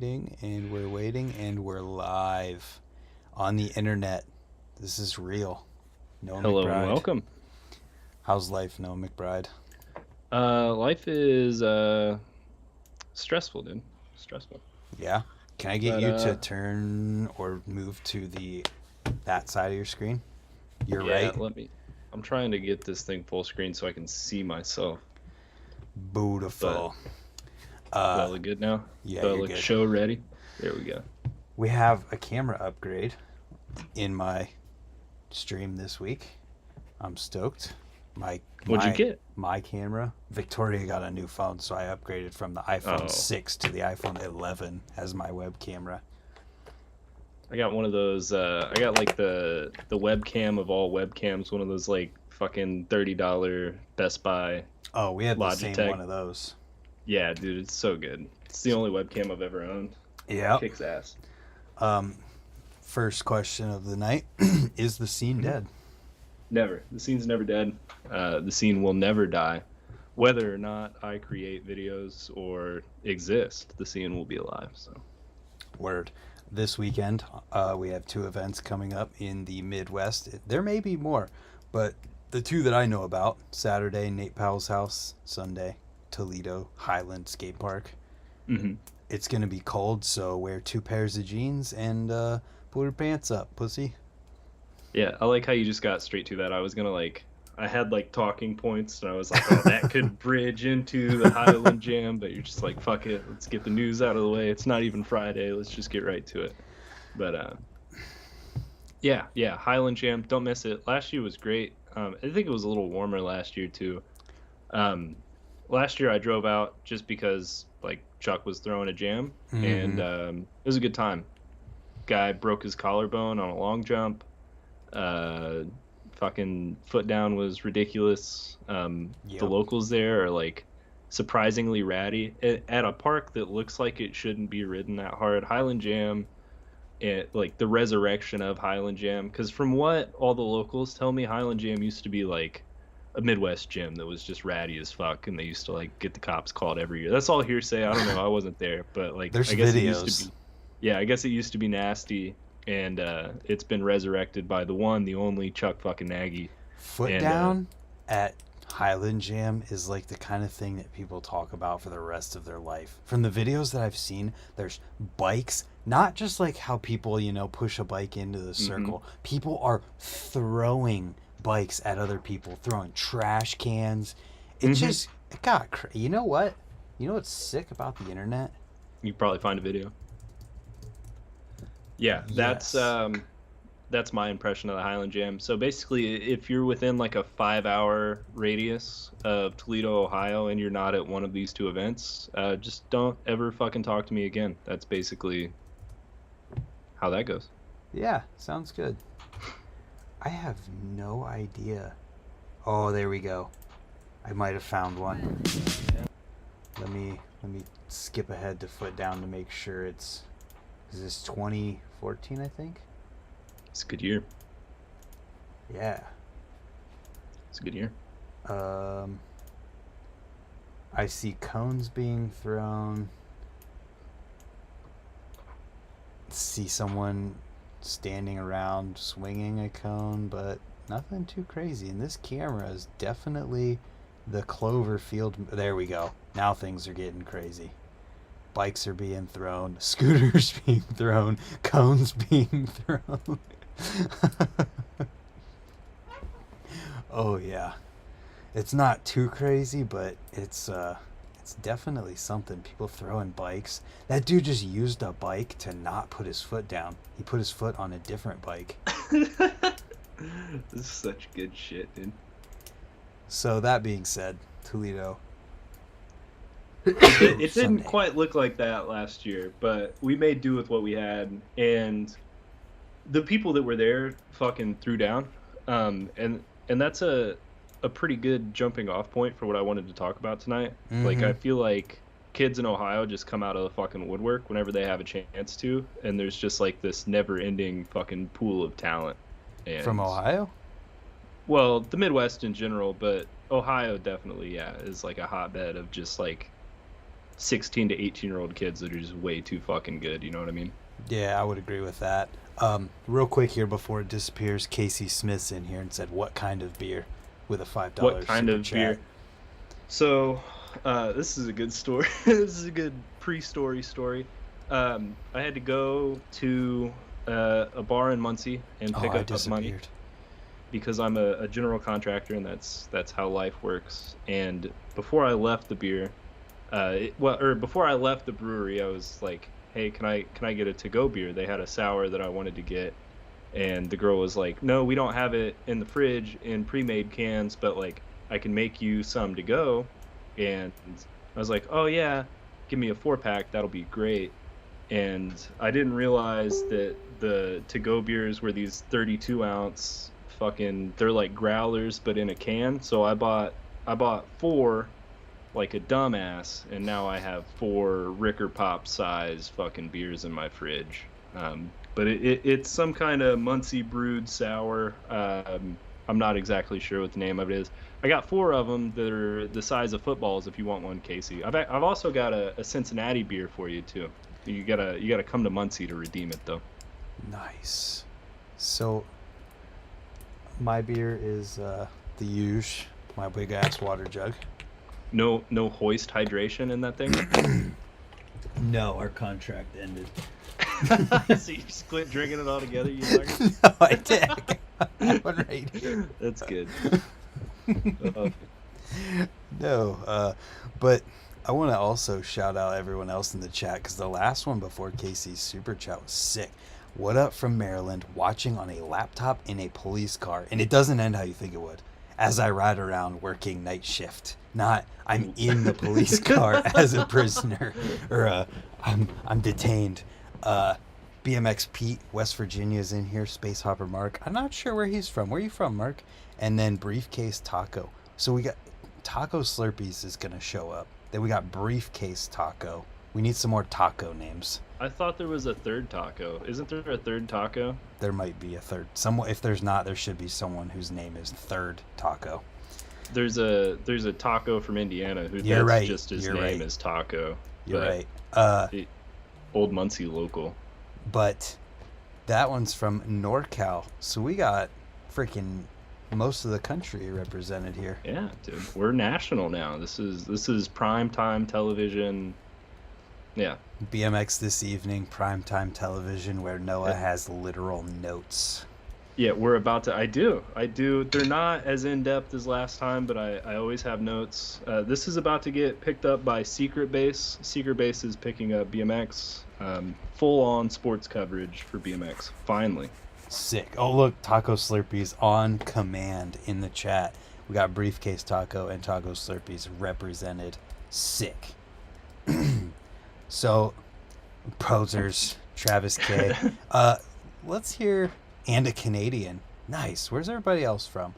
waiting, and we're live on the internet. This is real. Noah Hello and McBride. welcome. How's life, Noah McBride? Life is stressful, dude. Stressful. Yeah? Can I get But you to turn or move to that side of your screen? You're yeah, right. I'm trying to get this thing full screen so I can see myself. But Beautiful. do I Uh, look good now? yeah, Do I you're look good. show ready? There we go. We have a camera upgrade in my stream this week. I'm stoked. My What'd you my get? my camera. Victoria got a new phone, so I upgraded from the iPhone Oh, 6 to the iPhone 11 as my web camera. I got one of those. I got like the webcam of all webcams. One of those like fucking $30 Best Buy Oh, we had the same Logitech. one of those. Yeah, dude, it's so good. It's the only webcam I've ever owned. Yep. Kicks ass. Um, First question of the night: is the scene Mhm. dead? Never. The scene's never dead. The scene will never die. Whether or not I create videos or exist, the scene will be alive. So, Word. This weekend, we have two events coming up in the Midwest. There may be more, but the two that I know about: Saturday, Nate Powell's house; Sunday, Toledo Highland Skate Park. hmm It's gonna be cold, so wear two pairs of jeans and pull your pants up, pussy. yeah, I like how you just got straight to that. I had like talking points, and I was like, oh, that could bridge into the Highland Jam, but you're just like, fuck it, let's get the news out of the way. It's not even Friday. Let's just get right to it. But yeah, Highland Jam, don't miss it. Last year was great. I think it was a little warmer last year too. Um, Last year I drove out just because like Chuck was throwing a jam, and Mm-hmm. it was a good time. Guy broke his collarbone on a long jump. Uh, Fucking foot down was ridiculous. The Yep. locals there are like surprisingly ratty at a park that looks like it shouldn't be ridden that hard. Highland Jam, like the resurrection of Highland Jam, because from what all the locals tell me, Highland Jam used to be like a Midwest gym that was just ratty as fuck, and they used to like get the cops called every year. That's all hearsay. I don't know. I wasn't there, but like There's I guess it used to videos. be. Yeah, I guess it used to be nasty, and it's been resurrected by the one, the only Chuck fucking Nagy, Foot and down at Highland Jam is like the kind of thing that people talk about for the rest of their life. From the videos that I've seen, there's bikes, not just like how people, push a bike into the hmm circle. People are throwing bikes at other people, throwing trash cans. hmm It got You know what? You know what's sick about the internet? you probably find a video. Yeah, Yes. that's my impression of the Highland Jam. So basically, if you're within like a 5 hour radius of Toledo, Ohio, and you're not at one of these two events, just don't ever fucking talk to me again. That's basically how that goes. Yeah, sounds good. I have no idea. Oh, there we go. I might have found one. Let me skip ahead to foot down to make sure it's. Is this 2014? I think. It's a good year. Yeah. It's a good year. Um, I see cones being thrown. See someone standing around swinging a cone, but nothing too crazy. And this camera is definitely the Cloverfield. There we go. Now things are getting crazy. Bikes are being thrown, scooters being thrown, cones being thrown. Oh yeah, it's not too crazy, but it's definitely something. People throwing bikes. That dude just used a bike to not put his foot down. He put his foot on a different bike. This is such good shit, dude. So that being said, Toledo It didn't Sunday. quite look like that last year, but we made do with what we had, and the people that were there fucking threw down. And that's a pretty good jumping off point for what I wanted to talk about tonight. Like Mm-hmm. I feel like kids in Ohio just come out of the fucking woodwork whenever they have a chance to, and there's just like this never-ending fucking pool of talent. From And Ohio. well, the Midwest in general, but Ohio definitely, yeah, is like a hotbed of just like 16 to 18-year-old kids that are just way too fucking good. You know what I mean? Yeah, I would agree with that. Real quick here before it disappears, Casey Smith's in here and said, "What kind of beer?" with a What $5 kind super of chat. beer? So, this is a good story. This is a good pre-story story. I had to go to a bar in Muncie and Oh, pick I up money disappeared. because I'm a general contractor, and that's how life works. And before I left the beer, or before I left the brewery, I was like, "Hey, can I get a to-go beer?" They had a sour that I wanted to get, and the girl was like, "No, we don't have it in the fridge in pre-made cans, but like I can make you some to go." And I was like, "Oh yeah, give me a 4-pack, that'll be great." And I didn't realize that the to-go beers were these 32-ounce fucking, they're like growlers but in a can. So I bought four like a dumbass, and now I have four Ricker Pop size fucking beers in my fridge. But it's some kind of Muncie brewed sour. I'm not exactly sure what the name of it is. I got four of them that are the size of footballs. If you want one, Casey, I've also got a Cincinnati beer for you too. You gotta come to Muncie to redeem it though. Nice. So my beer is the Huge, my big ass water jug. No hoist hydration in that thing. No, our contract ended. So you just quit drinking it all together, you sucker. No, I did. I have one right here. That's good. Uh, No, but I want to also shout out everyone else in the chat because the last one before Casey's super chat was sick. What up from Maryland? Watching on a laptop in a police car, and it doesn't end how you think it would. As I ride around working night shift, not I'm in the police car as a prisoner, or I'm detained. BMX Pete, West Virginia's in here. Space Hopper Mark. I'm not sure where he's from. Where are you from, Mark? And then Briefcase Taco. So we got Taco Slurpees is gonna show up. Then we got Briefcase Taco. We need some more taco names. I thought there was a third taco. Isn't there a third taco? There might be a third. Someone, if there's not, there should be someone whose name is Third Taco. There's a taco from Indiana who You're that's right. just his You're name right. is Taco. You're But right. it, Old Muncie local. But that one's from NorCal, so we got freaking most of the country represented here. Yeah, dude. We're national now. This is prime time television. Yeah. BMX this evening, primetime television, where Noah Yeah. has literal notes. Yeah, we're about to. I do. They're not as in depth as last time, but I always have notes. This is about to get picked up by Secret Base. Secret Base is picking up BMX. Full on sports coverage for BMX. Finally. Sick. Oh, look, Taco Slurpees on command in the chat. We got Briefcase Taco and Taco Slurpees represented. Sick. So, posers, Travis K. Let's hear, and a Canadian. Nice. Where's everybody else from?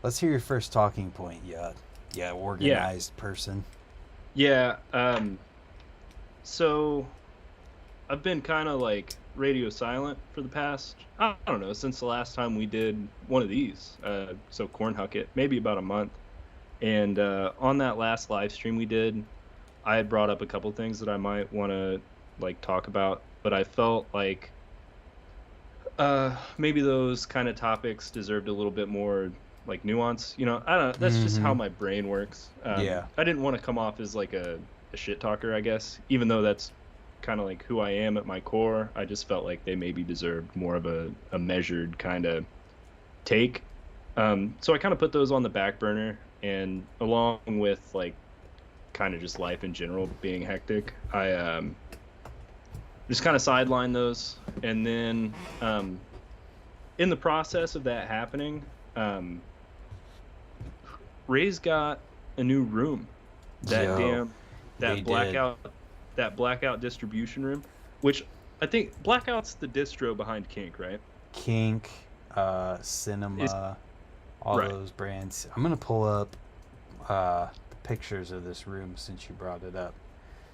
Let's hear your first talking point. Yeah, organized person. Yeah. So I've been kind of like radio silent for the past, I don't know, since the last time we did one of these. So Corn Hucket, maybe about a month. And on that last live stream we did, I had brought up a couple things that I might want to like talk about, but I felt like maybe those kind of topics deserved a little bit more like nuance. I don't know. That's just how my brain works. Yeah. I didn't want to come off as like a shit talker, I guess, even though that's kind of like who I am at my core. I just felt like they maybe deserved more of a measured kind of take. So I kind of put those on the back burner, and along with like kind of just life in general being hectic, I just kind of sidelined those. And then in the process of that happening, Ray's got a new room. That Yo, damn they that did. blackout distribution room, which I think Blackout's the distro behind Kink, right? Kink, Cinema, all right. those brands. I'm gonna pull up pictures of this room since you brought it up.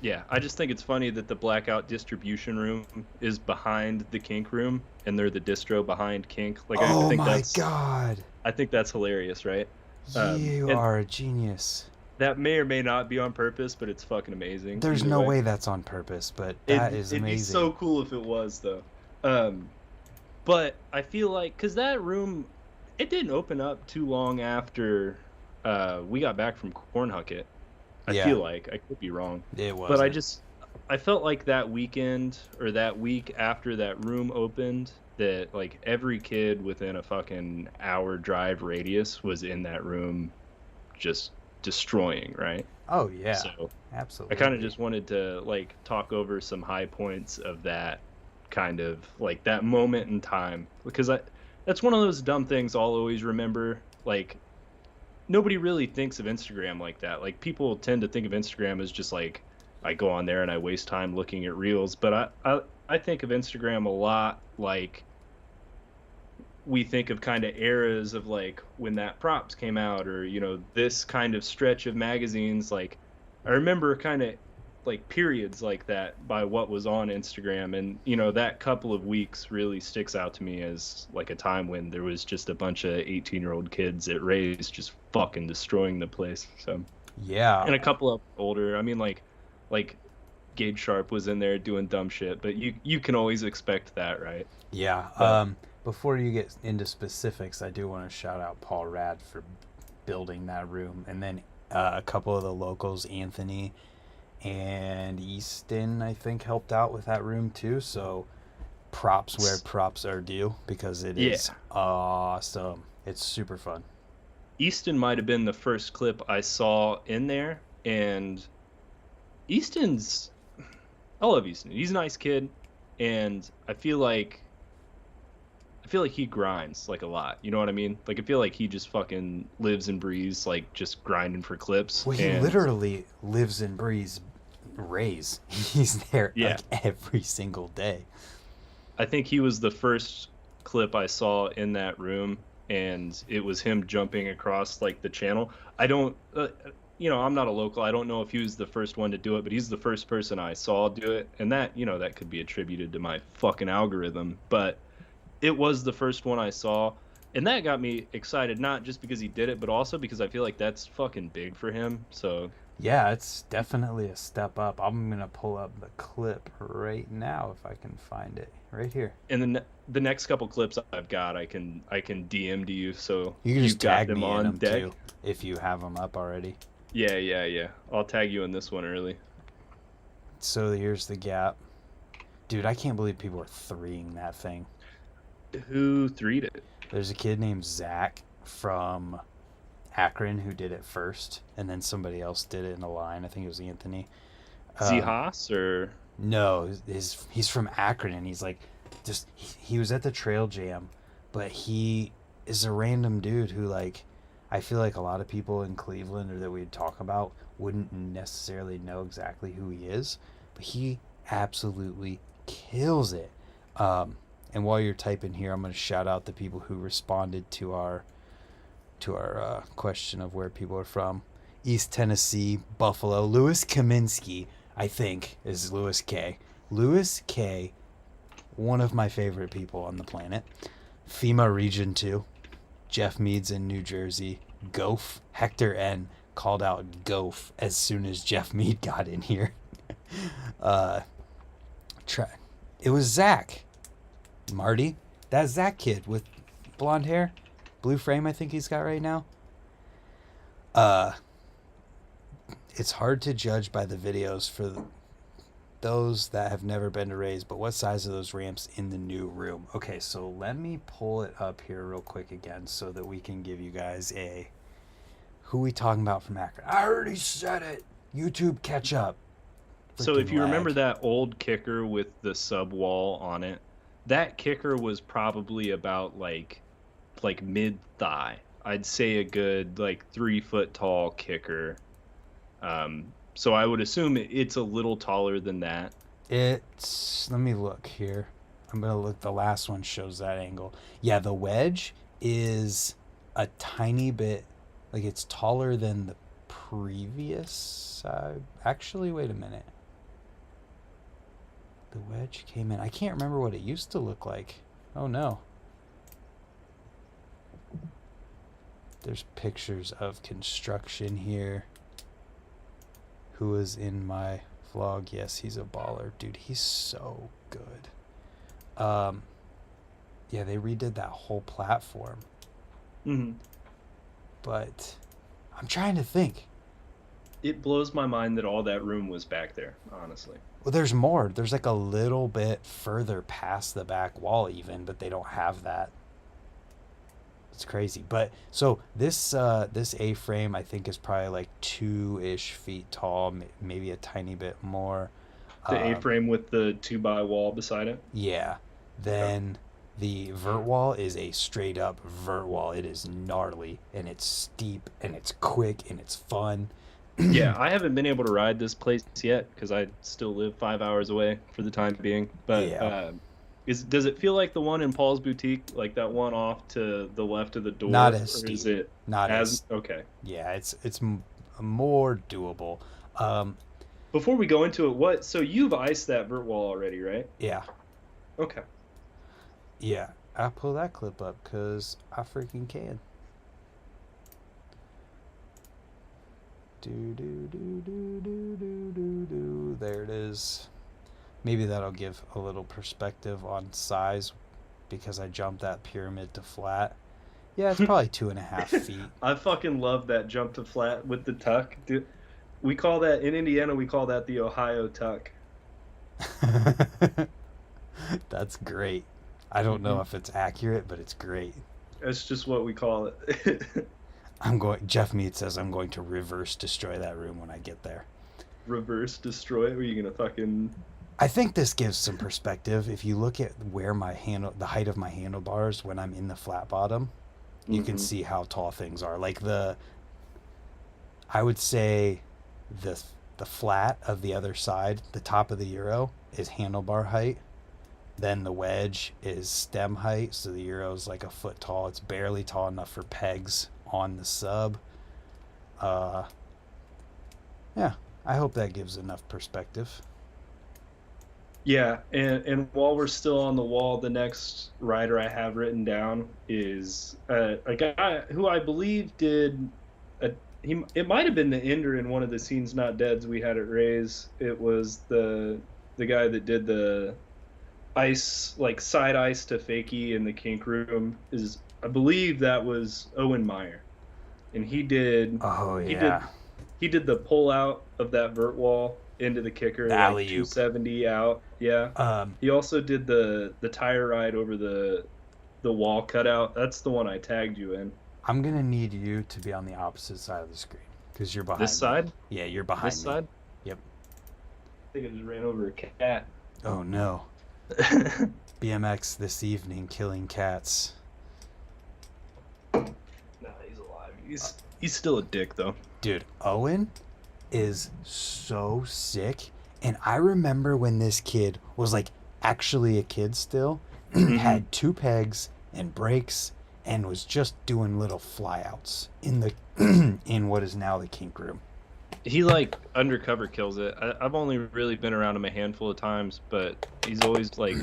Yeah, I just think it's funny that the Blackout distribution room is behind the Kink room, and they're the distro behind Kink. Like, Oh I think my that's god, I think that's hilarious, right? you And are a genius. That may or may not be on purpose, but it's fucking amazing There's either no way. way that's on purpose, but that It'd is it'd be amazing. so cool if it was though. Um, but I feel like because that room, it didn't open up too long after we got back from Cornhucket. I Yeah, feel like I could be wrong, it but wasn't. I felt like that weekend or that week after that room opened, that like every kid within a fucking hour drive radius was in that room just destroying, right? Oh yeah, So I kind of absolutely. just wanted to like talk over some high points of that kind of like that moment in time because I that's one of those dumb things I'll always remember. Like nobody really thinks of Instagram like that. Like people tend to think of Instagram as just like I go on there and I waste time looking at reels, but I think of Instagram a lot like we think of kind of eras of like when that props came out or this kind of stretch of magazines. Like I remember kind of like periods like that by what was on Instagram, and that couple of weeks really sticks out to me as like a time when there was just a bunch of 18-year-old kids at Ray's just fucking destroying the place. So Yeah, and a couple of older, I mean like Gabe Sharp was in there doing dumb shit, but you can always expect that, right? yeah. But Before you get into specifics, I do want to shout out Paul Rad for building that room, and then a couple of the locals, Anthony and Easton, I think, helped out with that room too. So props where props are due because it is yeah, awesome. It's super fun. Easton might have been the first clip I saw in there, and Easton's I love Easton. He's a nice kid, and I feel like he grinds like a lot. You know what I mean? Like I feel like he just fucking lives and breathes like just grinding for clips. Well, he And literally lives and breathes Rays. He's there yeah, like every single day. I think he was the first clip I saw in that room, and it was him jumping across like the channel. I don't, I'm not a local. I don't know if he was the first one to do it, but he's the first person I saw do it, and that could be attributed to my fucking algorithm, but it was the first one I saw, and that got me excited not just because he did it, but also because I feel like that's fucking big for him. So Yeah, it's definitely a step up. I'm gonna pull up the clip right now if I can find it. Right here. and then the next couple clips I've got, I can DM to you, so You can you've just got tag them me in on them deck. too if you have them up already. Yeah, yeah, yeah. I'll tag you in this one early. So here's the gap. Dude, I can't believe people are threeing that thing. Who threed it? There's a kid named Zach from Akron who did it first, and then somebody else did it in a line. I think it was Anthony. Z Um, Haas or no, he's from Akron, and he's like, he was at the Trail Jam, but he is a random dude who like, I feel like a lot of people in Cleveland or that we'd talk about wouldn't necessarily know exactly who he is, but he absolutely kills it. Um, and while you're typing here, I'm going to shout out the people who responded to our question of where people are from. East Tennessee, Buffalo. Louis Kaminsky, I think, is Louis K. Louis K, one of my favorite people on the planet. FEMA Region 2. Jeff Meads in New Jersey. Goaf. Hector N called out Goaf as soon as Jeff Mead got in here. uh, try. It was Zach. Marty. That Zach kid with blonde hair. Blue frame, I think he's got right now. Uh, it's hard to judge by the videos for those that have never been to Rays, but what size are those ramps in the new room? Okay, so let me pull it up here real quick again so that we can give you guys a who we talking about from Akron. I already said it. YouTube catch up. so if Freaking you remember lag. that old kicker with the sub wall on it, that kicker was probably about like mid thigh. I'd say a good like 3 foot tall kicker. So I would assume it's a little taller than that. It's let me look here. I'm gonna look. The last one shows that angle. Yeah, the wedge is a tiny bit like it's taller than the previous. Actually, wait a minute. The wedge came in. I can't remember what it used to look like. Oh no. There's pictures of construction here. who was in my vlog. Yes, he's a baller. Dude, he's so good. Yeah, they redid that whole platform. Hmm. But I'm trying to think. It blows my mind that all that room was back there, honestly. Well, there's more. There's like a little bit further past the back wall even, but they don't have that. It's crazy. But so this A-frame I think is probably like 2-ish feet tall, maybe a tiny bit more. The Um, A-frame with the 2 by wall beside it. yeah. Okay. Then the vert wall is a straight up vert wall. It is gnarly and it's steep and it's quick and it's fun. Yeah, I haven't been able to ride this place yet because I still live 5 hours away for the time being. But Yeah. does it feel like the one in Paul's Boutique, like that one off to the left of the door, Not as or is steep. it Not as as okay? Yeah, it's more doable. Um, Before we go into it, what? So you've iced that vert wall already, right? yeah, Okay. yeah. I pull that clip up because I freaking can. Do do do do do do do do. There it is. Maybe that'll give a little perspective on size because I jumped that pyramid to flat. Yeah, it's probably 2.5 feet. I fucking love that jump to flat with the tuck. Dude, we call that in Indiana. We call that the Ohio tuck. That's great. I don't know Hmm. if it's accurate, but it's great. That's just what we call it. Jeff Mead says I'm going to reverse destroy that room when I get there. Reverse destroy. Are you gonna fucking? I think this gives some perspective. If you look at where the height of my handlebars when I'm in the flat bottom, you can Hmm. see how tall things are. Like I would say the the flat of the other side, the top of the Euro is handlebar height. Then the wedge is stem height, so the Euro's like a foot tall. It's barely tall enough for pegs on the sub. Uh, yeah, I hope that gives enough perspective. Yeah, and while we're still on the wall, the next rider I have written down is a guy who I believe did a it might have been the ender in one of the Scenes Not Deads we had at Ray's. It was the guy that did the ice, like side ice to fakie in the kink room. Is I believe that was Owen Meyer, and Oh he did yeah, he did the pull out of that vert wall into the kicker, the like alley oop. 270 out. Yeah. Um, He also did the tire ride over the wall cutout. That's the one I tagged you in. I'm gonna need you to be on the opposite side of the screen because you're This behind me. side? Yeah, you're This behind me. side? Yep. I think I just ran over a cat. Oh no. BMX this evening killing cats. Nah, he's alive. He's still a dick though. Dude, Owen is so sick. And I remember when this kid was like actually a kid still, Hmm. had two pegs and brakes, and was just doing little flyouts in the in what is now the kink room. He like undercover kills it. I've only really been around him a handful of times, but he's always like,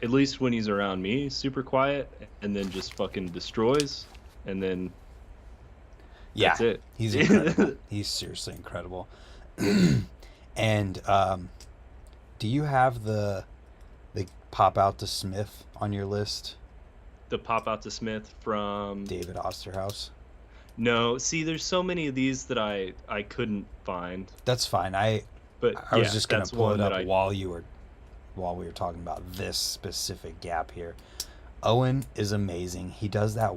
at least when he's around me, super quiet, and then just fucking destroys, and then Yeah, that's it. he's incredible. He's seriously incredible. And do you have the pop out to Smith on your list? The pop out to Smith from David Osterhaus. no. See, there's so many of these that I couldn't find, That's fine. but I was yeah, just gonna that's pull one it that up I. while we were talking about this specific gap here. Owen is amazing. He does that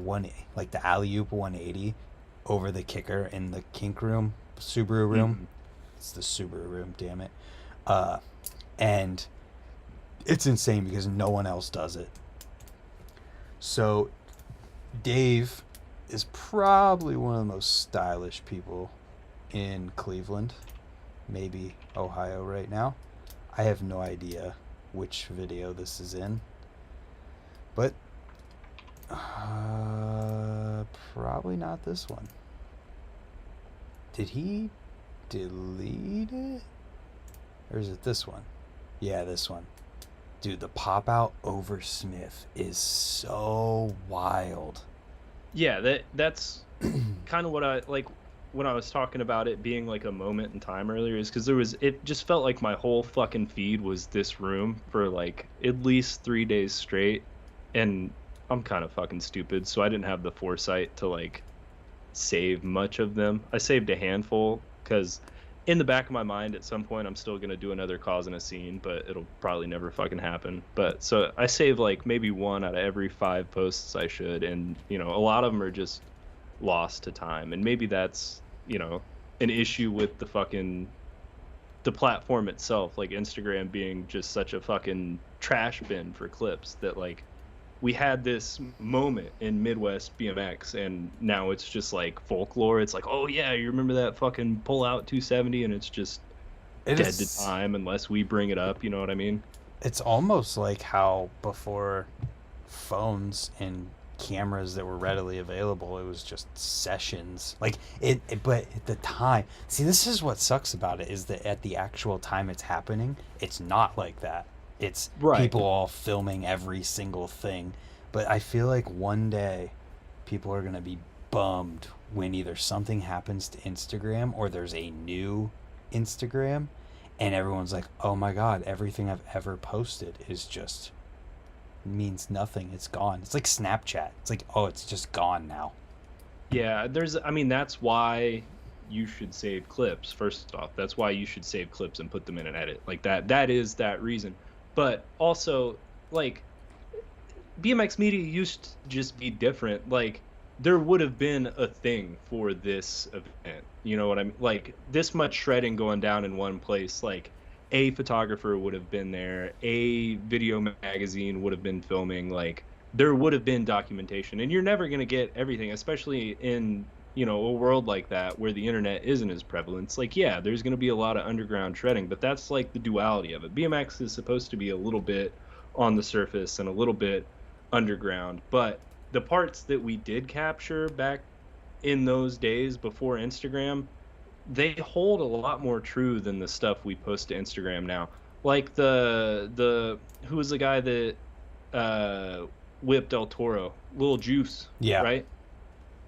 like the alley oop 180 over the kicker in the kink room, Subaru room. Mhm. It's the Subaru room, damn it. Uh, and it's insane because no one else does it. So Dave is probably one of the most stylish people in Cleveland, maybe Ohio right now. I have no idea which video this is in, but probably not this one. Did he delete it? Or is it this one? Yeah, this one. Dude, the pop out over Smith is so wild. Yeah, that's kind of what I like. when I was talking about it being like a moment in time earlier is because it just felt like my whole fucking feed was this room for like at least 3 days straight. And I'm kind of fucking stupid, so I didn't have the foresight to like save much of them. I saved a handful because in the back of my mind, at some point, I'm still gonna do another cause and a scene, but it'll probably never fucking happen. But so I save like maybe one out of every 5 posts I should, and a lot of them are just lost to time, and maybe that's an issue with the platform itself, like Instagram being just such a fucking trash bin for clips that like we had this moment in Midwest BMX and now it's just like folklore. It's like, oh yeah, you remember that fucking pull out 270, and it's just It dead to is. time unless we bring it up, you know what I mean? It's almost like how before phones and cameras that were readily available, it was just sessions. Like but at the time, see, this is what sucks about it is that at the actual time it's happening, it's not like that. It's Right. people all filming every single thing. But I feel like one day people are going to be bummed when either something happens to Instagram or there's a new Instagram and everyone's like, "Oh my god, everything I've ever posted is just means nothing. It's gone." It's like Snapchat. It's like, "Oh, it's just gone now." Yeah, I mean, that's why you should save clips. First off, that's why you should save clips and put them in an edit. Like that is that reason. But also, like, BMX media used to just be different. Like, there would have been a thing for this event. You know what I mean? Like, this much shredding going down in one place. Like, a photographer would have been there, a video magazine would have been filming. Like, there would have been documentation. And you're never going to get everything, especially in, a world like that where the internet isn't as prevalent. It's like, yeah, there's going to be a lot of underground shredding, but that's like the duality of it. BMX is supposed to be a little bit on the surface and a little bit underground, but the parts that we did capture back in those days before Instagram, they hold a lot more true than the stuff we post to Instagram now. Like the who was the guy that whipped El Toro, Lil Juice, Yeah. right?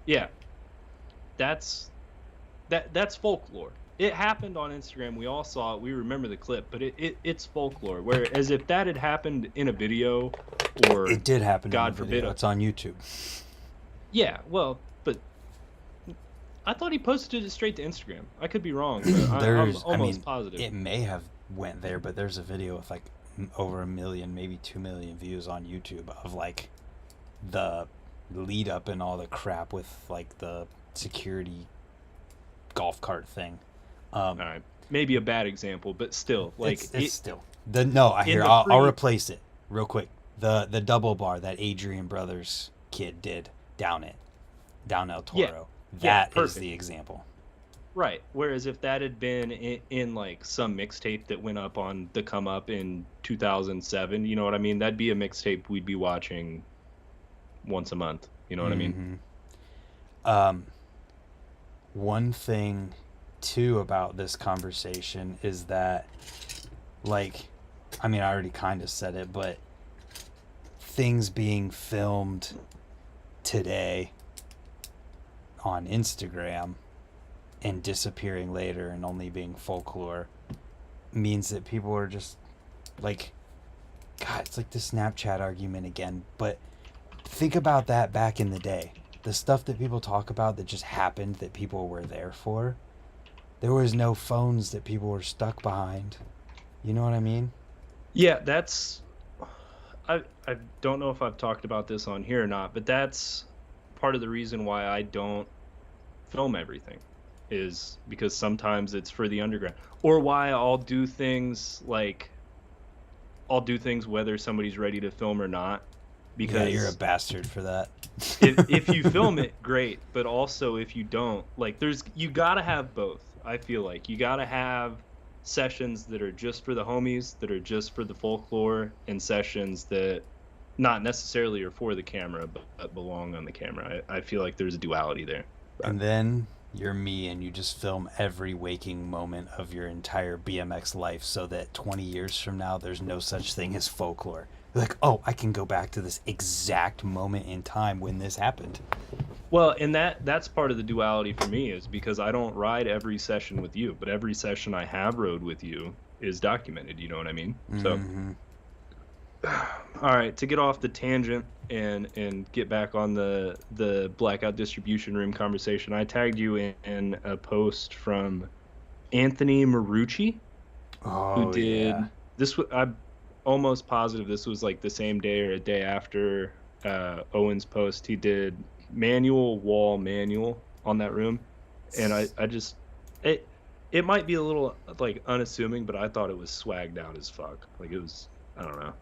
Yeah, that's that's folklore. It happened on Instagram. We all saw it. We remember the clip, but it's folklore. Whereas if that had happened in a video, or It did happen in the God forbid, video. It's on YouTube. yeah, well, but I thought he posted it straight to Instagram. I could be wrong, but I'm I almost mean, positive. it may have went there, but there's a video with like over 1 million, maybe 2 million views on YouTube of like the lead up and all the crap with like the security golf cart thing. All right, maybe a bad example, but still, like It's still the no. I in hear. the I'll pre. replace it real quick. The double bar that Adrian Brothers kid did down El Yeah, Toro. yeah, That is perfect. the example. Right. Whereas if that had been in like some mixtape that went up on the come up in 2007, you know what I mean? That'd be a mixtape we'd be watching once a month. You know what I mean? Mm-hmm. Um, One thing too about this conversation is that, like, I mean, I already kind of said it, but things being filmed today on Instagram and disappearing later and only being folklore means that people are just like, God, it's like the Snapchat argument again. But think about that back in the day. The stuff that people talk about that just happened that people were there for. There was no phones that people were stuck behind. You know what I mean? Yeah, that's I don't know if I've talked about this on here or not, but that's part of the reason why I don't film everything is because sometimes it's for the underground, or why I'll do things whether somebody's ready to film or not, Yeah, you're a because bastard for that. if you film it, great, but also if you don't, like, you gotta have both. I feel like you gotta have sessions that are just for the homies, that are just for the folklore, and sessions that not necessarily are for the camera, but belong on the camera. I feel like there's a duality there. And then you're me and you just film every waking moment of your entire BMX life so that 20 years from now there's no such thing as folklore. You're like, oh, I can go back to this exact moment in time when this happened. Well, and that's part of the duality for me is because I don't ride every session with you, but every session I have rode with you is documented, you know what I mean? So, Mm-hmm. all right, to get off the tangent and get back on the blackout distribution room conversation, I tagged you in a post from Anthony Marucci, who Oh yeah. did this. I'm almost positive this was like the same day or a day after Owen's post. He did manual wall manual on that room, and I just it it might be a little like unassuming, but I thought it was swagged out as fuck. Like it was, I don't know.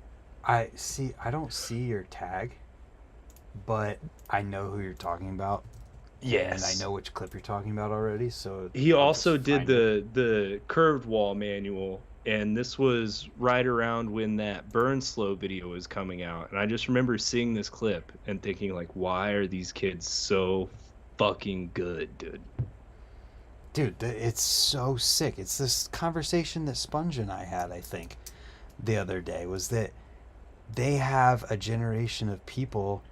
I see. I don't see your tag, but I know who you're talking about, and I Yes. know which clip you're talking about already. So He I'll just also did find it. the curved wall manual, and this was right around when that Burn Slow video was coming out. And I just remember seeing this clip and thinking like, why are these kids so fucking good, dude? Dude, it's so sick. It's this conversation that Sponge and I had, I think, the other day, was that they have a generation of people.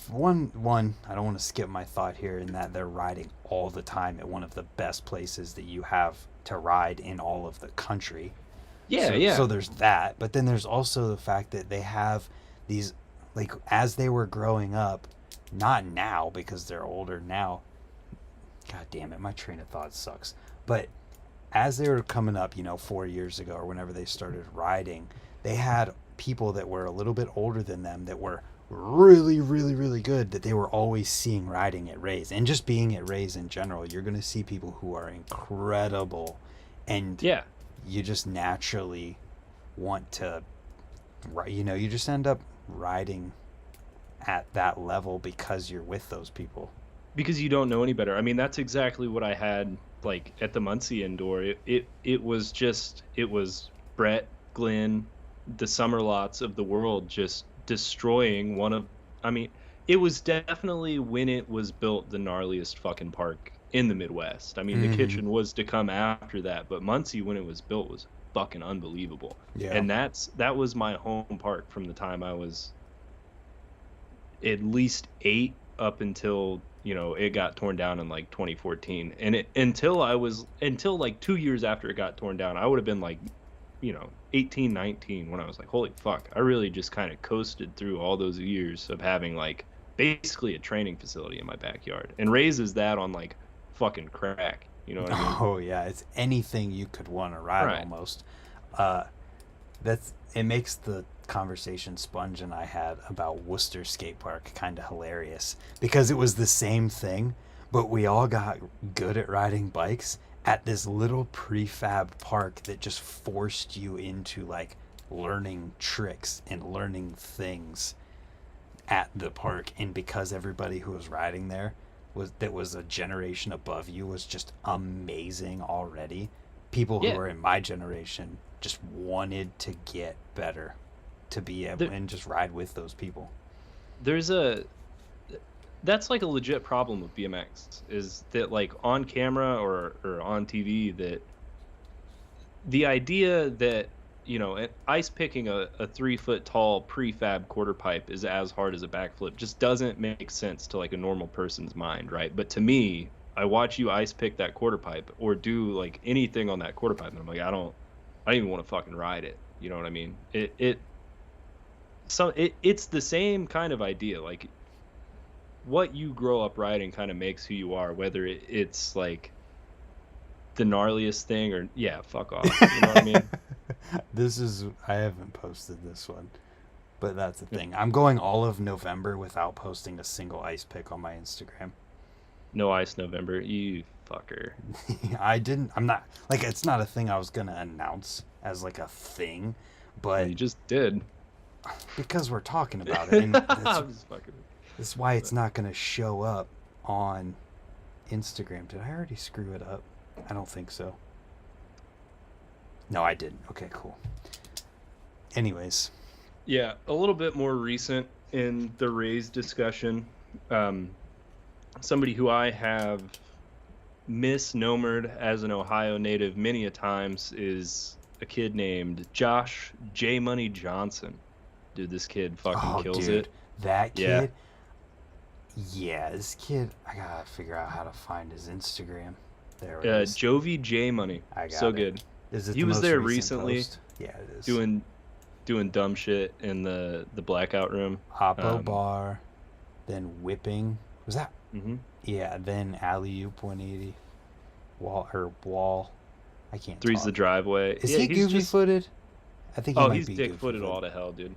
One, I don't want to skip my thought here in that they're riding all the time at one of the best places that you have to ride in all of the country. Yeah, So yeah. there's that, but then there's also the fact that they have these, like, as they were growing up, not now because they're older now. God damn it, my train of thought sucks. But as they were coming up, 4 years ago or whenever they started riding, they had people that were a little bit older than them that were really, really, really good that they were always seeing riding at Rays. And just being at Rays in general, you're going to see people who are incredible. And Yeah. you just naturally want to, you just end up riding at that level because you're with those people. Because you don't know any better. I mean, that's exactly what I had like at the Muncie indoor. It was just it was Brett, Glenn, the summer lots of the world just destroying one of I mean, it was definitely when it was built the gnarliest fucking park in the Midwest. I mean, the Mm-hmm. kitchen was to come after that, but Muncie when it was built was fucking unbelievable. Yeah. And that was my home park from the time I was at least 8 up until it got torn down in like 2014, and until like 2 years after it got torn down I would have been like 18, 19 when I was like, holy fuck, I really just kind of coasted through all those years of having like basically a training facility in my backyard, and raises that on like fucking crack, you know what I mean? Oh yeah, it's anything you could want to ride Right. almost. Uh, that's it makes the conversation Sponge and I had about Worcester Skate Park kind of hilarious because it was the same thing, but we all got good at riding bikes at this little prefab park that just forced you into like learning tricks and learning things at the park. And because everybody who was riding there was a generation above you was just amazing already, people who Yeah. were in my generation just wanted to get better to be able there, and just ride with those people. there's a that's like a legit problem with BMX is that like on camera or on TV that the idea that ice picking a 3 foot tall prefab quarter pipe is as hard as a backflip just doesn't make sense to like a normal person's mind, right? But to me, I watch you ice pick that quarter pipe or do like anything on that quarter pipe and I'm like, I don't even want to fucking ride it, you know what I mean? It's the same kind of idea, like what you grow up riding kind of makes who you are, whether it's like the gnarliest thing or yeah, fuck off, you know what I mean? I haven't posted this one, but that's the thing. I'm going all of November without posting a single ice pick on my Instagram. No ice November, you fucker. I'm not, like, it's not a thing I was going to announce as like a thing, Well, but you just did. because we're talking about it, and I'm just fucking. that's why it's But not going to show up on Instagram. Did I already screw it up? I don't think so. No, I didn't. Okay, cool. Anyways. yeah, a little bit more recent in the Rays discussion. Um, Somebody who I have misnomered as an Ohio native many a times is a kid named Josh J Money Johnson. Dude, this kid fucking Oh, kills dude, it. that Yeah. kid. Yeah, this kid, I gotta figure out how to find his Instagram. There it is. Jovi J Money, I so got it. good. Is it He the was most there recent recently post? Yeah, it is. doing dumb shit in the blackout room. Oppo Um, bar, then whipping. Was that? hmm Yeah, then alley oop 180. Wall. I can't Three's the talk. driveway. Is Yeah, he he's goofy just footed? I think he oh, might he's be dick goofy footed footed. all to hell, dude.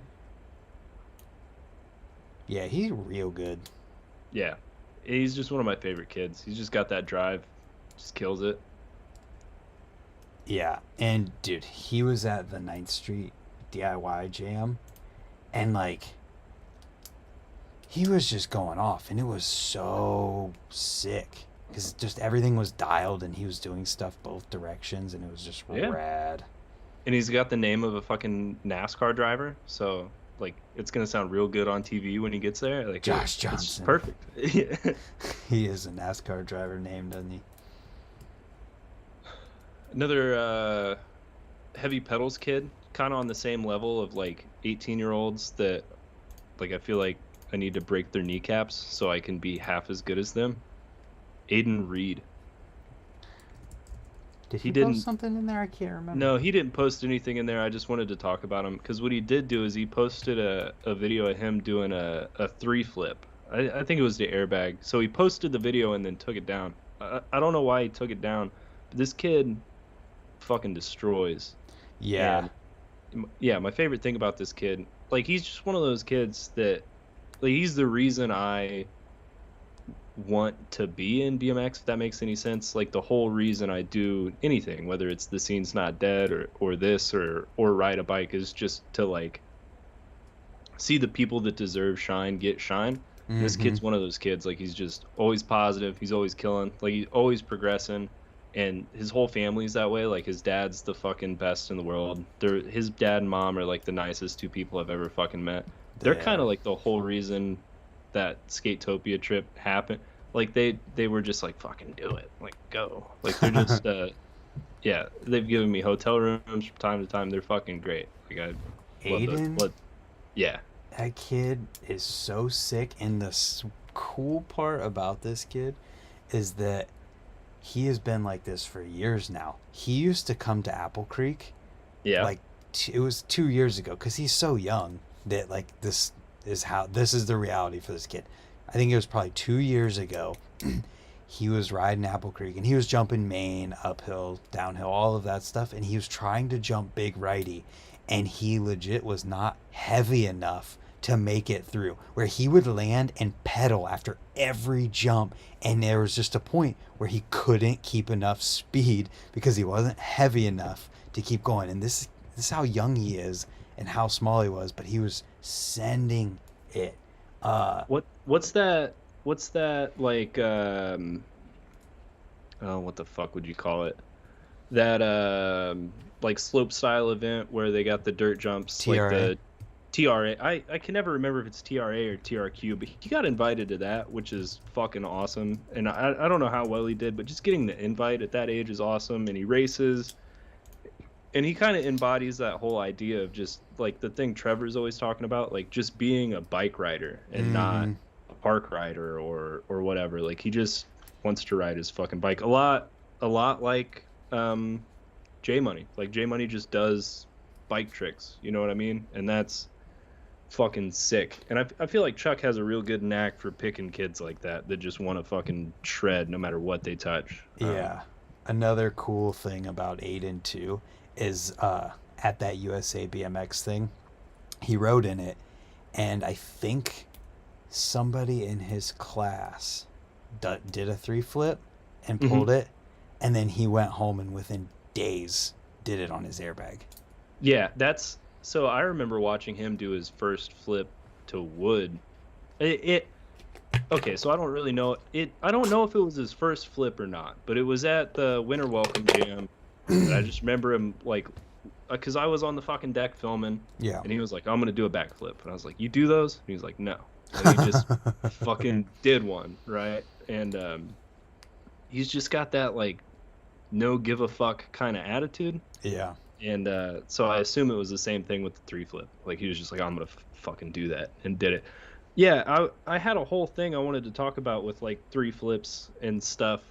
Yeah, he's real good. Yeah, he's just one of my favorite kids. He's just got that drive, just kills it. Yeah, and dude, he was at the Ninth Street DIY Jam, and like he was just going off, and it was so sick because just everything was dialed, and he was doing stuff both directions, and it was just Yeah, rad. and he's got the name of a fucking NASCAR driver, so like it's gonna sound real good on TV when he gets there. Like Josh it's just Johnson. perfect. Yeah. He is a NASCAR driver name, doesn't he? Another heavy pedals kid, kind of on the same level of like 18-year-olds that like I feel like I need to break their kneecaps so I can be half as good as them. Aiden Reed. Did He he post didn't something in there? I can't remember. No, he didn't post anything in there. I just wanted to talk about him because what he did do is he posted a video of him doing a three flip. I think it was the airbag. So he posted the video and then took it down. I don't know why he took it down, but this kid fucking destroys. Yeah, And yeah, my favorite thing about this kid, like he's just one of those kids that like he's the reason I want to be in BMX, if that makes any sense. Like the whole reason I do anything, whether it's the scene's not dead or this or ride a bike, is just to like see the people that deserve shine get shine. And this mm-hmm. kid's one of those kids. Like he's just always positive. He's always killing. Like he's always progressing. And his whole family's that way. Like his dad's the fucking best in the world. His dad and mom are like the nicest two people I've ever fucking met. They're kind Yeah. of like the whole reason that Skatopia trip happened. Like they were just like fucking do it, like go. Like they're just yeah. They've given me hotel rooms from time to time. They're fucking great. Like I love those. Aiden, Yeah. that kid is so sick, and the cool part about this kid is that he has been like this for years now. He used to come to Apple Creek Yeah. like it was 2 years ago because he's so young that like this is the reality for this kid. I think it was probably 2 years ago. He was riding Apple Creek and he was jumping main, uphill, downhill, all of that stuff, and he was trying to jump big righty, and he legit was not heavy enough to make it through, where he would land and pedal after every jump, and there was just a point where he couldn't keep enough speed because he wasn't heavy enough to keep going. And this is how young he is and how small he was, but he was sending it. What's that like oh, what the fuck would you call it? That like slope style event where they got the dirt jumps, like TRA. the TRA. I can never remember if it's TRA or TRQ, but he got invited to that, which is fucking awesome. And I don't know how well he did, but just getting the invite at that age is awesome. And he races, and he kind of embodies that whole idea of just like the thing Trevor's always talking about, like just being a bike rider and not Mm-hmm. a park rider or whatever. Like he just wants to ride his fucking bike a lot like J Money. Like J Money just does bike tricks, you know what I mean? And that's fucking sick. And I feel like Chuck has a real good knack for picking kids like that just want to fucking shred no matter what they touch. Yeah. Another cool thing about Aiden too is at that USA BMX thing, he rode in it, and I think somebody in his class did a three flip and Mhm. pulled it, and then he went home and within days did it on his airbag. Yeah, that's so I remember watching him do his first flip to wood. It okay, so I don't really know it. I don't know if it was his first flip or not, but it was at the Winter Welcome Jam. And I just remember him like, because I was on the fucking deck filming, Yeah. and he was like, "I'm gonna do a backflip," and I was like, "You do those?" And he was like, "No," and he just fucking did one, right? And he's just got that like no give a fuck kind of attitude. Yeah. And so I assume it was the same thing with the three flip. Like he was just like, I'm gonna fucking do that, and did it. Yeah, I had a whole thing I wanted to talk about with like three flips and stuff,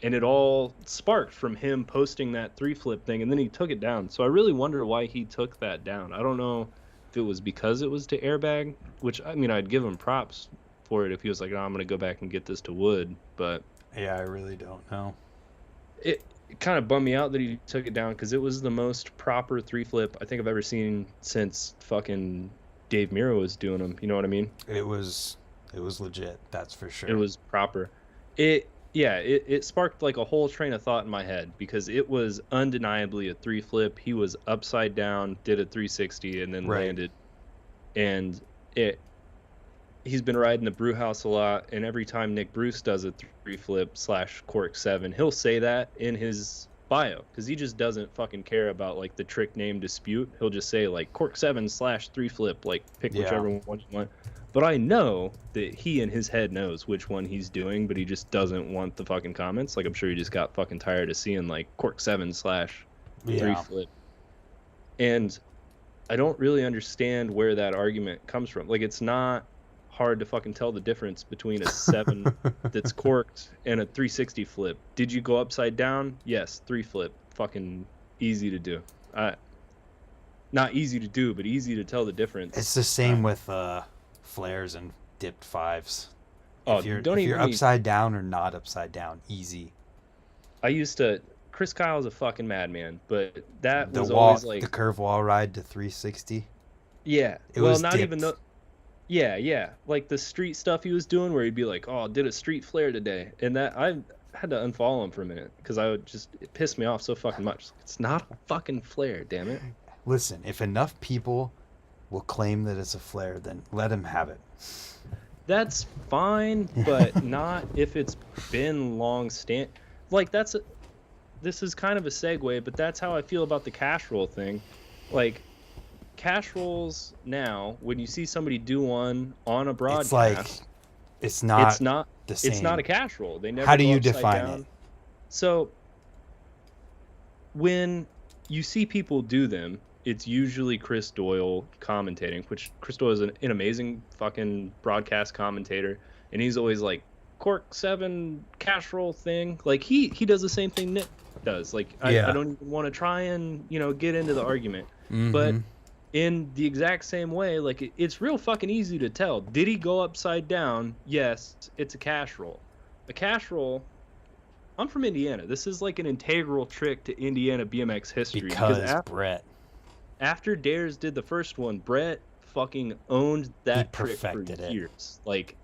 and it all sparked from him posting that three flip thing, and then he took it down. So I really wonder why he took that down. I don't know if it was because it was to airbag, which I mean I'd give him props for it if he was like, oh, I'm gonna go back and get this to wood, but Yeah, I really don't know. it kind of bummed me out that he took it down because it was the most proper three flip I think I've ever seen since fucking Dave Miro was doing them. You know what I mean? It was legit, that's for sure. It was proper. It sparked like a whole train of thought in my head because it was undeniably a three flip. He was upside down, did a 360, and then Right. landed. And he's been riding the brew house a lot, and every time Nick Bruce does a three flip / cork 7, he'll say that in his bio because he just doesn't fucking care about like the trick name dispute. He'll just say like cork 7 / three flip, like pick Yeah. whichever one you want. But I know that he in his head knows which one he's doing, but he just doesn't want the fucking comments. Like I'm sure he just got fucking tired of seeing like cork 7 / three Yeah. flip. And I don't really understand where that argument comes from. Like it's not hard to fucking tell the difference between a 7 that's corked and a 360 flip. Did you go upside down? Yes, three flip. Fucking easy to do. Not easy to do, but easy to tell the difference. It's the same with flares and dipped fives. Oh, If you're don't even upside down or not upside down, easy. I used to. Chris Kyle's a fucking madman, but that The was wall, always like, the curve wall ride to 360. yeah. It Well, was not even dipped. though. Yeah. Like the street stuff he was doing, where he'd be like, "Oh, I did a street flare today," and that I had to unfollow him for a minute because it pissed me off so fucking much. It's not a fucking flare, damn it. Listen, if enough people will claim that it's a flare, then let him have it. That's fine, but not if it's been long Like this is kind of a segue, but that's how I feel about the cash roll thing. Like cash rolls now, when you see somebody do one on a broadcast, It's like it's not the same. it's not a cash roll. They never How do go you upside define down. it? So when you see people do them, it's usually Chris Doyle commentating, which Chris Doyle is an amazing fucking broadcast commentator, and he's always like cork 7 cash roll thing. Like he does the same thing Nick does. Like I don't even want to try and get into the argument, but Mhm. in the exact same way, like it's real fucking easy to tell. Did he go upside down? Yes, it's a cash roll. A cash roll. I'm from Indiana. This is like an integral trick to Indiana BMX history Because Brett, after Dares did the first one, Brett fucking owned that trick for perfected it. years. Like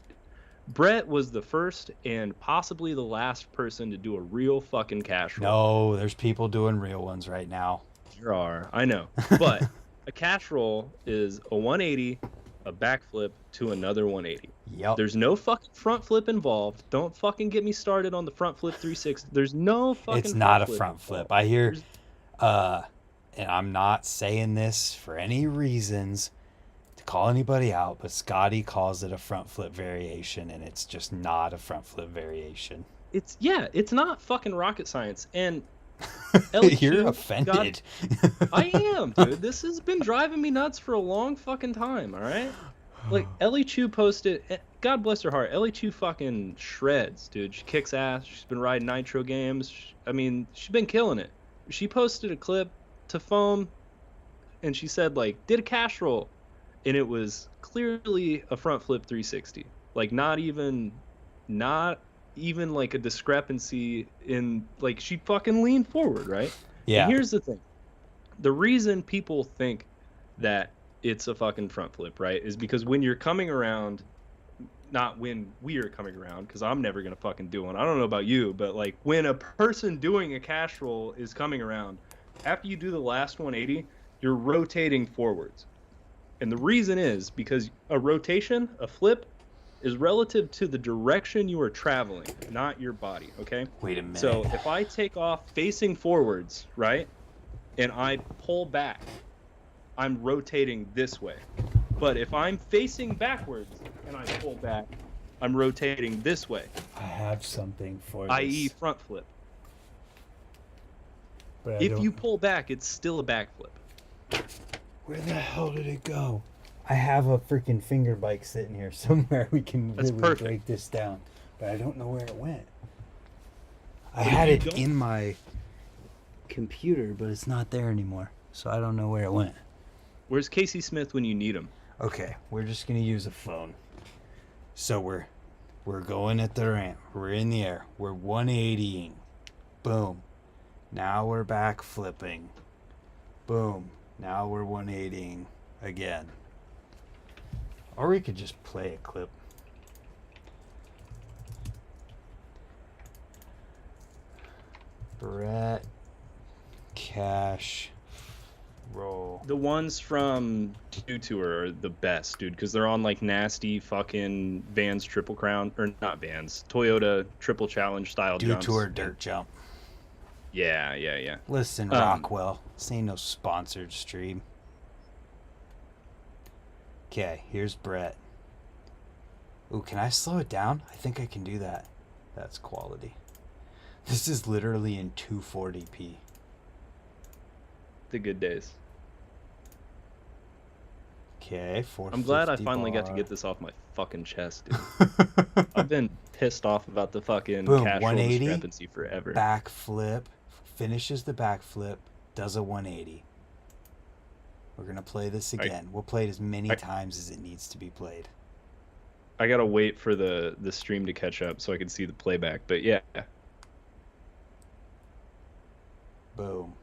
Brett was the first and possibly the last person to do a real fucking cash roll. No, there's people doing real ones right now. There are, I know. But a cash roll is a 180, a backflip to another 180. Yep. There's no fucking front flip involved. Don't fucking get me started on the front flip 360. There's no fucking It's not a flip front flip. involved. I hear, There's- and I'm not saying this for any reasons to call anybody out, but Scotty calls it a front flip variation, and it's just not a front flip variation. it's not fucking rocket science. And You're offended. I am, dude. This has been driving me nuts for a long fucking time, all right? Like, Ellie Chu posted, God bless her heart, Ellie Chu fucking shreds, dude. She kicks ass. She's been riding Nitro games. She's been killing it. She posted a clip to Foam, and she said, like, did a cash roll. And it was clearly a front flip 360. Like, not even like a discrepancy in, like, she fucking leaned forward, right? Yeah. And here's the thing. The reason people think that it's a fucking front flip, right, is because when you're coming around, not when we are coming around, because I'm never going to fucking do one. I don't know about you, but, like, when a person doing a cash roll is coming around, after you do the last 180, you're rotating forwards. And the reason is because a rotation, a flip, is relative to the direction you are traveling, not your body, okay? Wait a minute. So if I take off facing forwards, right, and I pull back, I'm rotating this way. But if I'm facing backwards and I pull back, I'm rotating this way, I have something for this. i.e. front flip. But I If don't- you pull back, it's still a backflip. Where the hell did it go? I have a freaking finger bike sitting here somewhere. We can That's really perfect. break this down, but I don't know where it went. I But if had you it don't, in my computer, but it's not there anymore, so I don't know where it went. where's Casey Smith when you need him? Okay, we're just gonna use a phone. So we're going at the ramp. We're in the air. We're 180ing. Boom. Now we're back flipping. Boom. Now we're 180ing again. Or we could just play a clip. Brett Cash roll. The ones from Dew Tour are the best, dude, because they're on like nasty fucking Vans Triple Crown, or not Vans, Toyota Triple Challenge style Dew jumps. Tour dirt jump. Yeah, yeah, yeah. Listen, Rockwell, this ain't no sponsored stream. Okay, here's Brett. Ooh, can I slow it down? I think I can do that. That's quality. This is literally in 240p. The good days. Okay, 450 I'm glad I finally got to bar. get this off my fucking chest, dude. I've been pissed off about the fucking Boom, cash roll 180, discrepancy forever. backflip, finishes the backflip, does a 180. We're going to play this again. We'll play it as many times as it needs to be played. I gotta wait for the stream to catch up so I can see the playback, but yeah. Boom.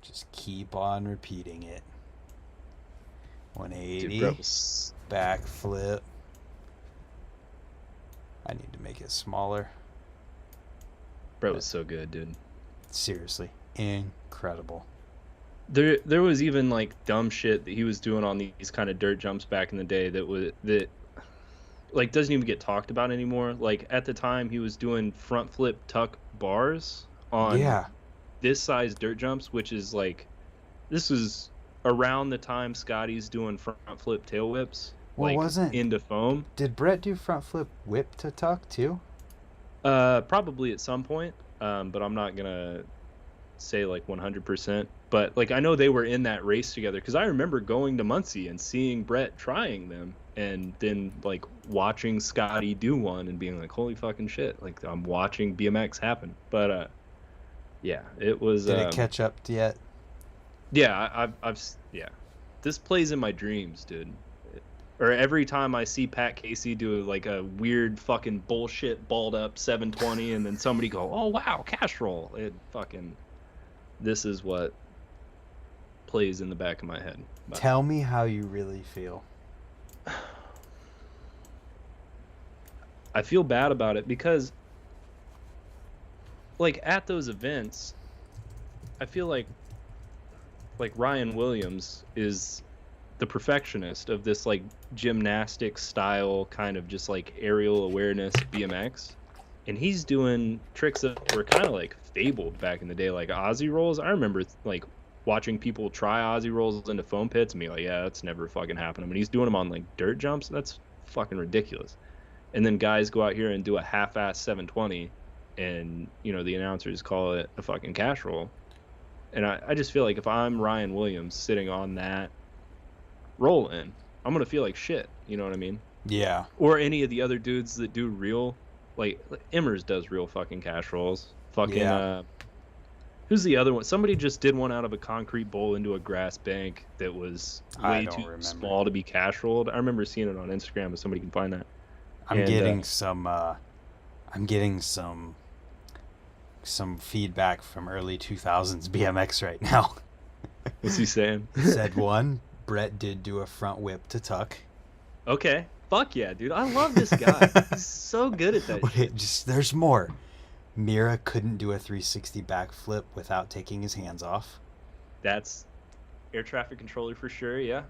Just keep on repeating it. 180, Dude, bro, was backflip. I need to make it smaller. so good, dude. Seriously, incredible. There was even like dumb shit that he was doing on these kind of dirt jumps back in the day that like doesn't even get talked about anymore. Like at the time he was doing front flip tuck bars on this size dirt jumps, which is like, this was around the time Scotty's doing front flip tail whips. Well, like wasn't into foam. Did Brett do front flip whip to tuck too? Probably at some point. But I'm not gonna say like 100%. But like I know they were in that race together because I remember going to Muncie and seeing Brett trying them, and then like watching Scotty do one and being like, holy fucking shit! Like I'm watching BMX happen. But yeah, it was. Did it catch up yet? Yeah, yeah. This plays in my dreams, dude. Or every time I see Pat Casey do like a weird fucking bullshit balled up 720 and then somebody go, oh wow, cash roll. It fucking, this is what plays in the back of my head. But Tell me how you really feel. I feel bad about it because like at those events, I feel like Ryan Williams is the perfectionist of this like gymnastic style kind of just like aerial awareness BMX, and he's doing tricks that were kind of like fabled back in the day, like Aussie rolls. I remember like watching people try Aussie rolls into foam pits and be like, yeah, that's never fucking happened. I mean, he's doing them on like dirt jumps. That's fucking ridiculous. And then guys go out here and do a half-ass 720 and you know the announcers call it a fucking cash roll. And I just feel like if I'm Ryan Williams sitting on that roll in, I'm gonna feel like shit. You know what I mean? Yeah. Or any of the other dudes that do real, like Immers does real fucking cash rolls. Fucking who's the other one? Somebody just did one out of a concrete bowl into a grass bank that was way too small to be cash rolled. I remember seeing it on Instagram. If somebody can find that. I'm getting some feedback from early 2000s BMX right now. What's he saying? Said one, Brett did do a front whip to tuck. Okay. Fuck yeah, dude. I love this guy. He's so good at that shit. There's more. Mira couldn't do a 360 backflip without taking his hands off. That's air traffic controller for sure, yeah.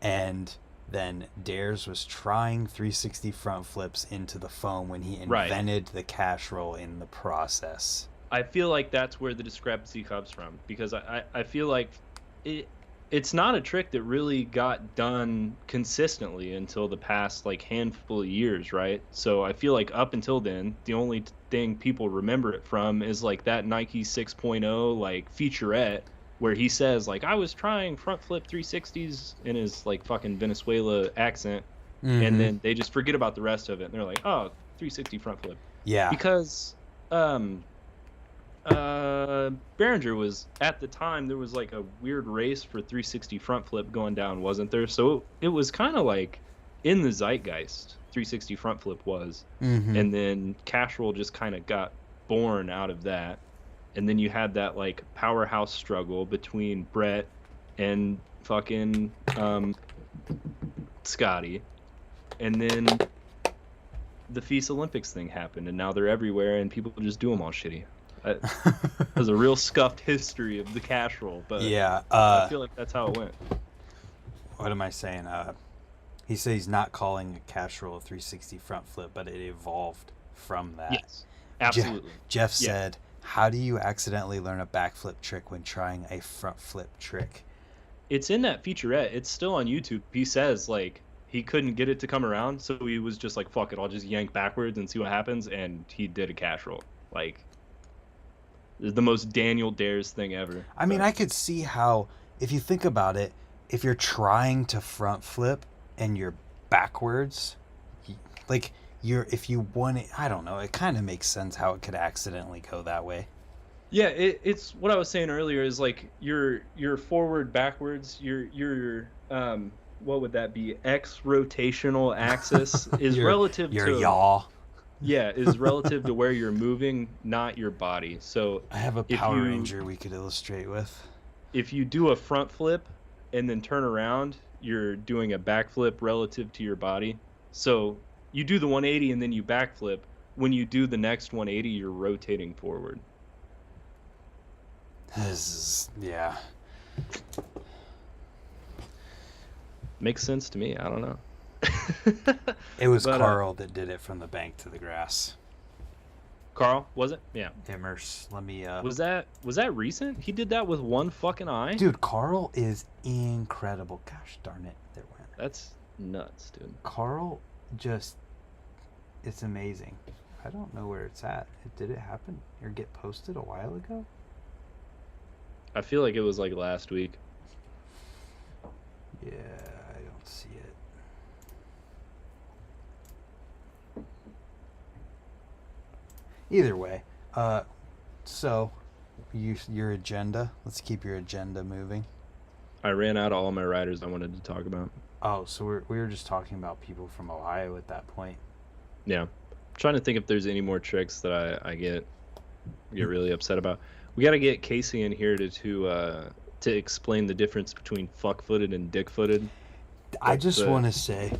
And then Dares was trying 360 front flips into the foam when he invented the cash roll in the process. I feel like that's where the discrepancy comes from, because I feel like it's not a trick that really got done consistently until the past like handful of years, right? So I feel like up until then, the only thing people remember it from is like that Nike 6.0 like featurette where he says like I was trying front flip 360s in his like fucking Venezuela accent, and Mm-hmm. then they just forget about the rest of it and they're like, oh, 360 front flip, Yeah. because Behringer was at the time, there was like a weird race for 360 front flip going down, wasn't there? So it was kind of like in the zeitgeist. 360 front flip was, Mm-hmm. and then cash roll just kind of got born out of that, and then you had that like powerhouse struggle between Brett and fucking Scotty, and then the FISA Olympics thing happened, and now they're everywhere, and people just do them all shitty. There's a real scuffed history of the cash roll, but Yeah. I feel like that's how it went. What am I saying? He said he's not calling a cash roll a 360 front flip, but it evolved from that. Yes, absolutely. Jeff Yeah. said, "How do you accidentally learn a backflip trick when trying a front flip trick?" It's in that featurette. It's still on YouTube. He says like he couldn't get it to come around, so he was just like, "Fuck it, I'll just yank backwards and see what happens," and he did a cash roll. Like, it's the most Daniel Dares thing ever. I mean, I could see how, if you think about it, if you're trying to front flip and you're backwards, like if you want it, I don't know, it kind of makes sense how it could accidentally go that way. Yeah, it's what I was saying earlier is like your forward backwards, your what would that be? X rotational axis is relative your to yaw. Yeah, is relative to where you're moving, not your body. So I have a if Power you Ranger we could illustrate with. if you do a front flip and then turn around, you're doing a backflip relative to your body. So you do the 180 and then you backflip. When you do the next 180, you're rotating forward. This is, yeah. Makes sense to me. I don't know. It was But, Carl that did it from the bank to the grass. Carl, was it? Yeah. Immers, let me Was that recent? He did that with one fucking eye? Dude, Carl is incredible. Gosh darn it. There went. That's nuts, dude. Carl just, it's amazing. I don't know where it's at. Did it happen or get posted a while ago? I feel like it was like last week. Yeah, I don't see it. Either way, so your agenda. Let's keep your agenda moving. I ran out of all my riders I wanted to talk about. Oh, so we were just talking about people from Ohio at that point. Yeah. I'm trying to think if there's any more tricks that I get really upset about. We got to get Casey in here to explain the difference between fuck-footed and dick-footed. I just want to say,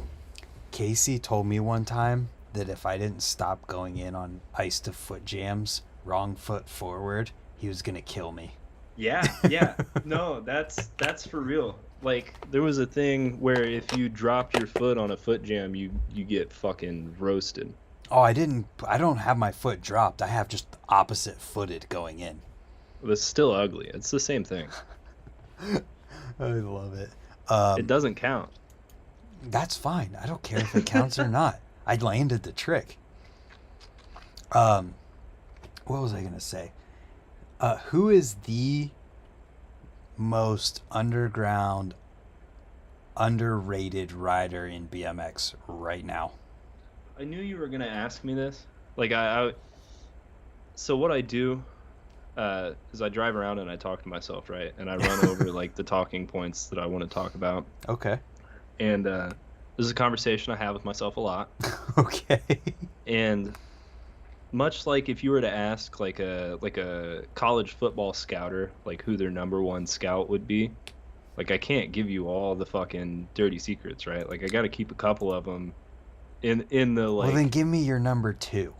Casey told me one time that if I didn't stop going in on ice to foot jams, wrong foot forward, he was gonna kill me. Yeah. No, that's for real. Like, there was a thing where if you drop your foot on a foot jam, you get fucking roasted. Oh, I don't have my foot dropped. I have just opposite footed going in. It's still ugly. It's the same thing. I love it. It doesn't count. That's fine. I don't care if it counts or not. I landed the trick. What was I gonna say? Who is the most underground, underrated rider in BMX right now? I knew you were gonna ask me this. Like so what I do is I drive around and I talk to myself, right? And I run over like the talking points that I want to talk about. Okay. And this is a conversation I have with myself a lot. Okay. And much like if you were to ask like a college football scouter like who their number one scout would be, like I can't give you all the fucking dirty secrets, right? Like I got to keep a couple of them in the like. Well, then give me your number 2.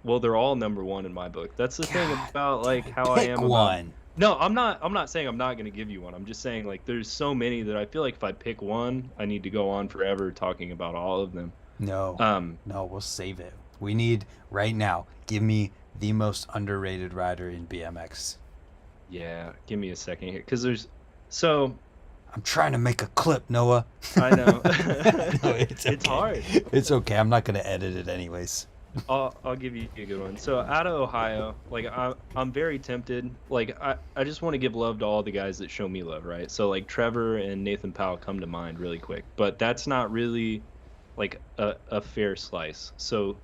Well, they're all number one in my book. That's the thing about like how I am. Pick one. No, I'm not saying I'm not going to give you one. I'm just saying like there's so many that I feel like if I pick one, I need to go on forever talking about all of them. No. No, we'll save it. We need right now. Give me the most underrated rider in BMX. Yeah, give me a second here cuz I'm trying to make a clip, Noah. I know. No, it's It's hard. It's okay. I'm not going to edit it anyways. I'll give you a good one. So out of Ohio, like I'm very tempted. Like I just want to give love to all the guys that show me love, right? So like Trevor and Nathan Powell come to mind really quick, but that's not really like a fair slice. So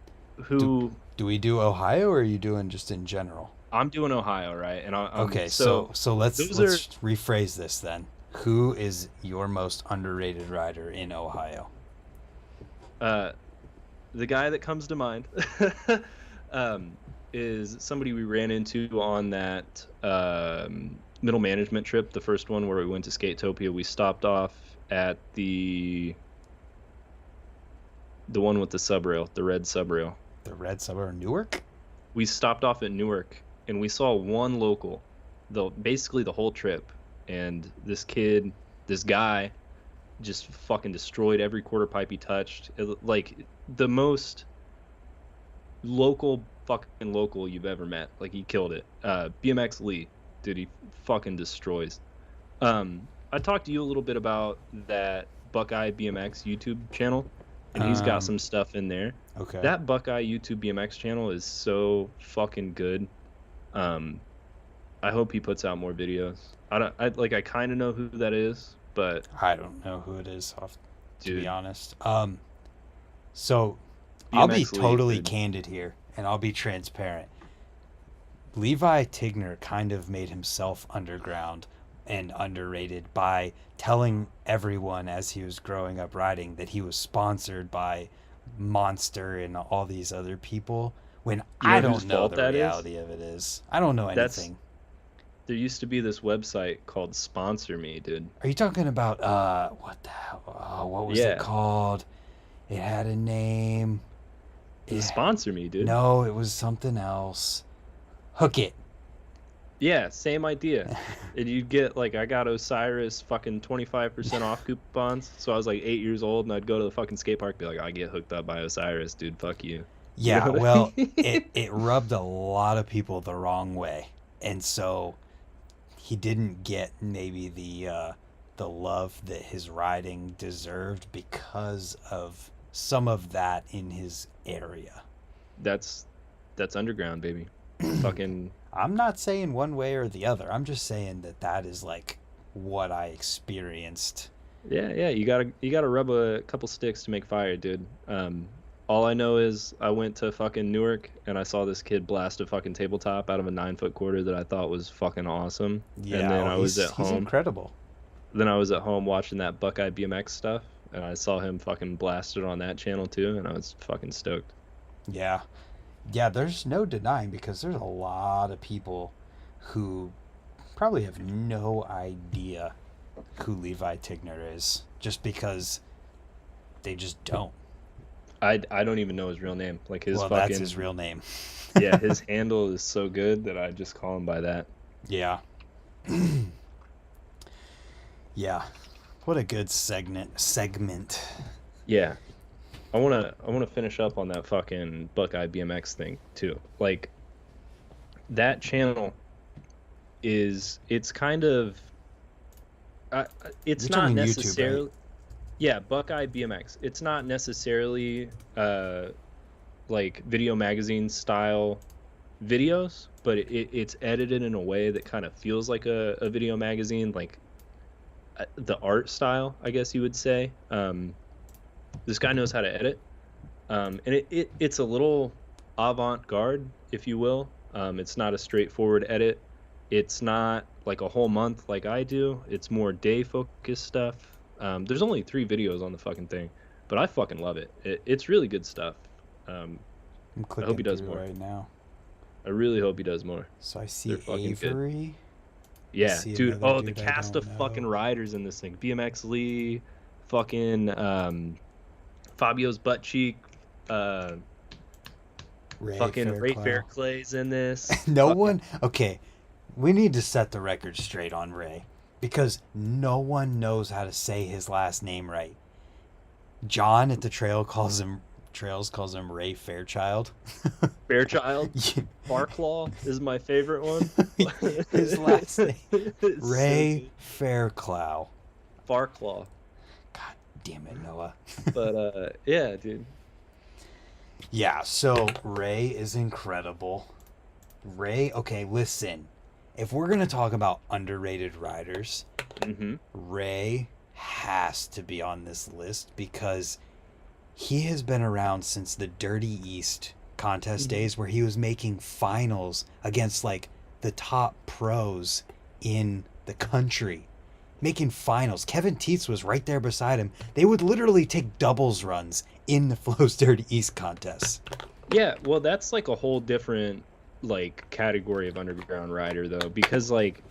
Do, who do we do Ohio or are you doing just in general? I'm doing Ohio, right? And I'm Okay, so so let's those are rephrase this then. Who is your most underrated rider in Ohio? uh the guy that comes to mind um, is somebody we ran into on that middle management trip, the first one where we went to Skatopia. We stopped off at the one with the subrail, the red subrail. The Red Suburb, Newark? We stopped off at Newark and we saw one local, basically the whole trip. And this guy, just fucking destroyed every quarter pipe he touched. Like the most local you've ever met. Like he killed it. BMX Lee, dude, he fucking destroys. I talked to you a little bit about that Buckeye BMX YouTube channel, and he's got Um, some stuff in there. okay. That Buckeye YouTube BMX channel is so fucking good. Um, I hope he puts out more videos. I kind of know who that is, but I don't know who it is, to be dude, honest. So I'll be BMX Lee, totally dude. candid here and I'll be transparent. Levi Tigner kind of made himself underground and underrated by telling everyone as he was growing up riding that he was sponsored by Monster and all these other people when You I know whose don't know fault the that is? reality of it is. I don't know That's anything. There used to be this website called Sponsor Me, dude. Are you talking about what the hell? What was it Yeah, called? It had a name. the It, Sponsor Me, dude. no, it was something else. Hook it. Yeah, same idea. And you'd get like I got Osiris fucking 25% off coupons. So I was like 8 years old and I'd go to the fucking skate park, be like, I get hooked up by Osiris, dude. Fuck you. You know Yeah, what I well, mean? it rubbed a lot of people the wrong way, and so he didn't get maybe the love that his riding deserved because of some of that in his area. That's that's underground, baby. Fucking I'm not saying one way or the other. I'm just saying that that is like what I experienced. yeah, yeah. You gotta rub a couple sticks to make fire, dude. All I know is I went to fucking Newark and I saw this kid blast a fucking tabletop out of a 9 foot quarter that I thought was fucking awesome. And Yeah, then oh, I was at he's home. incredible. Then I was at home watching that Buckeye BMX stuff, and I saw him fucking blasted on that channel too, and I was fucking stoked. Yeah, yeah. There's no denying because there's a lot of people who probably have no idea who Levi Tigner is just because they just don't. I don't even know his real name. Like his Well, that's his fucking real name. yeah, his handle is so good that I just call him by that. Yeah. Yeah. What a good segment. Yeah. I wanna finish up on that fucking Buckeye BMX thing too. Like that channel it's kind of it's You're not talking YouTube, right? necessarily yeah, Buckeye BMX. It's not necessarily like video magazine style videos, but it's edited in a way that kind of feels like a video magazine, like the art style, I guess you would say. This guy knows how to edit, and it's a little avant-garde, if you will. It's not a straightforward edit. It's not like a whole month like I do. It's more day focused stuff. There's only 3 videos on the fucking thing, but I fucking love it. It's really good stuff. Um, I'm I hope he clicking does through more. right now. I really hope he does more. So I They're see fucking good. Avery. I Yeah, see dude. another Oh, the dude I cast of don't fucking know. riders in this thing. BMX Lee, fucking Fabio's butt cheek, uh, Ray fucking Ray Fairclough. Fairclay's in this. No Fucking one. Okay, we need to set the record straight on Ray because no one knows how to say his last name right. John at the Trails calls him Ray Fairchild. Fairchild. Farclaw is my favorite one. His last name It's so Ray good. Fairclough. Farclaw. God damn it, Noah. But yeah, dude. Yeah, so Ray is incredible. Ray, okay, listen. If we're going to talk about underrated riders, Mm-hmm. Ray has to be on this list because he has been around since the Dirty East contest Mm-hmm. days where he was making finals against like the top pros in the country. Making finals. Kevin Teets was right there beside him. They would literally take doubles runs in the Flo's Dirty East contests. Yeah, well, that's like a whole different like category of underground rider though, because like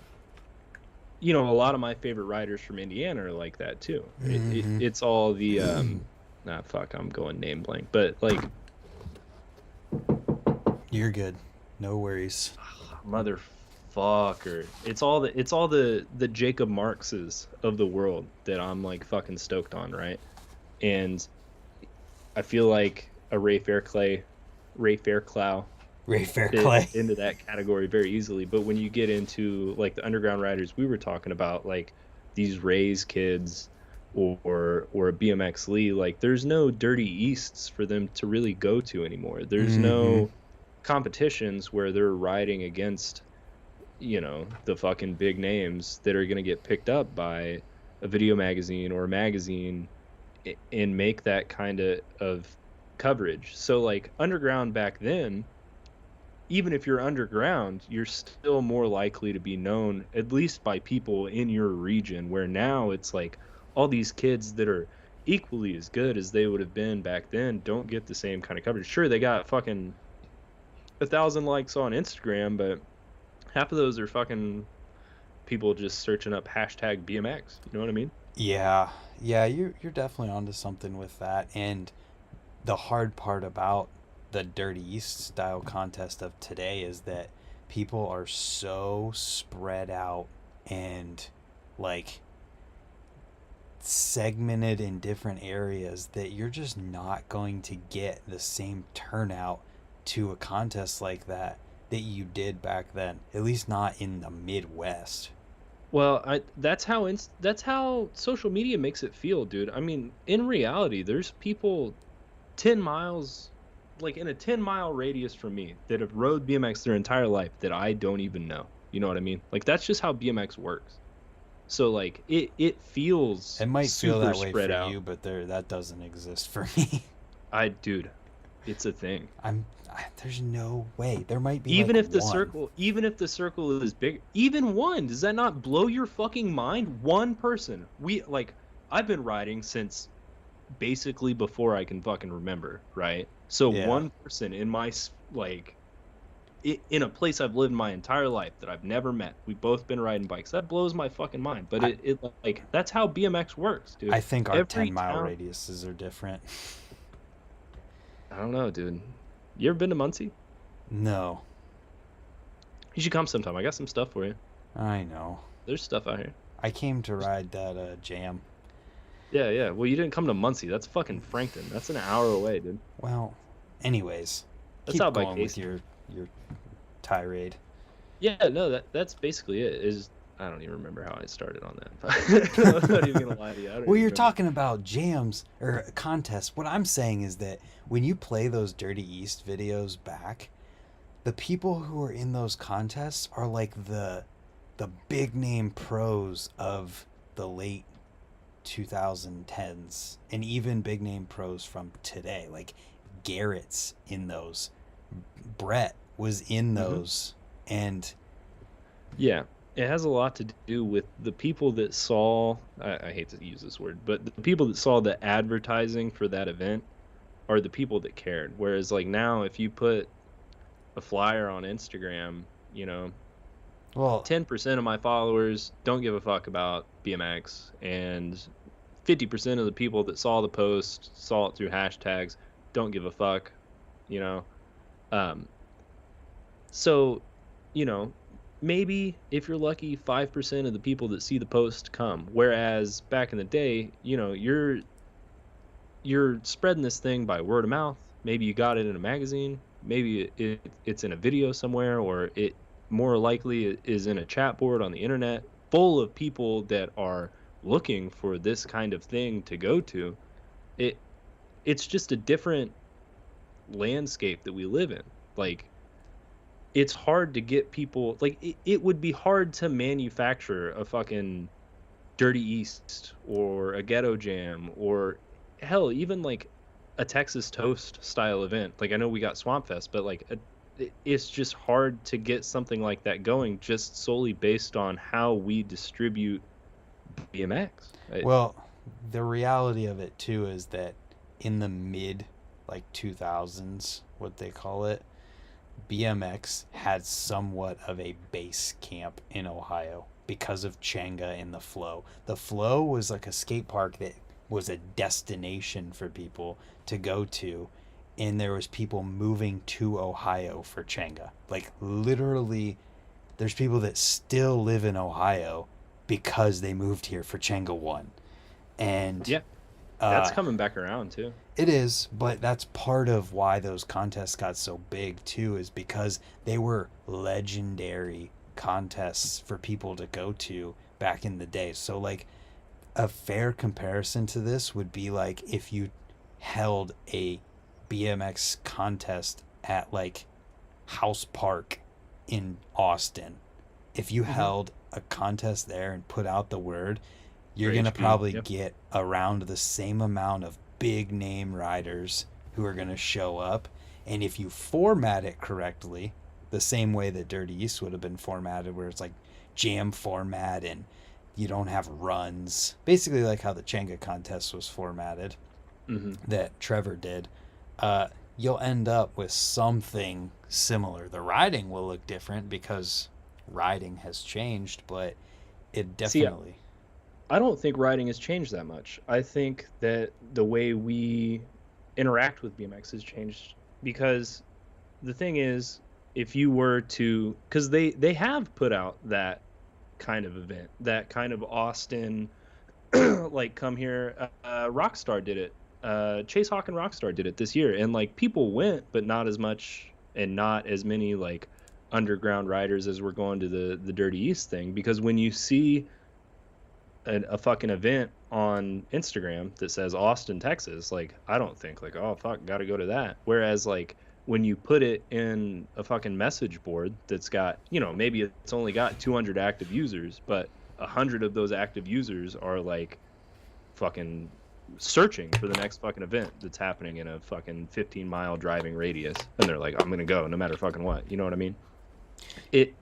a lot of my favorite riders from Indiana are like that too. Mm-hmm. It's all the nah, fuck, I'm going name blank, but like You're good. No worries. motherfucker, it's all the Jacob Marxes of the world that I'm like fucking stoked on, right? And I feel like a Ray Fairclough Ray fit Fairclay. into that category very easily. But when you get into like the underground riders we were talking about, like these Rays kids or a BMX Lee, like there's no dirty easts for them to really go to anymore. There's Mm-hmm. no competitions where they're riding against, the fucking big names that are going to get picked up by a video magazine or a magazine and make that kind of coverage. So like underground back then, even if you're underground, you're still more likely to be known, at least by people in your region, where now it's like all these kids that are equally as good as they would have been back then don't get the same kind of coverage. Sure, they got fucking 1,000 likes on Instagram, but half of those are fucking people just searching up hashtag BMX. You know what I mean? Yeah, yeah, you're definitely onto something with that. And the hard part about the Dirty East style contest of today is that people are so spread out and like segmented in different areas that you're just not going to get the same turnout to a contest like that you did back then. At least not in the Midwest. Well, that's how social media makes it feel, dude. I mean, in reality, there's people 10 miles, like in a 10-mile radius from me, that have rode BMX their entire life that I don't even know. You know what I mean? Like that's just how BMX works. So like it It feels might feel super that way spread for out. you, but that doesn't exist for me. Dude, it's a thing. There's no way. There might be Even like if the one. circle, even if the circle is big, even one, does that not blow your fucking mind? One person. I've been riding since basically before I can fucking remember, right? So Yeah. one person in my like in a place I've lived my entire life that I've never met. We've both been riding bikes. That blows my fucking mind. But I it like that's how BMX works, dude. I think our Every 10-mile town. radiuses are different. I don't know, dude. You ever been to Muncie? No. You should come sometime. I got some stuff for you. I know. There's stuff out here. I came to ride that jam. Yeah, yeah. Well, you didn't come to Muncie. That's fucking Frankton. That's an hour away, dude. Well, anyways, That's keep out by going with Casey. your tirade. Yeah, no, that's basically it. Is I don't even remember how I started on that. I'm not even gonna lie to you. I don't Well, even you're remember. talking about jams or contests. What I'm saying is that when you play those Dirty East videos back, the people who are in those contests are like the big name pros of the late 2010s and even big name pros from today. Like Garrett's in those. Brett was in Hmm. those. And Yeah, it has a lot to do with the people that saw. I hate to use this word, but the people that saw the advertising for that event are the people that cared. Whereas, like now, if you put a flyer on Instagram, you know, well, 10% of my followers don't give a fuck about BMX, and 50% of the people that saw the post saw it through hashtags don't give a fuck, you know. Um, so, you know, maybe if you're lucky, 5% of the people that see the post come. Whereas back in the day, you're spreading this thing by word of mouth. Maybe you got it in a magazine. Maybe it's in a video somewhere, or it more likely is in a chat board on the internet full of people that are looking for this kind of thing to go to. It it's just a different landscape that we live in. Like, it's hard to get people, like, it would be hard to manufacture a fucking Dirty East or a Ghetto Jam or hell, even like a Texas Toast style event. Like, I know we got Swamp Fest, but like it's just hard to get something like that going just solely based on how we distribute BMX. Well, the reality of it too is that in the mid like 2000s, what they call it, BMX had somewhat of a base camp in Ohio because of Changa and the Flow. The Flow was like a skate park that was a destination for people to go to, and there was people moving to Ohio for Changa. Like literally, there's people that still live in Ohio because they moved here for Changa 1. And Yeah, that's uh, coming back around too. it is, but that's part of why those contests got so big too, is because they were legendary contests for people to go to back in the day. So like a fair comparison to this would be like if you held a BMX contest at like House Park in Austin. If you Hmm. held a contest there and put out the word, For you're going to HB, probably yep. get around the same amount of big name riders who are going to show up. And if you format it correctly, the same way that Dirty East would have been formatted, where it's like jam format and you don't have runs, basically like how the Chenga contest was formatted Hmm. that Trevor did, uh, you'll end up with something similar. The riding will look different because riding has changed, but it See, definitely. I don't think riding has changed that much. I think that the way we interact with BMX has changed because the thing is, if you were to, because they have put out that kind of event, that kind of Austin, like come here, Rockstar did it, Chase Hawk and Rockstar did it this year, and like people went, but not as much and not as many like underground riders as were going to the Dirty East thing, because when you see a fucking event on Instagram that says Austin, Texas, like I don't think like, oh fuck, gotta go to that. Whereas like when you put it in a fucking message board that's got, maybe it's only got 200 active users, but 100 of those active users are like fucking searching for the next fucking event that's happening in a fucking 15-mile driving radius, and they're like, I'm gonna go no matter fucking what. You know what I mean? It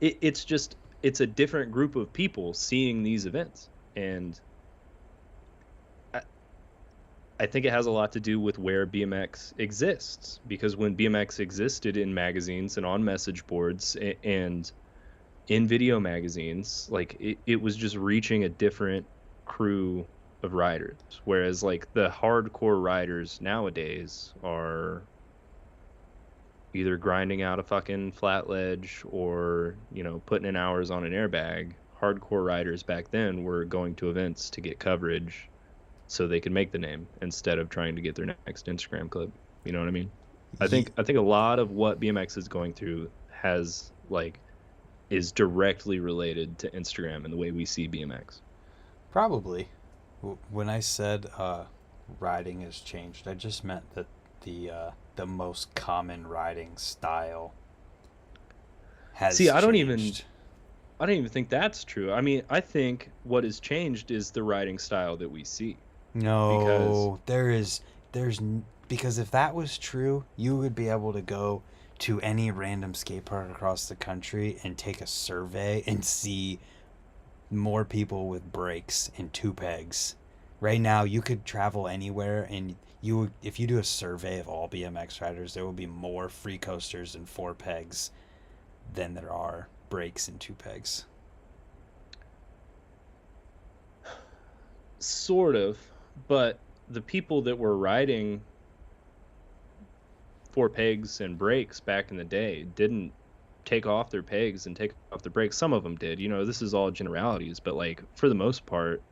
it's just, it's a different group of people seeing these events, and I, I think it has a lot to do with where BMX exists, because when BMX existed in magazines and on message boards and in video magazines, like it was just reaching a different crew of riders, whereas like the hardcore riders nowadays are either grinding out a fucking flat ledge or, putting in hours on an airbag. Hardcore riders back then were going to events to get coverage so they could make the name instead of trying to get their next Instagram clip. You know what I mean? I Ye- think I think a lot of what BMX is going through has like is directly related to Instagram and the way we see BMX. Probably. When I said riding has changed, I just meant that the most common riding style See, has I don't even changed. I don't even think that's true. I mean, I think what has changed is the writing style that we see, because No, because if that was true, you would be able to go to any random skate park across the country and take a survey and see more people with brakes and two pegs. Right now, you could travel anywhere, and if you do a survey of all BMX riders, there will be more free coasters and four pegs than there are brakes and two pegs. sort of, but the people that were riding four pegs and brakes back in the day didn't take off their pegs and take off their brakes. Some of them did. This is all generalities, but like for the most part,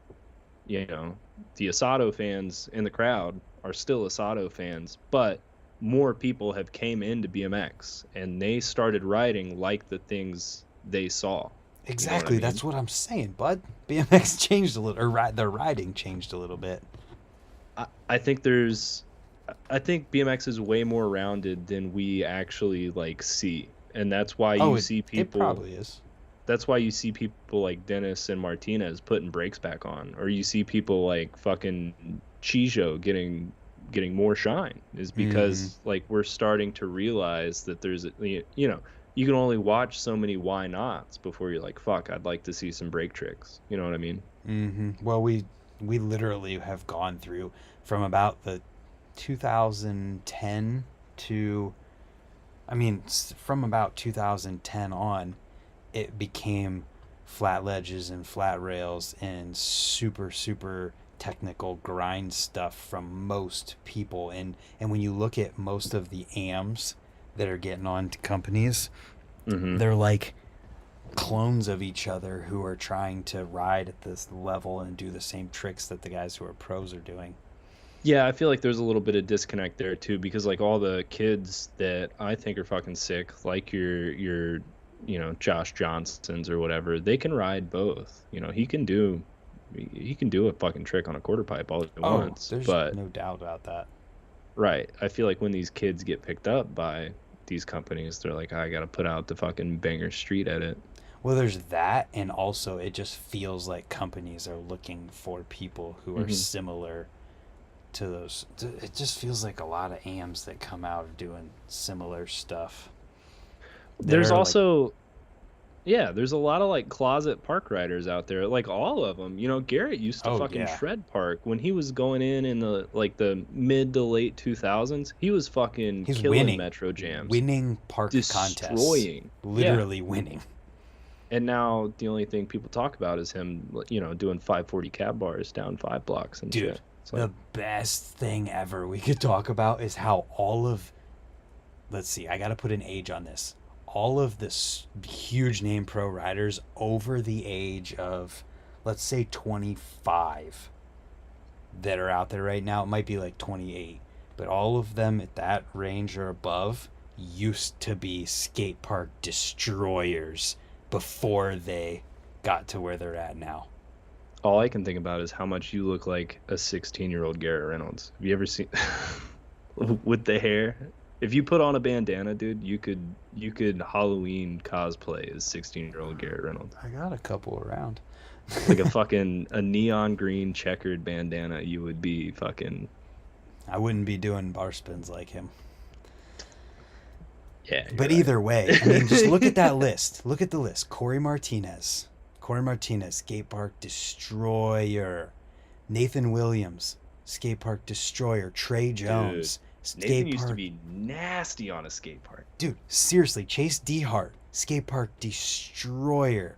you know, the Asado fans in the crowd are still Asado fans, but more people have came into BMX and they started riding like the things they saw. You know what I Exactly, mean? that's what I'm saying, bud. BMX changed a little, or the riding changed a little bit. I think there's I think BMX is way more rounded than we actually like see, and that's why Oh, you it see it people. probably is. That's why you see people like Dennis and Martinez putting brakes back on, or you see people like fucking Chijo getting more shine, is Mm-hmm. because like we're starting to realize that there's you know, you can only watch so many why nots before you're like, fuck, I'd like to see some brake tricks. You know what I mean? Mm-hmm. Well, we literally have gone through from about the 2010 to, I mean, from about 2010 on, it became flat ledges and flat rails and super super technical grind stuff from most people. And when you look at most of the AMs that are getting on to companies, Mm-hmm. they're like clones of each other who are trying to ride at this level and do the same tricks that the guys who are pros are doing. Yeah, I feel like there's a little bit of disconnect there too, because like all the kids that I think are fucking sick, like your Josh Johnsons or whatever, they can ride both. He can do a fucking trick on a quarter pipe all at Oh, once. there's But no doubt about that. right, I feel like when these kids get picked up by these companies, they're like, I gotta put out the fucking banger street edit. Well, there's that, and also it just feels like companies are looking for people who are Hmm. similar to those. It just feels like a lot of AMs that come out are doing similar stuff that There's are like, also Yeah, there's a lot of like closet park riders out there, like all of them. Garrett used to oh fucking yeah, shred park when he was going in the mid to late 2000s. He was fucking he's killing winning, metro jams, winning park contests, destroying. Yeah. literally winning. And now the only thing people talk about is him, doing 540 cab bars down 5 blocks and Dude, shit. It's like, the best thing ever we could talk about is how all of, let's see, I got to put an age on this. All of this huge name pro riders over the age of, let's say, 25 that are out there right now, it might be like 28, but all of them at that range or above used to be skate park destroyers before they got to where they're at now. all I can think about is how much you look like a 16-year-old Garrett Reynolds. Have you ever seen with the hair? If you put on a bandana, dude, you could Halloween cosplay as 16-year-old Garrett Reynolds. I got a couple around. Like a neon green checkered bandana, you would be fucking. I wouldn't be doing bar spins like him. Yeah, you're But either way, I mean, just look at right. that list. Look at the list. Corey Martinez, skate park destroyer. Nathan Williams, skate park destroyer. Trey Dude, Jones, Nathan skate used to park. be nasty on a skate park. Dude, seriously, Chase Dehart, skate park destroyer.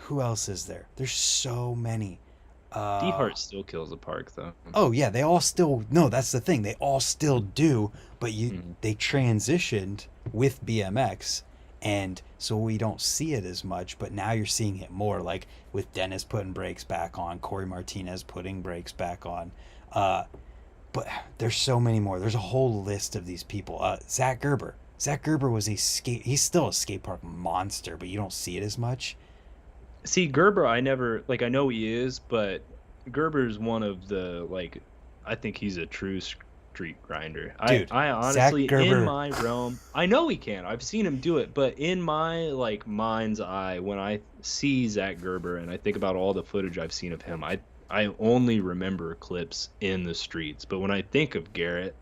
Who else is there? There's so many. Uh, D-Hart still kills a park though. oh yeah, they all still, no, that's the thing. They all still do, but Mhm. they transitioned with BMX, and so we don't see it as much, but now you're seeing it more, like with Dennis putting brakes back on, Corey Martinez putting brakes back on. Uh but there's so many more. There's a whole list of these people. Zach Gerber. Zach Gerber was a skate. He's still a skate park monster, but you don't see it as much. See, Gerber, I never like. I know he is, but Gerber's one of the like. I think he's a true street grinder. I, Dude, I Zach honestly, in Gerber. my realm, I know he can. I've seen him do it, but in my like mind's eye, when I see Zach Gerber and I think about all the footage I've seen of him, I only remember clips in the streets. But when I think of Garrett,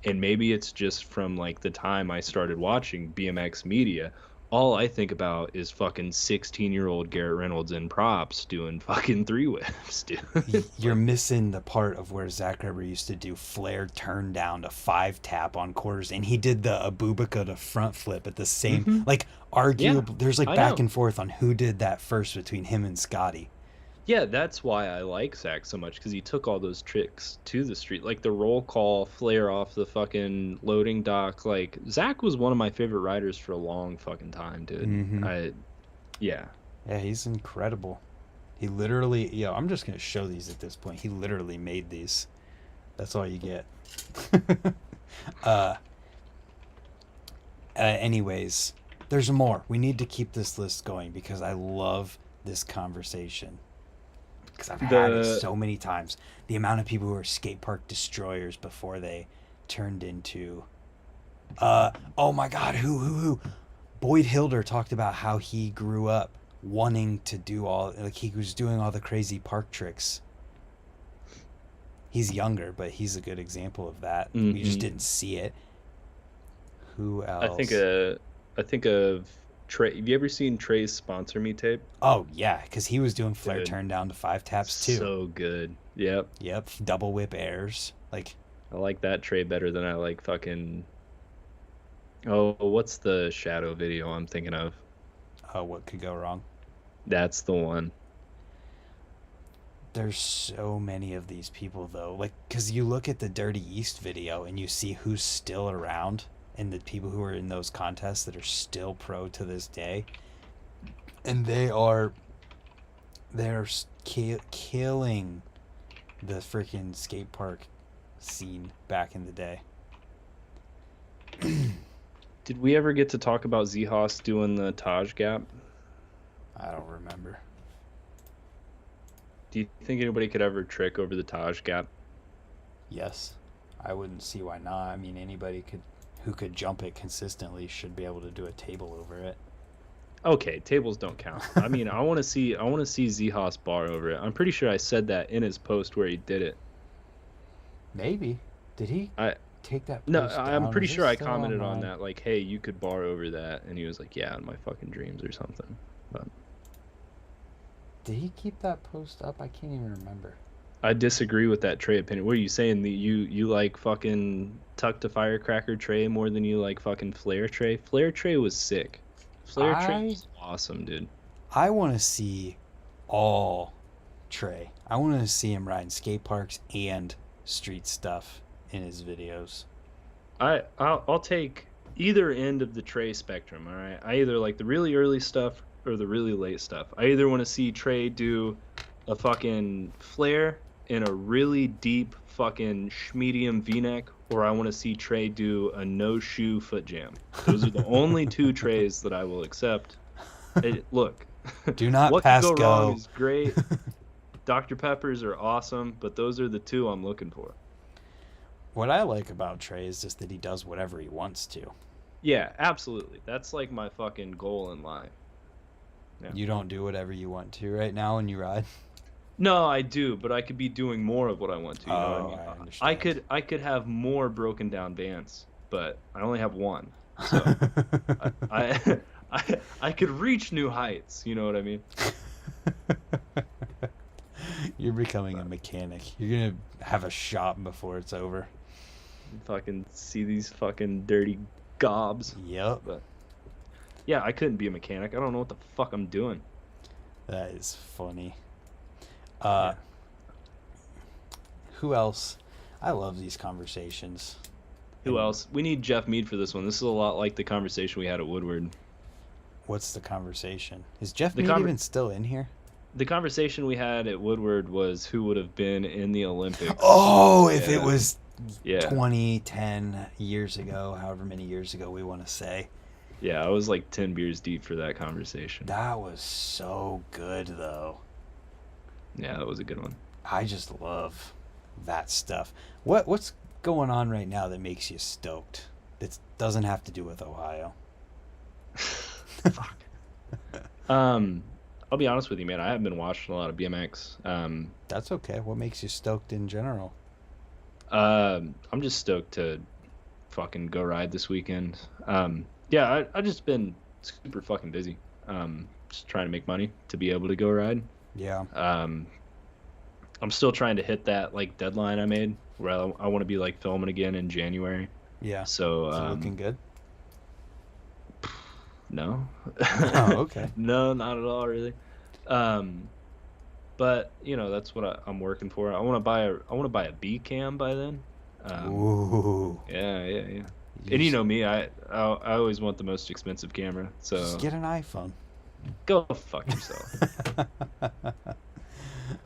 and maybe it's just from like the time I started watching BMX media, all I think about is fucking 16-year-old Garrett Reynolds in props doing fucking three whips, dude. It's You're like, missing the part of where Zach Gerber used to do flare turn down to five tap on quarters, and he did the Abubaca to front flip at the same, hmm like, yeah, arguable. There's like I back know. and forth on who did that first between him and Scotty. Yeah, that's why I like Zach so much because he took all those tricks to the street, like the roll call, flare off the fucking loading dock. Like Zach was one of my favorite riders for a long fucking time, dude. Mm-hmm. Yeah. Yeah, he's incredible. He literally, I'm just gonna show these at this point. He literally made these. That's all you get. uh, anyways, there's more. We need to keep this list going because I love this conversation. Because I've had it The so many times. The amount of people who are skate park destroyers before they turned into. Oh my God, who? Boyd Hilder talked about how he grew up wanting to do he was doing all the crazy park tricks. He's younger, but he's a good example of that. We just didn't see it. Who I think else? I think of Trey. Have you ever seen Trey's Sponsor Me tape? Oh yeah, because he was doing flare Dude, turn down to 5 taps too. so good. Yep. Yep, double whip airs. Like, I like that Trey better than I like fucking. Oh, what's the Shadow video I'm thinking of? what could go wrong? That's the one. There's so many of these people though. Like, because you look at the Dirty East video and you see who's still around and the people who are in those contests that are still pro to this day, and they're killing the freaking skate park scene back in the day. Did we ever get to talk about Z-Hoss doing the Taj Gap? I don't remember. Do you think anybody could ever trick over the Taj Gap? Yes, I wouldn't see why not. I mean, anybody who could jump it consistently should be able to do a table over it. Okay, tables don't count. I mean, I want to see Z-Hoss bar over it. I'm pretty sure I said that in his post where he did it. Maybe. Did he I take that post No, down? I'm pretty Is it sure I still commented on online? that, like, hey, you could bar over that, and he was like, yeah, in my fucking dreams or something. But Did he keep that post up? I can't even remember. I disagree with that Trey opinion. What are you saying? That you like fucking Tuck to Firecracker Trey more than you like fucking Flare Trey? Flare Trey was sick. Flare Trey was awesome, dude. I want to see all Trey. I want to see him riding skate parks and street stuff in his videos. I'll take either end of the Trey spectrum. All right, I either like the really early stuff or the really late stuff. I either want to see Trey do a fucking flare in a really deep fucking medium V-neck, or I want to see Trey do a no shoe foot jam. Those are the only two Treys that I will accept. Look, Do not what pass could go wrong go. is great. Dr. Peppers are awesome, but those are the two I'm looking for. What I like about Trey is just that he does whatever he wants to. Yeah, absolutely. That's like my fucking goal in life. Yeah. You don't do whatever you want to right now when you ride. No, I do, but I could be doing more of what I want to. You know what I mean? I understand. I could have more broken down bands, but I only have one. So I could reach new heights. You know what I mean? You're becoming a mechanic. You're gonna have a shop before it's over. Fucking see these fucking dirty gobs. Yep. But yeah, I couldn't be a mechanic. I don't know what the fuck I'm doing. That is funny. Yeah. Who else? I love these conversations. Who else? We need Jeff Mead for this one. This is a lot like the conversation we had at Woodward. What's the conversation? Is Jeff The Mead conver- even still in here? The conversation we had at Woodward was who would have been in the Olympics. Oh, if it Yeah. was Yeah. 20, 10 years ago, however many years ago we want to say. Yeah, I was like 10 beers deep for that conversation. That was so good, though. Yeah, that was a good one. I just love that stuff. What's going on right now that makes you stoked? That doesn't have to do with Ohio. Fuck. I'll be honest with you, man. I haven't been watching a lot of BMX. That's okay. What makes you stoked in general? I'm just stoked to fucking go ride this weekend. Yeah, I just been super fucking busy. Just trying to make money to be able to go ride. Yeah. I'm still trying to hit that like deadline I made where I want to be like filming again in January. Yeah. So Is it looking good? no. Oh, okay. No, not at all, really. But you know that's what I'm working for. I want to buy a B cam by then. Ooh. Yeah. And you know me, I always want the most expensive camera. So Just get an iPhone. go fuck yourself.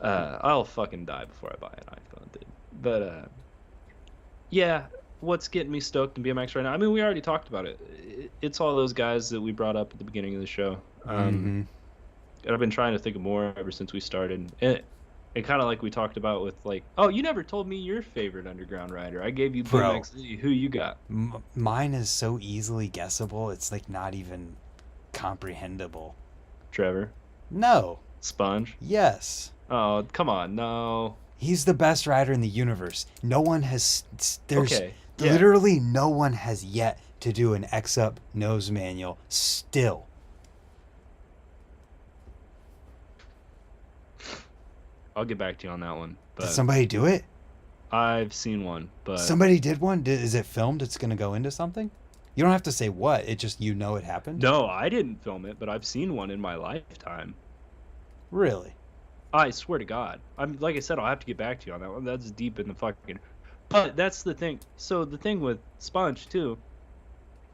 I'll fucking die before I buy an iPhone, dude. But yeah, what's getting me stoked in BMX right now? I mean, we already talked about it. It's all those guys that we brought up at the beginning of the show. Mm-hmm. And I've been trying to think of more ever since we started. And And kind of like we talked about with like, oh, you never told me your favorite underground rider. I gave you Bro, BMX. Who you got? mine is so easily guessable. It's like not even comprehensible. Trevor. No. Sponge. Yes. Oh, come on. No. He's the best rider in the universe. No one has. There's Okay. Yeah. literally no one has yet to do an X up nose manual. Still, I'll get back to you on that one. did But somebody do it? I've seen one. But Somebody did one. Is it filmed? It's gonna go into something. You don't have to say what. It just it happened. no, I didn't film it, but I've seen one in my lifetime. Really? I swear to God. I'm like I said, I'll have to get back to you on that one. That's deep in the fucking. But that's the thing. So the thing with Sponge too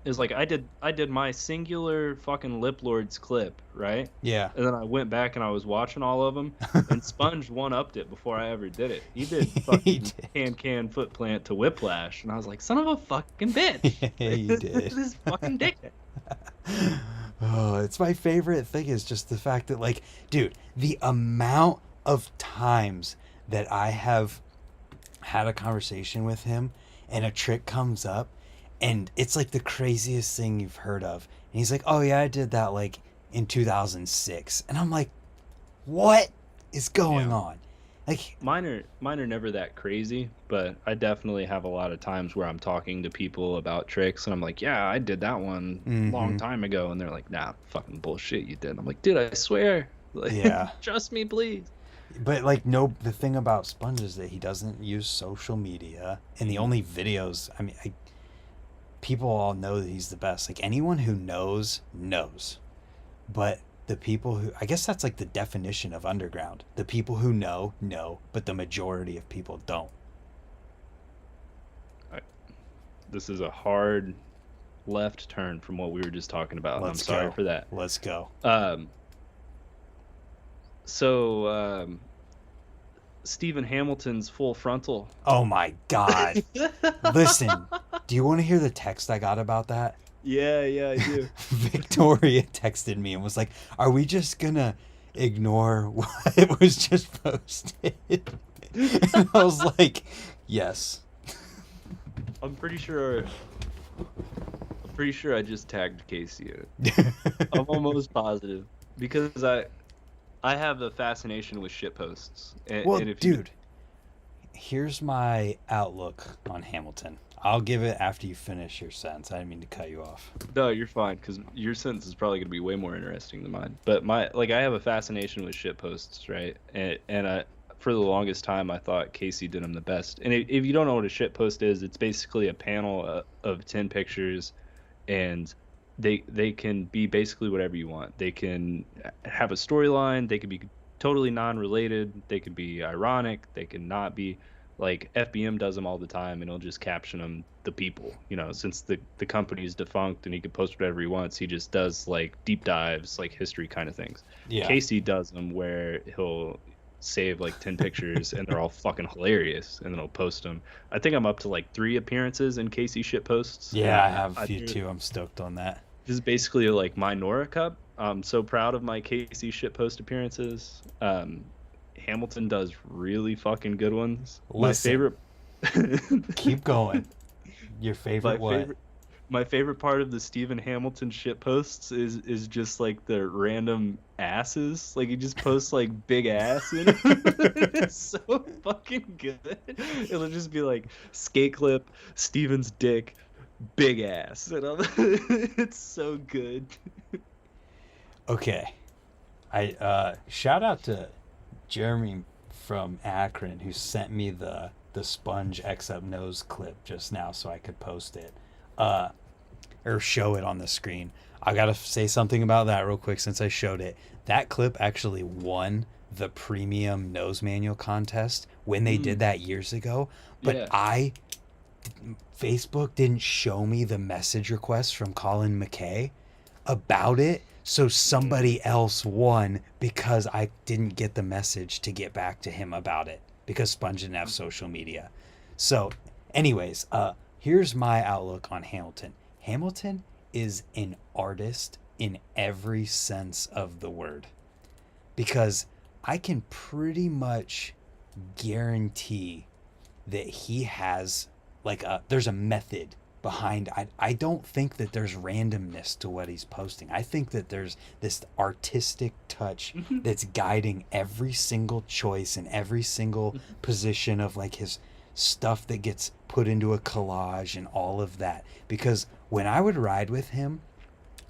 is like I did my singular fucking Lip Lords clip, right? Yeah. And then I went back and I was watching all of them, and Sponge one-upped it before I ever did it. He did He fucking did. can foot plant to Whiplash, and I was like, son of a fucking bitch. He did. This fucking dick. Oh, it's my favorite thing is just the fact that, like, dude, the amount of times that I have had a conversation with him and a trick comes up and it's like the craziest thing you've heard of. And he's like, oh, yeah, I did that like in 2006. And I'm like, what is going Yeah. on? Like, Mine are never that crazy, but I definitely have a lot of times where I'm talking to people about tricks and I'm like, yeah, I did that one a long mm-hmm. time ago, and they're like, nah, fucking bullshit, you did. I'm like, dude, I swear, like, Yeah. trust me, please. But like no, the thing about Sponge is that he doesn't use social media, and the only videos. I mean, people all know that he's the best. Like anyone who knows knows, but the people who I guess that's like the definition of underground. The people who know, but the majority of people don't. I, this is a hard left turn from what we were just talking about, and I'm Let's sorry go. for that. Let's go. Um, so Stephen Hamilton's Full Frontal. Oh my God! Listen, do you want to hear the text I got about that? Yeah, I do. Victoria texted me and was like, "Are we just gonna ignore what was just posted?" And I was like, "Yes." I'm pretty sure. I'm pretty sure I just tagged Casey in it. I'm almost positive because I have a fascination with shit posts, Well, and if dude, here's my outlook on Hamilton. I'll give it after you finish your sentence. I didn't mean to cut you off. no, you're fine because your sentence is probably gonna be way more interesting than mine. But I have a fascination with shit posts, right? And I for the longest time I thought Casey did them the best. And if you don't know what a shit post is, it's basically a panel of 10 pictures, and they can be basically whatever you want. They can have a storyline, they could be totally non-related, they could be ironic, they can not be. Like FBM does them all the time, and he'll just caption them the people. You know, since the company's defunct and he can post whatever he wants, he just does like deep dives, like history kind of things. Yeah. Casey does them where he'll save like 10 pictures and they're all fucking hilarious, and then he'll post them. I think I'm up to like 3 appearances in Casey shit posts. Yeah, I have a I few too. I'm stoked on that. This is basically like my Nora Cup. I'm so proud of my Casey shitpost appearances. Hamilton does really fucking good ones. Listen, My favorite. keep going. Your favorite my what? favorite. My favorite part of the Stephen Hamilton shitposts is just like the random asses. Like he just posts like big ass in it. It's so fucking good. It'll just be like skate clip, Steven's dick, big ass. It's so good. Okay. I shout out to Jeremy from Akron who sent me the Sponge X Up Nose clip just now so I could post it. Or show it on the screen. I gotta say something about that real quick since I showed it. That clip actually won the premium nose manual contest when they did that years ago. But Yeah. Facebook didn't show me the message request from Colin McKay about it. So somebody else won because I didn't get the message to get back to him about it because Sponge didn't have social media. So anyways, here's my outlook on Hamilton. Hamilton is an artist in every sense of the word because I can pretty much guarantee that he has there's a method behind. I don't think that there's randomness to what he's posting. I think that there's this artistic touch that's guiding every single choice and every single position of like his stuff that gets put into a collage and all of that. Because when I would ride with him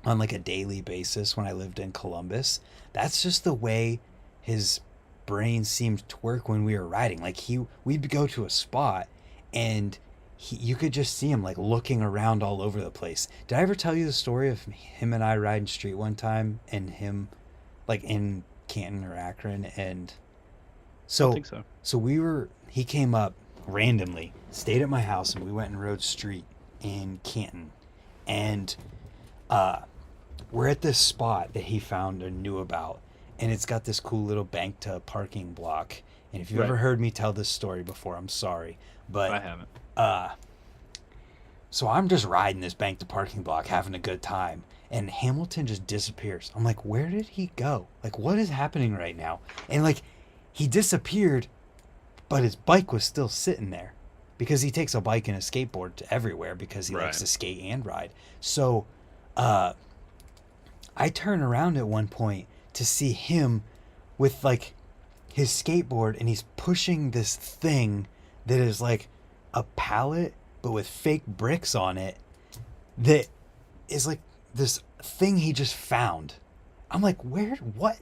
on like a daily basis when I lived in Columbus, that's just the way his brain seemed to work when we were riding. Like we'd go to a spot and you could just see him like looking around all over the place. Did I ever tell you the story of him and I riding street one time and him like in Canton or Akron? And I don't so think so. he came up randomly, stayed at my house, and we went and rode street in Canton. And we're at this spot that he found and knew about, and it's got this cool little bank to parking block. And if you've Right. ever heard me tell this story before, I'm sorry, but I haven't. so I'm just riding this bank to parking block, having a good time, and Hamilton just disappears. I'm like, where did he go? Like, what is happening right now? And like, he disappeared, but his bike was still sitting there, because he takes a bike and a skateboard to everywhere because he likes Right. to skate and ride. So, I turn around at one point to see him with like his skateboard, and he's pushing this thing that is like a pallet but with fake bricks on it, that is like this thing he just found. I'm like, what?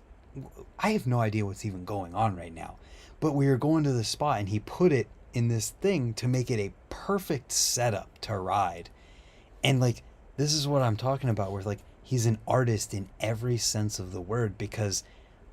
I have no idea what's even going on right now. But we were going to the spot and he put it in this thing to make it a perfect setup to ride. And like, this is what I'm talking about, where like he's an artist in every sense of the word, because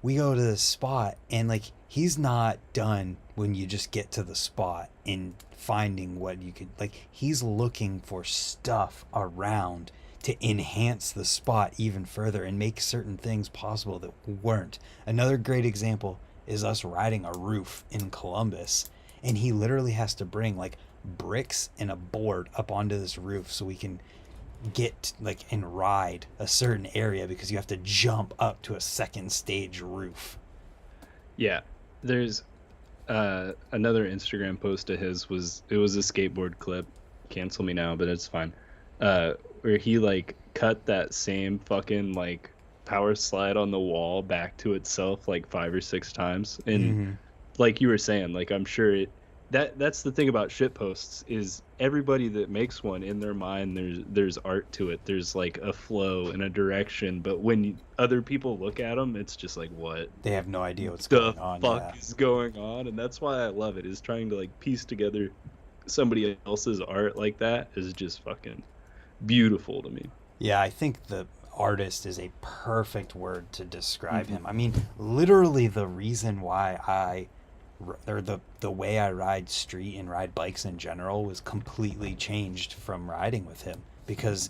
we go to the spot and like he's not done when you just get to the spot and finding what you could, like, he's looking for stuff around to enhance the spot even further and make certain things possible that weren't. Another great example is us riding a roof in Columbus, and he literally has to bring like bricks and a board up onto this roof so we can get like and ride a certain area, because you have to jump up to a second stage roof. Yeah. There's another Instagram post of his it was a skateboard clip. Cancel me now, but it's fine. Where he like cut that same fucking like power slide on the wall back to itself like 5 or 6 times. And like you were saying, like I'm sure that's the thing about shit posts, is everybody that makes one, in their mind there's art to it. There's like a flow and a direction, but when other people look at them, it's just like, what They have no idea what's the going on. fuck is going on? And that's why I love it, is trying to like piece together somebody else's art like that is just fucking beautiful to me. Yeah, I think the artist is a perfect word to describe him. I mean, literally the reason why the way I ride street and ride bikes in general was completely changed from riding with him, because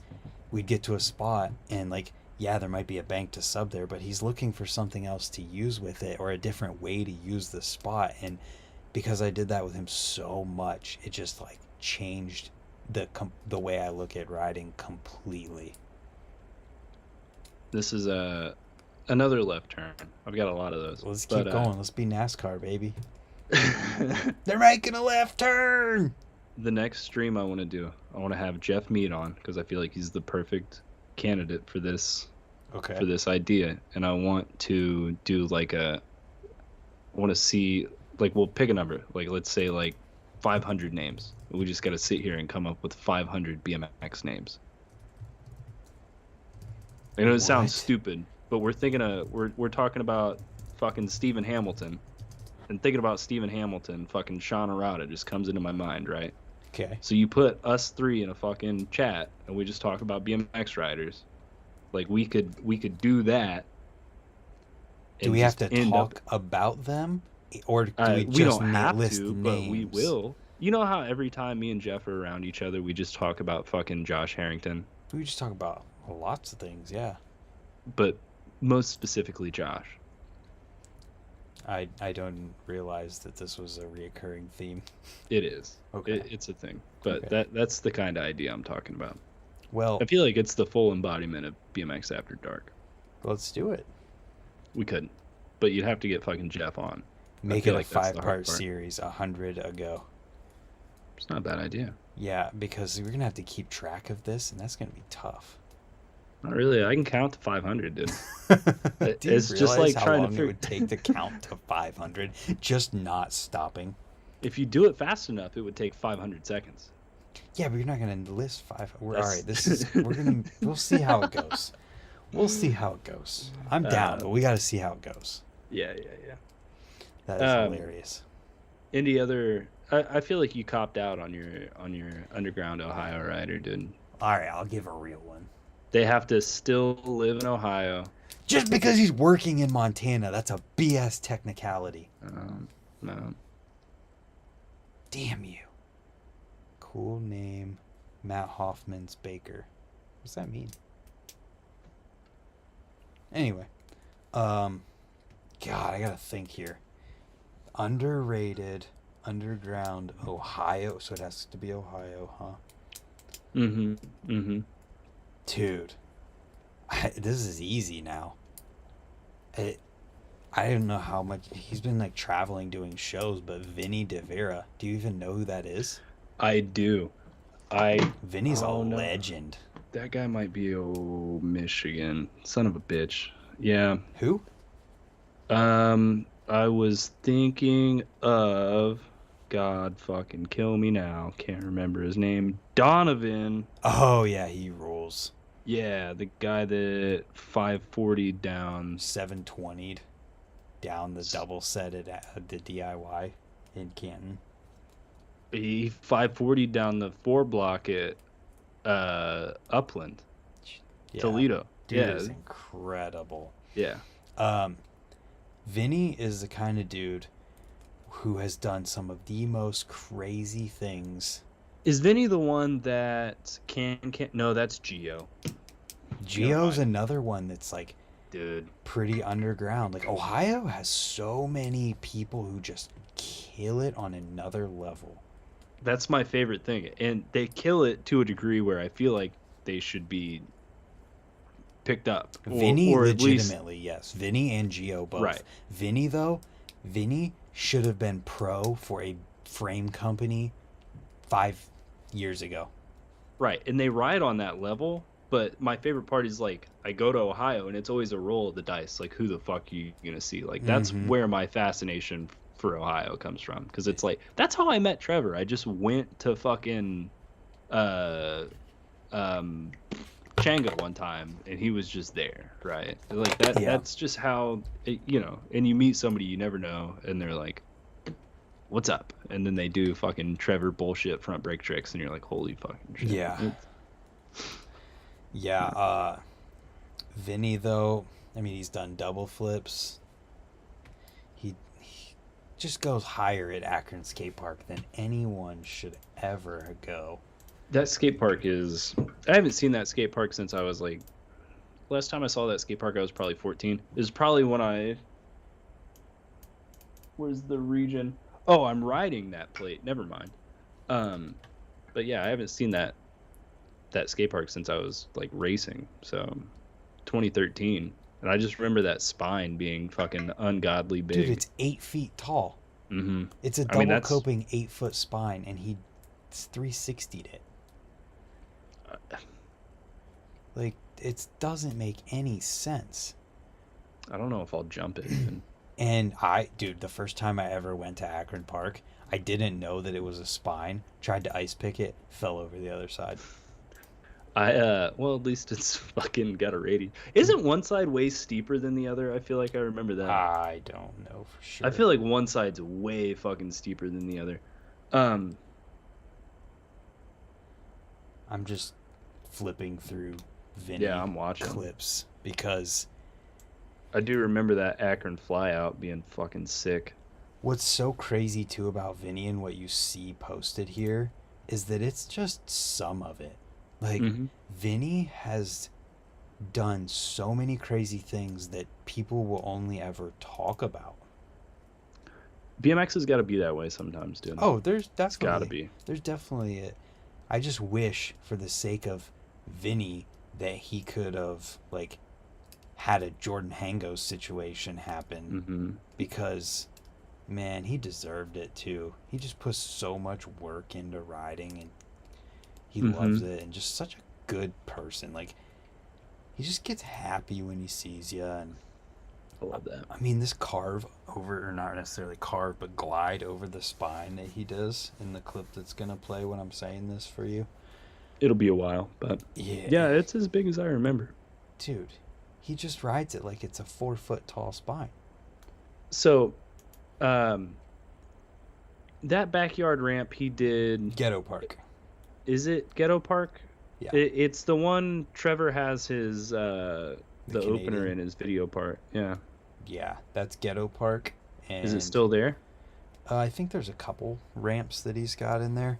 we'd get to a spot and like, yeah, there might be a bank to sub there, but he's looking for something else to use with it, or a different way to use the spot. And because I did that with him so much, it just like changed the way I look at riding completely. This is another left turn. I've got a lot of those. Let's keep going. Let's be NASCAR, baby. They're making a left turn. The next stream I want to do, I want to have Jeff Mead on, because I feel like he's the perfect candidate for this idea. And I want to do like I want to see, like, we'll pick a number, like let's say like 500 names. We just got to sit here and come up with 500 BMX names. I know it sounds stupid, but we're talking about fucking Stephen Hamilton. And thinking about Stephen Hamilton, fucking Sean Arata just comes into my mind, right? Okay. So you put us three in a fucking chat and we just talk about BMX riders. Like we could do that. Do we have to talk about them, or do we we just don't have list to, names? but we will. You know how every time me and Jeff are around each other, we just talk about fucking Josh Harrington? We just talk about lots of things, yeah. But most specifically Josh. I don't realize that this was a reoccurring theme. It is. Okay. It's a thing. But Okay. that's the kind of idea I'm talking about. Well, I feel like it's the full embodiment of BMX After Dark. let's do it. We couldn't. but you'd have to get fucking Jeff on. I Make feel it a like that's the hard 5-part part. series, 100 ago. It's not a bad idea. Yeah, because we're gonna have to keep track of this, and that's gonna be tough. Not really. I can count to 500, dude. Do you It's just realize like how trying to long it figure. would take to count to 500, just not stopping? If you do it fast enough, it would take 500 seconds. Yeah, but you're not gonna list five. All That's right. We'll see how it goes. We'll see how it goes. I'm down, but we got to see how it goes. yeah. That is hilarious. Any other? I feel like you copped out on your underground Ohio rider, dude. All right, I'll give a real one. They have to still live in Ohio. Just because he's working in Montana, that's a BS technicality. No. Damn you. Cool name, Matt Hoffman's Baker. What's that mean? Anyway, God, I gotta think here. Underrated, underground, Ohio. So it has to be Ohio, huh? Mm-hmm. Dude, this is easy now. I don't know how much he's been like traveling doing shows, but Vinny DeVera. Do you even know who that is? I do. Vinny's a no. legend. That guy might be Michigan. Son of a bitch. Yeah. Who? I was thinking of, God fucking kill me now. Can't remember his name. Donovan. Oh yeah, he rules. Yeah, the guy that 540 down. 720'd down the double set at the DIY in Canton. He 540 down the 4 block at Upland, Yeah. Toledo. Dude Yeah. is incredible. Yeah. Vinny is the kind of dude who has done some of the most crazy things. Is Vinny the one that can no, that's Geo. Geo's another one that's like Dude. pretty underground. Like Ohio has so many people who just kill it on another level. That's my favorite thing. And they kill it to a degree where I feel like they should be picked up. Vinny, or at least, legitimately, yes. Vinny and Geo both. Right. Vinny, though, should have been pro for a frame company 5 years ago. right. And they ride on that level. But my favorite part is like I go to Ohio and it's always a roll of the dice. Like who the fuck are you gonna see? Like that's where my fascination for Ohio comes from. Because it's like that's how I met Trevor. I just went to fucking Changa one time and he was just there, right? Like that. Yeah. That's just how you know. And you meet somebody you never know, and they're like, "What's up?" And then they do fucking Trevor bullshit front brake tricks, and you're like, "Holy fucking shit!" Yeah. Yeah, Vinny, though, I mean, he's done double flips. He just goes higher at Akron Skate Park than anyone should ever go. That skate park is. I haven't seen that skate park since I was like. Last time I saw that skate park, I was probably 14. It was probably when I. Where's the region? Oh, I'm riding that plate. Never mind. But yeah, I haven't seen that skate park since I was like racing. So 2013. And I just remember that spine being fucking ungodly big. Dude, it's 8 feet tall. Mm-hmm. It's a double coping 8-foot spine, and he 360'd it. Like, it doesn't make any sense. I don't know if I'll jump it even. And dude, the first time I ever went to Akron Park, I didn't know that it was a spine. Tried to ice pick it, fell over the other side. Well, at least it's fucking got a radius. Isn't one side way steeper than the other? I feel like I remember that. I don't know for sure. I feel like one side's way fucking steeper than the other. I'm just flipping through Vinny I'm watching clips because I do remember that Akron flyout being fucking sick. what's so crazy too about Vinny and what you see posted here is that it's just some of it. Like, Vinny has done so many crazy things that people will only ever talk about. BMX has got to be that way sometimes, dude. Oh, there's definitely... It's got to be. There's definitely it. I just wish, for the sake of Vinny, that he could have, like, had a Jordan Hango situation happen Mm-hmm. because, man, he deserved it too. He just puts so much work into riding and he Mm-hmm. loves it and just such a good person. Like, he just gets happy when he sees you. And I love that. I mean, this carve over, or not necessarily carve, but glide over the spine that he does in the clip that's going to play when I'm saying this for you. It'll be a while, but Yeah, yeah, it's as big as I remember. dude, he just rides it like it's a 4 foot tall spine. So, um, that backyard ramp he did, Ghetto Park. is it Ghetto Park? Yeah. It's the one Trevor has his The the opener Canadian. in his video part. Yeah. Yeah, that's Ghetto Park. Is it And still there? I think there's a couple ramps that he's got in there.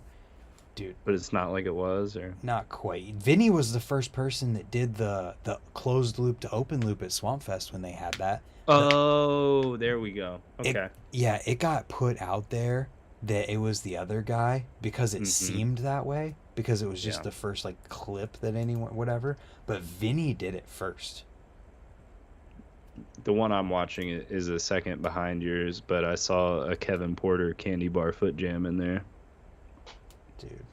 Dude, But it's not like it was, or not quite. Vinny was the first person that did the closed loop to open loop at Swampfest when they had that. The, oh, there we go. it Okay. Yeah, it got put out there that it was the other guy because it Mm-hmm. seemed that way because it was just Yeah. the first like clip that anyone whatever, but Vinny did it first. The one I'm watching is a second behind yours, but I saw a Kevin Porter candy bar foot jam in there. Dude,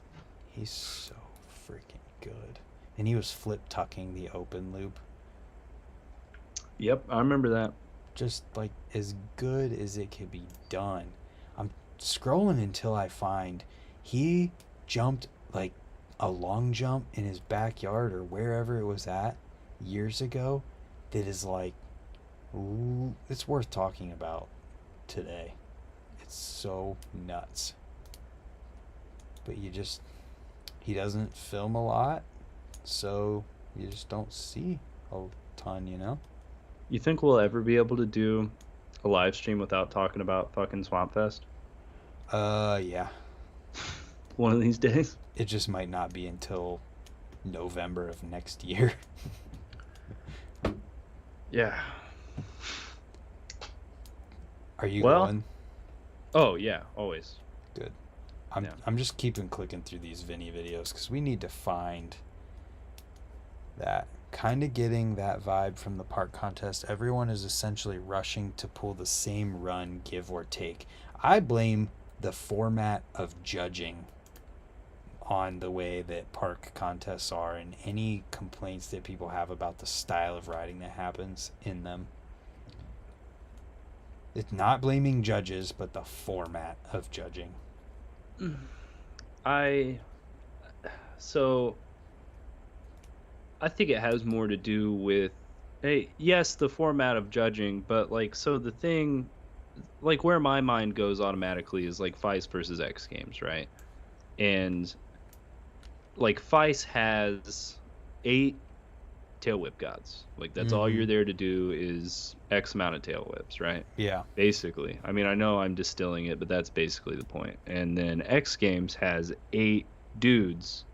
he's so freaking good. And he was flip tucking the open loop. Yep, I remember that. Just like as good as it could be done. I'm scrolling until I find he jumped like a long jump in his backyard or wherever it was at years ago that is like, ooh, it's worth talking about today. It's so nuts. But he doesn't film a lot, so you just don't see a ton, you know? You think we'll ever be able to do a live stream without talking about fucking Swamp Fest? Yeah. One of these days? It just might not be until November of next year. Yeah. Are you Well, going? oh yeah, always. Good. I'm Yeah. I'm just keeping clicking through these Vinny videos because we need to find that. Kind of getting that vibe from the park contest. Everyone is essentially rushing to pull the same run, give or take. I blame the format of judging on the way that park contests are and any complaints that people have about the style of riding that happens in them. It's not blaming judges, but the format of judging. I so I think it has more to do with, hey, yes, the format of judging, but like, so the thing, like, where my mind goes automatically is like Feist versus X Games, right? And like Feist has 8 tail whip gods. Like that's all Mm-hmm. you're there to do is X amount of tail whips, right? Yeah. Basically. I mean, I know I'm distilling it, but that's basically the point. And then X Games has 8 dudes,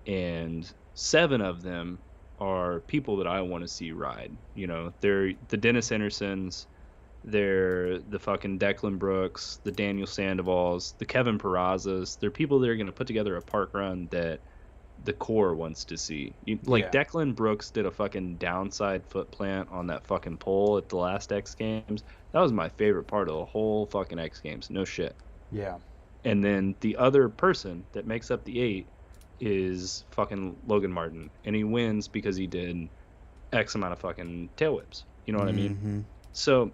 and 7 of them are people that I want to see ride. You know, they're the Dennis Andersons, they're the fucking Declan Brooks, the Daniel Sandovals, the Kevin Perrazas. They're people that are going to put together a park run that the core wants to see. Like Yeah. Declan Brooks did a fucking downside foot plant on that fucking pole at the last X Games. That was my favorite part of the whole fucking X Games. No shit. Yeah. And then the other person that makes up the 8 is fucking Logan Martin, and he wins because he did X amount of fucking tail whips. You know what I mean? Mm-hmm. So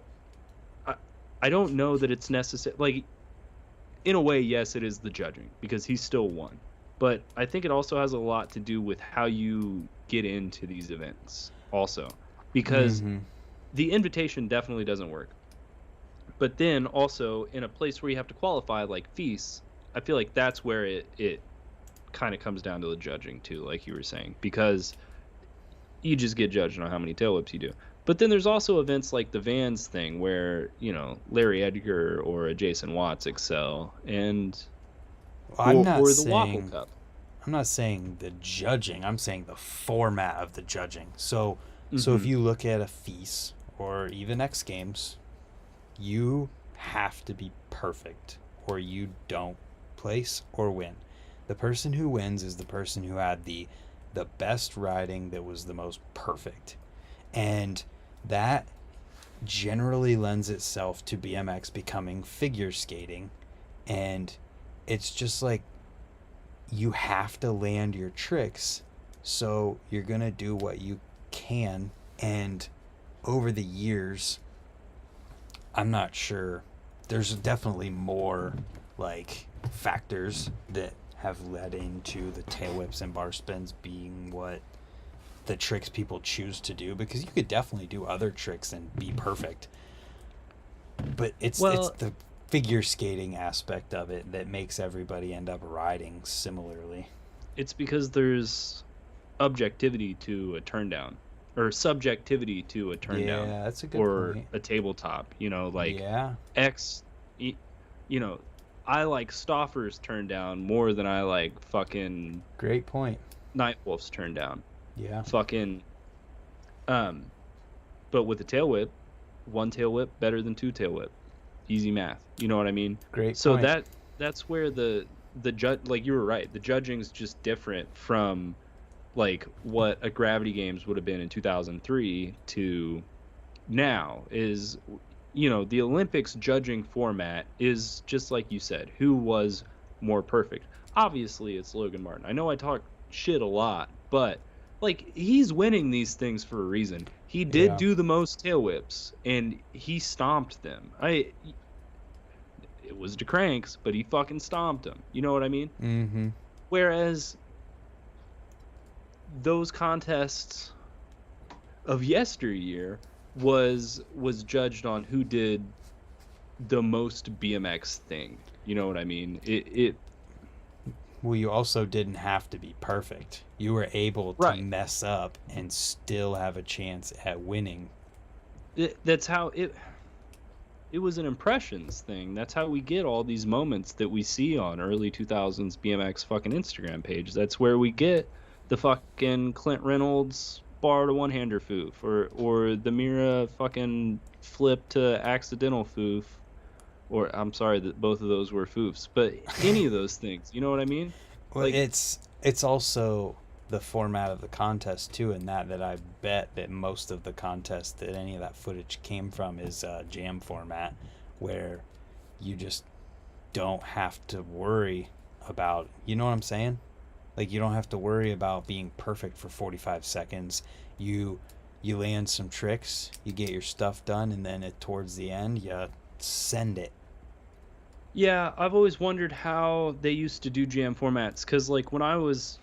I don't know that it's necessary. Like, in a way, yes, it is the judging because he still won. But I think it also has a lot to do with how you get into these events also, because Mm-hmm. the invitation definitely doesn't work. But then also in a place where you have to qualify like feasts, I feel like that's where it kind of comes down to the judging too, like you were saying, because you just get judged on how many tail whips you do. But then there's also events like the Vans thing where, you know, Larry Edgar or a Jason Watts excel, and Well, I'm not or the Waffle saying Cup. I'm not saying the judging. I'm saying the format of the judging. So if Mm-hmm. you look at a feast or even X Games, you have to be perfect or you don't place or win. The person who wins is the person who had the best riding that was the most perfect. And that generally lends itself to BMX becoming figure skating. And it's just like you have to land your tricks, so you're going to do what you can. And over the years, I'm not sure, there's definitely more like factors that have led into the tail whips and bar spins being what the tricks people choose to do, because you could definitely do other tricks and be perfect, but it's Well, the figure skating aspect of it that makes everybody end up riding similarly. it's because there's objectivity to a turn down, or subjectivity to a turn down, Yeah, that's a good or point. a tabletop. Like Yeah, X, y- you know, I like Stoffer's turn down more than I like fucking great point. Nightwolf's turn down. Yeah, Fucking, um, but with a tail whip, one tail whip better than two tail whip. Easy math. You know what I mean? great So point. that's where the judge, like you were right, the judging's just different from like what a Gravity Games would have been in 2003 to now. Is the Olympics judging format is just like you said, who was more perfect. Obviously it's Logan Martin. I know I talk shit a lot, but like he's winning these things for a reason. He did Yeah. do the most tail whips and he stomped them. It was DeCranks, but he fucking stomped them. You know what I mean? Mm-hmm. Whereas those contests of yesteryear was judged on who did the most BMX thing. You know what I mean? It Well, you also didn't have to be perfect. You were able to right. mess up and still have a chance at winning. That's how it was an impressions thing. That's how we get all these moments that we see on early 2000s BMX fucking Instagram page. That's where we get the fucking Clint Reynolds bar to one-hander foof, or the Mira fucking flip to accidental foof, or I'm sorry that both of those were foofs, but any of those things, you know what I mean? Well, Like, it's also the format of the contest too, and that I bet that most of the contest that any of that footage came from is jam format, where you just don't have to worry about, you know what I'm saying? Like, you don't have to worry about being perfect for 45 seconds. You you land some tricks, you get your stuff done, and then towards the end you send it. yeah, I've always wondered how they used to do jam formats, because like when I was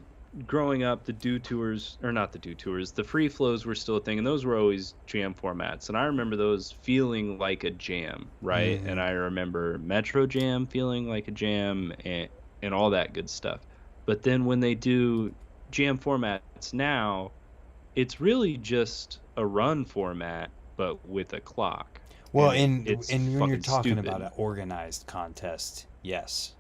growing up, the do tours, or not the do tours, the free flows were still a thing, and those were always jam formats. And I remember those feeling like a jam, right? And Mm-hmm. I remember Metro Jam feeling like a jam, and all that good stuff. But then when they do jam formats now, it's really just a run format, but with a clock. Well, And and it's and when you're fucking talking about stupid. an organized contest, yes,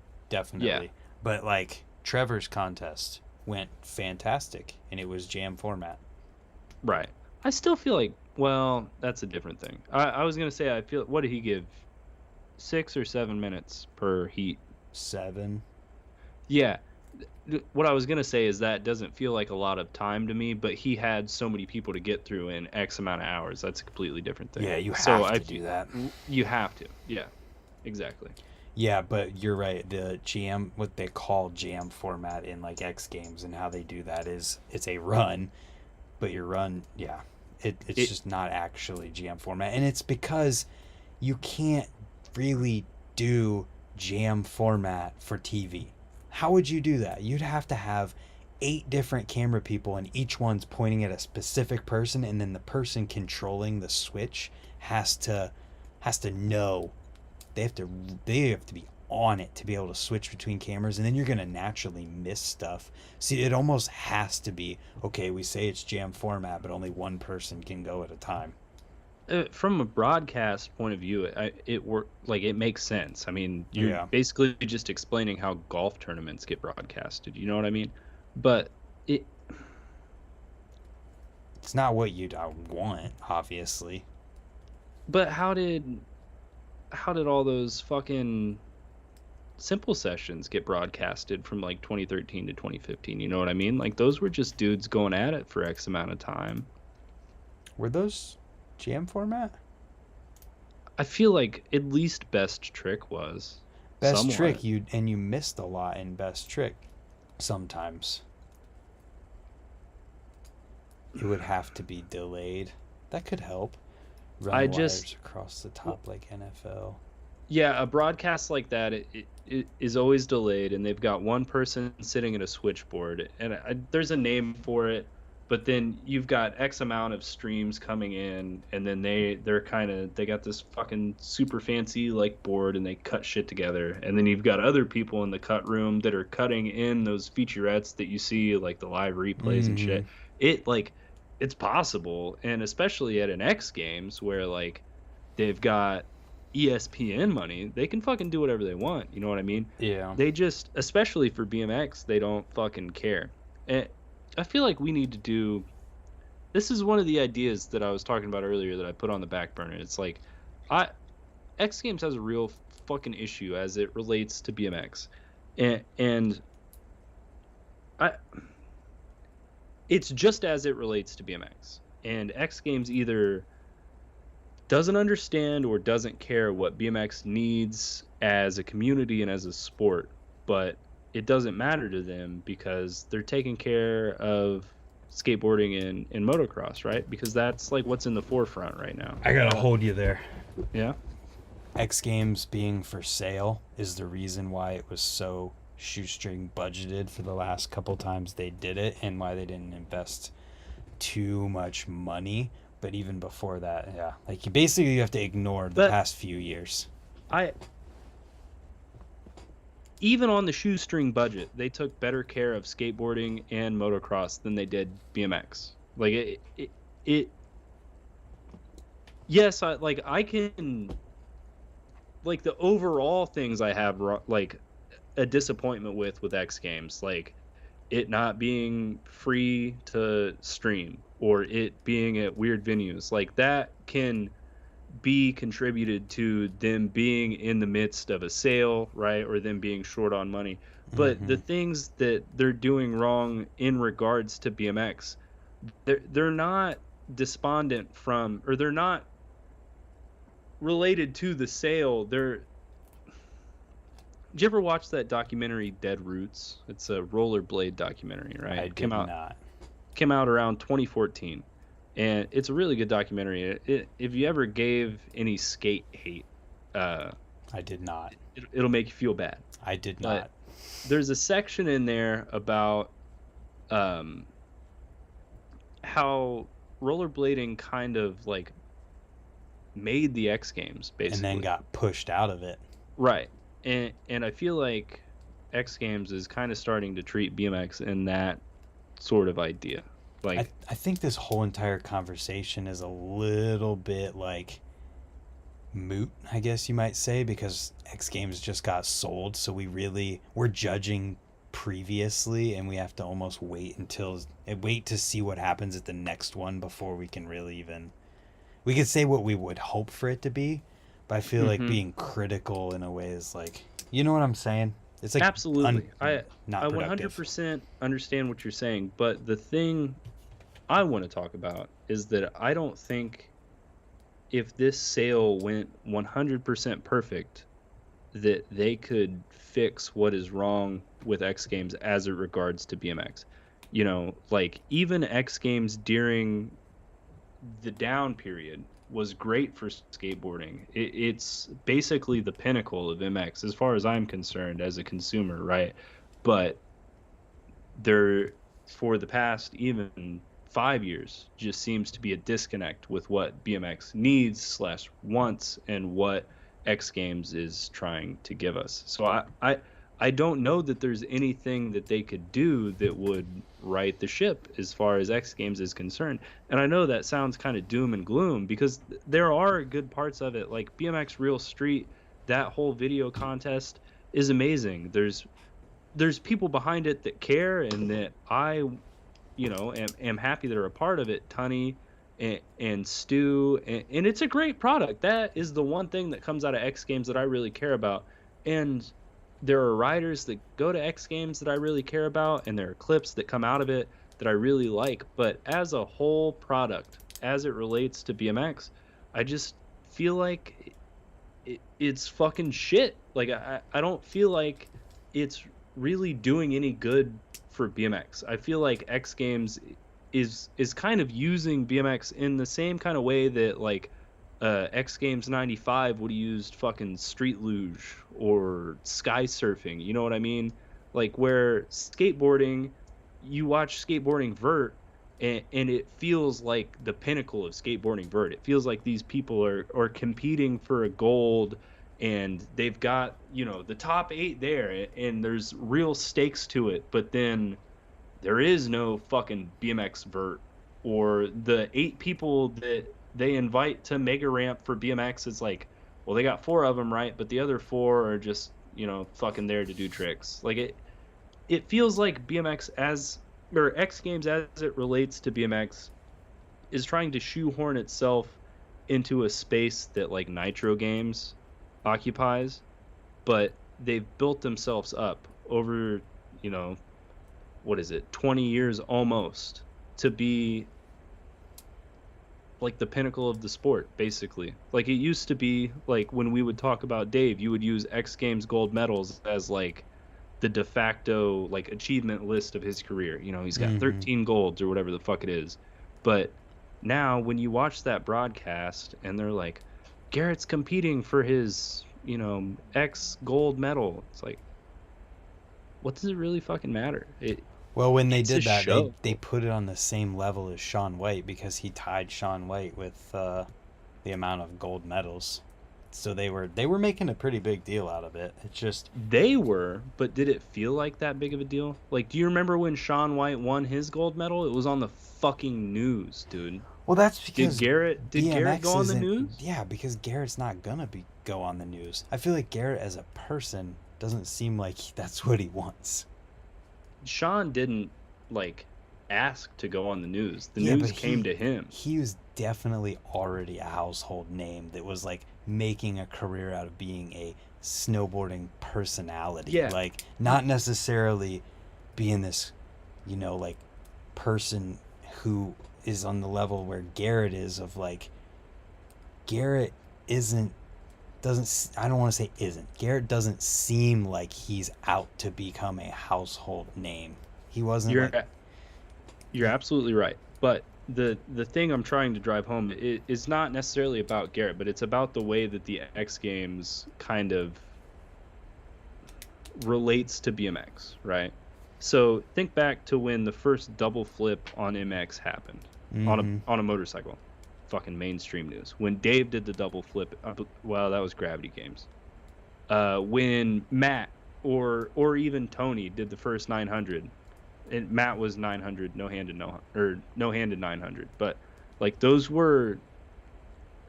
Yeah. definitely. But like Trevor's contest went fantastic, and it was jam format. Right. I still feel like, well, that's a different thing. I was gonna say, I feel, what did he give? 6 or 7 minutes per heat. 7. Yeah. What I was gonna say is that doesn't feel like a lot of time to me, but he had so many people to get through in X amount of hours. That's a completely different thing. Yeah, you So have to do that. you have to. Yeah. Exactly. Yeah, but you're right. The jam, what they call jam format in like X Games, and how they do that is it's a run, but your run, yeah, it's It just not actually jam format, and it's because you can't really do jam format for TV. How would you do that? You'd have to have 8 different camera people, and each one's pointing at a specific person, and then the person controlling the switch has to know, they have to be on it to be able to switch between cameras, and then you're going to naturally miss stuff. See, it almost has to be, okay, we say it's jam format, but only one person can go at a time. From a broadcast point of view, it work like it makes sense. I mean, you're Yeah, basically just explaining how golf tournaments get broadcasted. You know what I mean? But it, it's not what you'd want, obviously. but how did all those fucking simple sessions get broadcasted from like 2013 to 2015? You know what I mean? Like those were just dudes going at it for X amount of time. Were those jam format? I feel like at least Best Trick was Best somewhat. trick, you missed a lot in best trick. Sometimes it would have to be delayed. That could help. I Run just wires across the top like NFL. Yeah, a broadcast like that it is always delayed, and they've got one person sitting at a switchboard, and there's a name for it, but then you've got X amount of streams coming in, and then they got this fucking super fancy like board, and they cut shit together, and then you've got other people in the cut room that are cutting in those featurettes that you see like the live replays and Mm-hmm. shit. It like it's possible, and especially at an X Games where like they've got ESPN money, they can fucking do whatever they want. You know what I mean? Yeah. They just, especially for BMX, they don't fucking care. And I feel like we need to do. This is one of the ideas that I was talking about earlier that I put on the back burner. It's like, I X Games has a real fucking issue as it relates to BMX, and I it's just as it relates to BMX. And X Games either doesn't understand or doesn't care what BMX needs as a community and as a sport, but it doesn't matter to them because they're taking care of skateboarding and motocross, right? Because that's like what's in the forefront right now. I gotta hold you there. Yeah. X Games being for sale is the reason why it was so shoestring budgeted for the last couple times they did it, and why they didn't invest too much money. But even before that, yeah, like you have to ignore the But past few years. I even on the shoestring budget, they took better care of skateboarding and motocross than they did BMX. Like it yes, I can like the overall things I have like a disappointment with X Games, like it not being free to stream or it being at weird venues, like that can be contributed to them being in the midst of a sale, right? Or them being short on money. But Mm-hmm. the things that they're doing wrong in regards to BMX, they're not despondent from, or they're not related to the sale. Did you ever watch that documentary Dead Roots? It's a rollerblade documentary, right? I did not. Came out around 2014, and it's a really good documentary. If you ever gave any skate hate, uh, I did not. it'll make you feel bad. I did But not. there's a section in there about um, how rollerblading kind of like made the X Games, And then basically. got pushed out of it. Right. And I feel like X Games is kind of starting to treat BMX in that sort of idea. Like, I think this whole entire conversation is a little bit like moot, I guess you might say, because X Games just got sold, so we're judging previously, and we have to almost wait to see what happens at the next one before we can really even we could say what we would hope for it to be, but I feel like hmm being critical in a way is like, you know what I'm saying? It's like absolutely. not I productive. 100% understand what you're saying, but the thing I want to talk about is that I don't think if this sale went 100% perfect, that they could fix what is wrong with X Games as it regards to BMX. You know, like even X Games during the down period was great for skateboarding. It's basically the pinnacle of MX as far as I'm concerned as a consumer, right? But there, for the past even 5 years, just seems to be a disconnect with what BMX needs slash wants and what X Games is trying to give us. So I don't know that there's anything that they could do that would right the ship as far as X Games is concerned. And I know that sounds kind of doom and gloom because there are good parts of it, like BMX Real Street. That whole video contest is amazing. There's people behind it that care and that am happy that are a part of it. Tunny and Stu, and it's a great product. That is the one thing that comes out of X Games that I really care about. And there are riders that go to X Games that I really care about, and there are clips that come out of it that I really like. But as a whole product, as it relates to BMX, I just feel like it's fucking shit. Like I don't feel like it's really doing any good for BMX. I feel like X Games is kind of using BMX in the same kind of way that like X Games 95 would have used fucking street luge or sky surfing. You know what I mean? Like where skateboarding, you watch skateboarding vert and it feels like the pinnacle of skateboarding vert. It feels like these people are competing for a gold and they've got, you know, the top 8 there and there's real stakes to it. But then there is no fucking BMX vert, or the 8 people that they invite to mega ramp for BMX. It's like, well, they got 4 of them, right? But the other 4 are just, you know, fucking there to do tricks. Like it feels like BMX as or X Games as it relates to BMX is trying to shoehorn itself into a space that like Nitro Games occupies, but they've built themselves up over, you know, what is it, 20 years almost to be like the pinnacle of the sport, basically. Like it used to be like when we would talk about Dave, you would use X Games gold medals as like the de facto like achievement list of his career. You know, he's got 13 golds or whatever the fuck it is. But now when you watch that broadcast and they're like, Garrett's competing for his, you know, X gold medal, it's like, what does it really fucking matter? Well, when they did that, show. they put it on the same level as Shaun White because he tied Shaun White with the amount of gold medals. So they were making a pretty big deal out of it. It's just They were, but did it feel like that big of a deal? Like, do you remember when Shaun White won his gold medal? It was on the fucking news, dude. well, that's because Did Garrett go on the news? Yeah, because Garrett's not gonna go on the news. I feel like Garrett as a person doesn't seem like that's what he wants. Shaun didn't like ask to go on the news. The Yeah, news but came to him. he was definitely already a household name that was like making a career out of being a snowboarding personality. Yeah. Like not necessarily being this, you know, like person who is on the level where Garrett is of like Garrett isn't doesn't I don't want to say isn't. Garrett doesn't seem like he's out to become a household name. He wasn't You're like you're absolutely right. But the thing I'm trying to drive home is not necessarily about Garrett, but it's about the way that the X Games kind of relates to BMX, right? So think back to when the first double flip on MX happened on a motorcycle. Fucking mainstream news. When Dave did the double flip, well, that was Gravity Games. When Matt or even Tony did the first 900, and Matt was 900 no handed 900, but like those were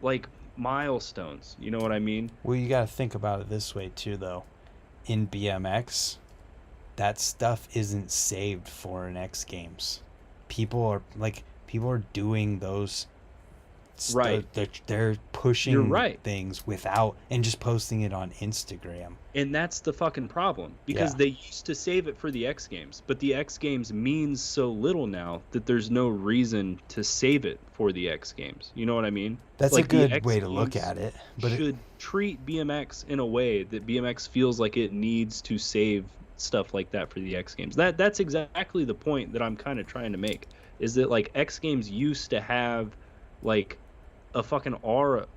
like milestones. You know what I mean? well, you got to think about it this way too though. In BMX, that stuff isn't saved for an X Games. People are doing those Right. they're pushing You're right. things without and just posting it on Instagram. And that's the fucking problem because Yeah. they used to save it for the X Games, but the X Games means so little now that there's no reason to save it for the X Games. You know what I mean? That's Like a the good X way to look Games at it. But should treat BMX in a way that BMX feels like it needs to save stuff like that for the X Games. That's exactly the point that I'm kind of trying to make. Is that like X Games used to have like a fucking aura.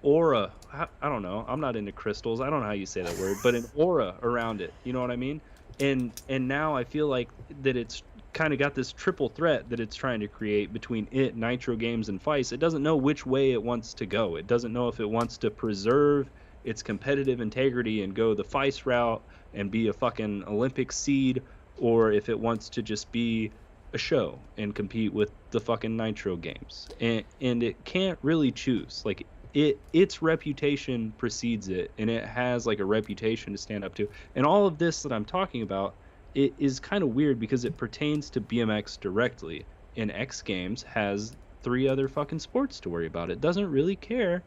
I don't know. I'm not into crystals. I don't know how you say that word, but an aura around it. You know what I mean? And now I feel like that it's kind of got this triple threat that it's trying to create between it, Nitro Games, and Vice. It doesn't know which way it wants to go. It doesn't know if it wants to preserve its competitive integrity and go the Vice route and be a fucking Olympic seed, or if it wants to just be a show and compete with the fucking Nitro Games. And it can't really choose. Like its reputation precedes it, and it has like a reputation to stand up to. And all of this that I'm talking about, it is kind of weird because it pertains to BMX directly. And X Games has 3 other fucking sports to worry about. It doesn't really care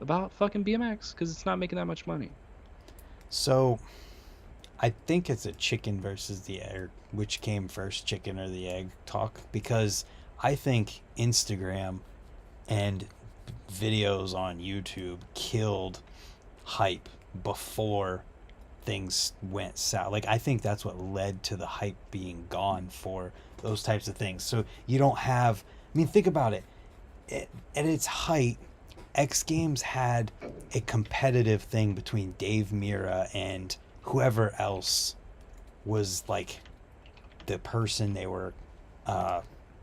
about fucking BMX because it's not making that much money. so I think it's a chicken versus the egg, which came first, chicken or the egg talk, because I think Instagram and videos on YouTube killed hype before things went south. Like, I think that's what led to the hype being gone for those types of things. So you don't have, I mean, think about it. At its height, X Games had a competitive thing between Dave Mira and whoever else was like the person they were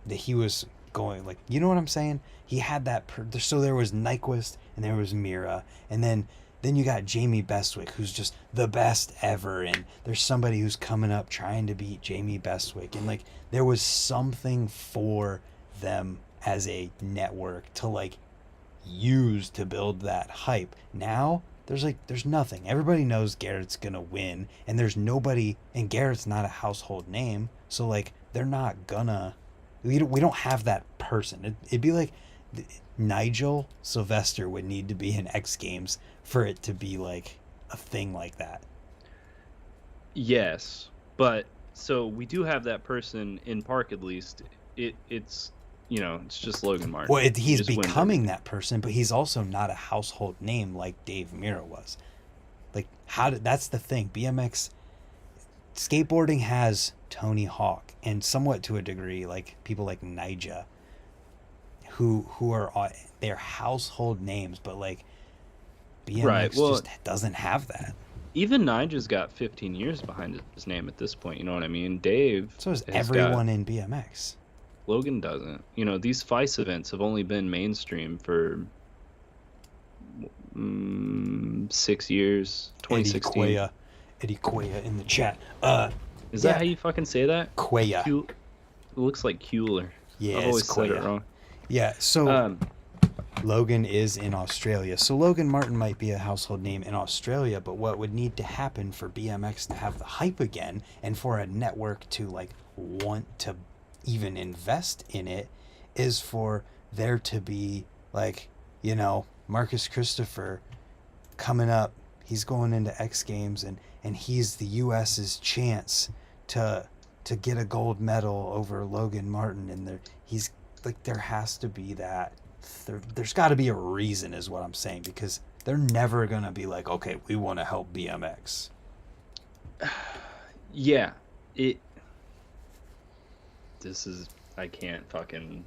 that he was going, like, you know what I'm saying? He had that so there was Nyquist and there was Mira, and then you got Jamie Bestwick, who's just the best ever, and there's somebody who's coming up trying to beat Jamie Bestwick, and like there was something for them as a network to like use to build that hype. Now there's nothing. Everybody knows Garrett's gonna win, and there's nobody, and Garrett's not a household name, so like they're not gonna. We don't have that person. It'd be like Nigel Sylvester would need to be in X Games for it to be like a thing like that. Yes, but so we do have that person in park at least. It's it's just Logan Martin. Well, He he's just wins becoming everything. that person, but he's also not a household name like Dave Mira was. Like, that's the thing. BMX skateboarding has Tony Hawk, and somewhat to a degree, like people like Nija, who are they're household names, but like Right. BMX Well, just doesn't have that. even Nigel's got 15 years behind his name at this point. You know what I mean? Dave So is has got. everyone in BMX. Logan doesn't. These FICE events have only been mainstream for 6 years. Eddie 2016. Quaya, Eddie Quaya in the chat. Is that Yeah, how you fucking say that? Quaya. Q. It looks like Kueller. Yeah, I've it's always said it Quaya. wrong. Yeah, so Um, Logan is in Australia. So Logan Martin might be a household name in Australia, but what would need to happen for BMX to have the hype again and for a network to like want to even invest in it is for there to be like, Marcus Christopher coming up. He's going into X Games, and he's the US's chance to get a gold medal over Logan Martin, and he's like, there has to be that. There's got to be a reason, is what I'm saying, because they're never gonna be like, okay, we want to help BMX. yeah. It. This is. I can't fucking.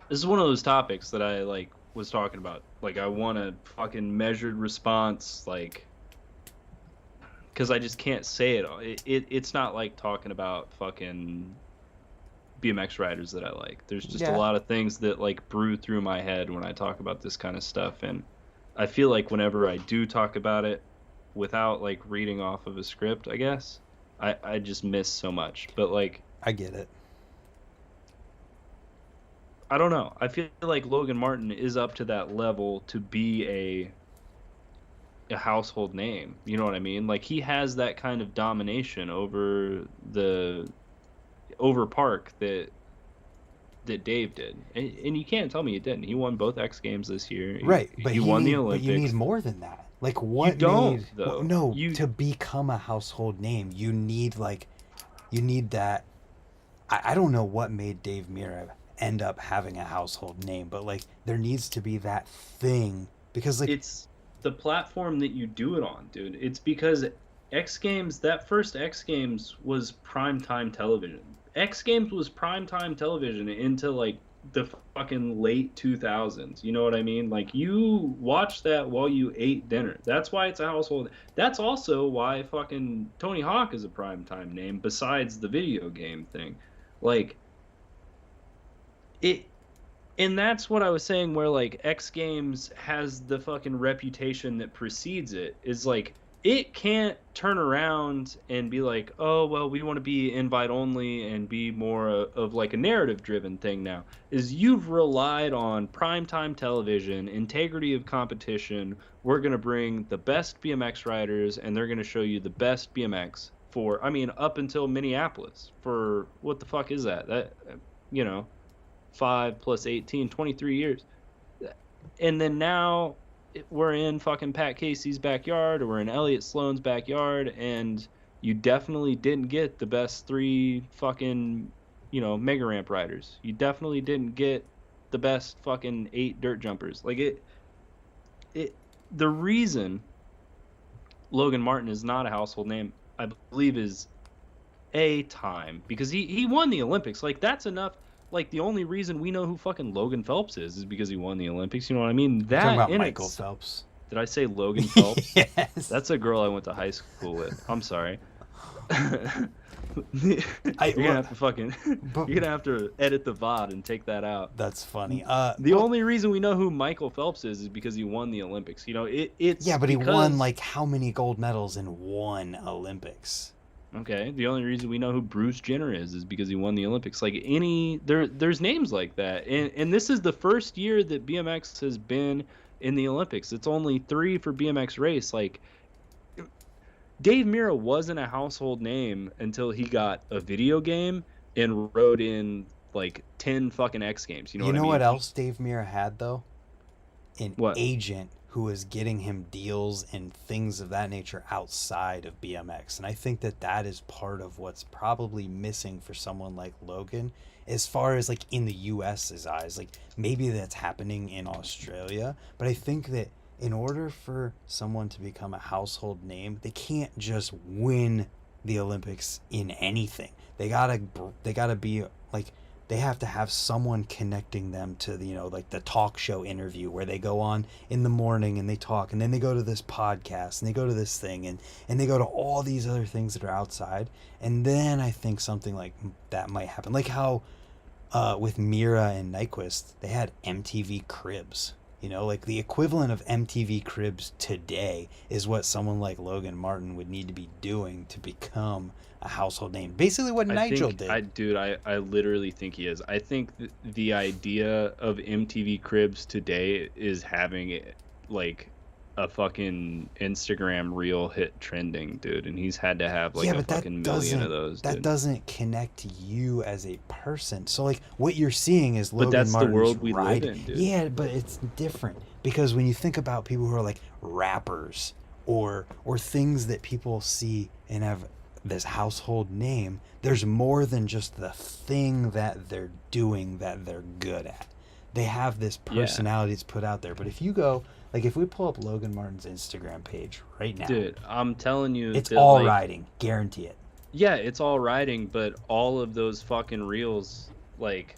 This is one of those topics that I like was talking about. Like, I want a fucking measured response, like, because I just can't say it all. It's not like talking about fucking BMX riders that I like. There's just a Yeah, lot of things that like brew through my head when I talk about this kind of stuff, and I feel like whenever I do talk about it without like reading off of a script, I guess I just miss so much. But like, I get it. I don't know. I feel like Logan Martin is up to that level to be a household name. You know what I mean? Like, he has that kind of domination over Park that Dave did, and you can't tell me he didn't. He won both X Games this year. Right, He won the but you need Olympics. more than that. Like, You what don't made? Well, though. no, You to become a household name, you need that. I don't know what made Dave Mira end up having a household name, but like there needs to be that thing, because like, It's the platform that you do it on, dude. It's because X Games, that first X Games was primetime television. X Games was primetime television into like the fucking late 2000s. You know what I mean? Like, you watched that while you ate dinner. That's why it's a household. That's also why fucking Tony Hawk is a primetime name besides the video game thing. Like, it, and that's what I was saying, where like X Games has the fucking reputation that precedes it. Is like, it can't turn around and be like, oh well, we want to be invite only and be more of like a narrative driven thing now. Is you've relied on primetime television, integrity of competition. We're gonna bring the best BMX riders, and they're gonna show you the best BMX for, I mean, up until Minneapolis, for what the fuck is that? That, you know, 5 plus 18, 23 years. And then now we're in fucking Pat Casey's backyard, or we're in Elliott Sloan's backyard, and you definitely didn't get the best three fucking, mega ramp riders. You definitely didn't get the best fucking 8 dirt jumpers. Like it the reason Logan Martin is not a household name, I believe, is time, because he won the Olympics. Like, that's enough. Like, the only reason we know who fucking Logan Phelps is because he won the Olympics. You know what I mean? We're talking That about in Michael it's Phelps. Did I say Logan Phelps? Yes. That's a girl I went to high school with. I'm sorry. You're gonna have to fucking you're gonna have to edit the VOD and take that out. That's funny. The only reason we know who Michael Phelps is because he won the Olympics. You know, it's yeah, but because... he won like how many gold medals in one Olympics? Okay, the only reason we know who Bruce Jenner is because he won the Olympics. Like, there's names like that, and this is the first year that BMX has been in the Olympics. It's only 3 for BMX race. Like, Dave Mirra wasn't a household name until he got a video game and rode in like 10 fucking X Games. You know what I mean? What else Dave Mirra had though? An What? agent who was getting him deals and things of that nature outside of BMX. And I think that is part of what's probably missing for someone like Logan, as far as like in the US's eyes. Like, maybe that's happening in Australia, but I think that in order for someone to become a household name, they can't just win the Olympics in anything. They gotta be like, they have to have someone connecting them to the, like the talk show interview where they go on in the morning and they talk, and then they go to this podcast and they go to this thing and they go to all these other things that are outside. And then I think something like that might happen. Like how with Mira and Nyquist, they had MTV Cribs. Like the equivalent of MTV Cribs today is what someone like Logan Martin would need to be doing to become a household name. Basically what Nigel did. I literally think he is. I think the idea of MTV Cribs today is having like a fucking Instagram reel hit trending, dude, and he's had to have like a fucking million of those. That doesn't connect you as a person. So like what you're seeing is Logan Martin's the world we live in, dude. Yeah, but it's different because when you think about people who are like rappers or things that people see and have this household name, there's more than just the thing that they're doing that they're good at. They have this personality that's put out there. But if you go, like, if we pull up Logan Martin's Instagram page right now, dude, I'm telling you, it's all riding, guarantee it. Yeah, it's all riding, but all of those fucking reels, like,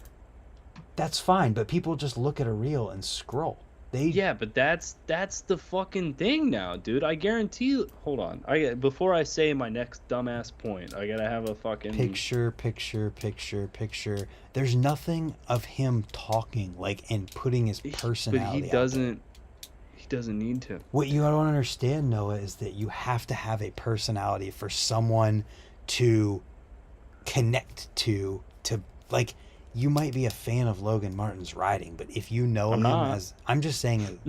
that's fine. But people just look at a reel and scroll. But that's the fucking thing now, dude. I guarantee you. Hold on. Before I say my next dumbass point, I gotta have a fucking picture. There's nothing of him talking and putting his personality. But he doesn't. He doesn't need to. What you don't understand, Noah, is that you have to have a personality for someone to connect to like. You might be a fan of Logan Martin's riding, but if you know him as... I'm just saying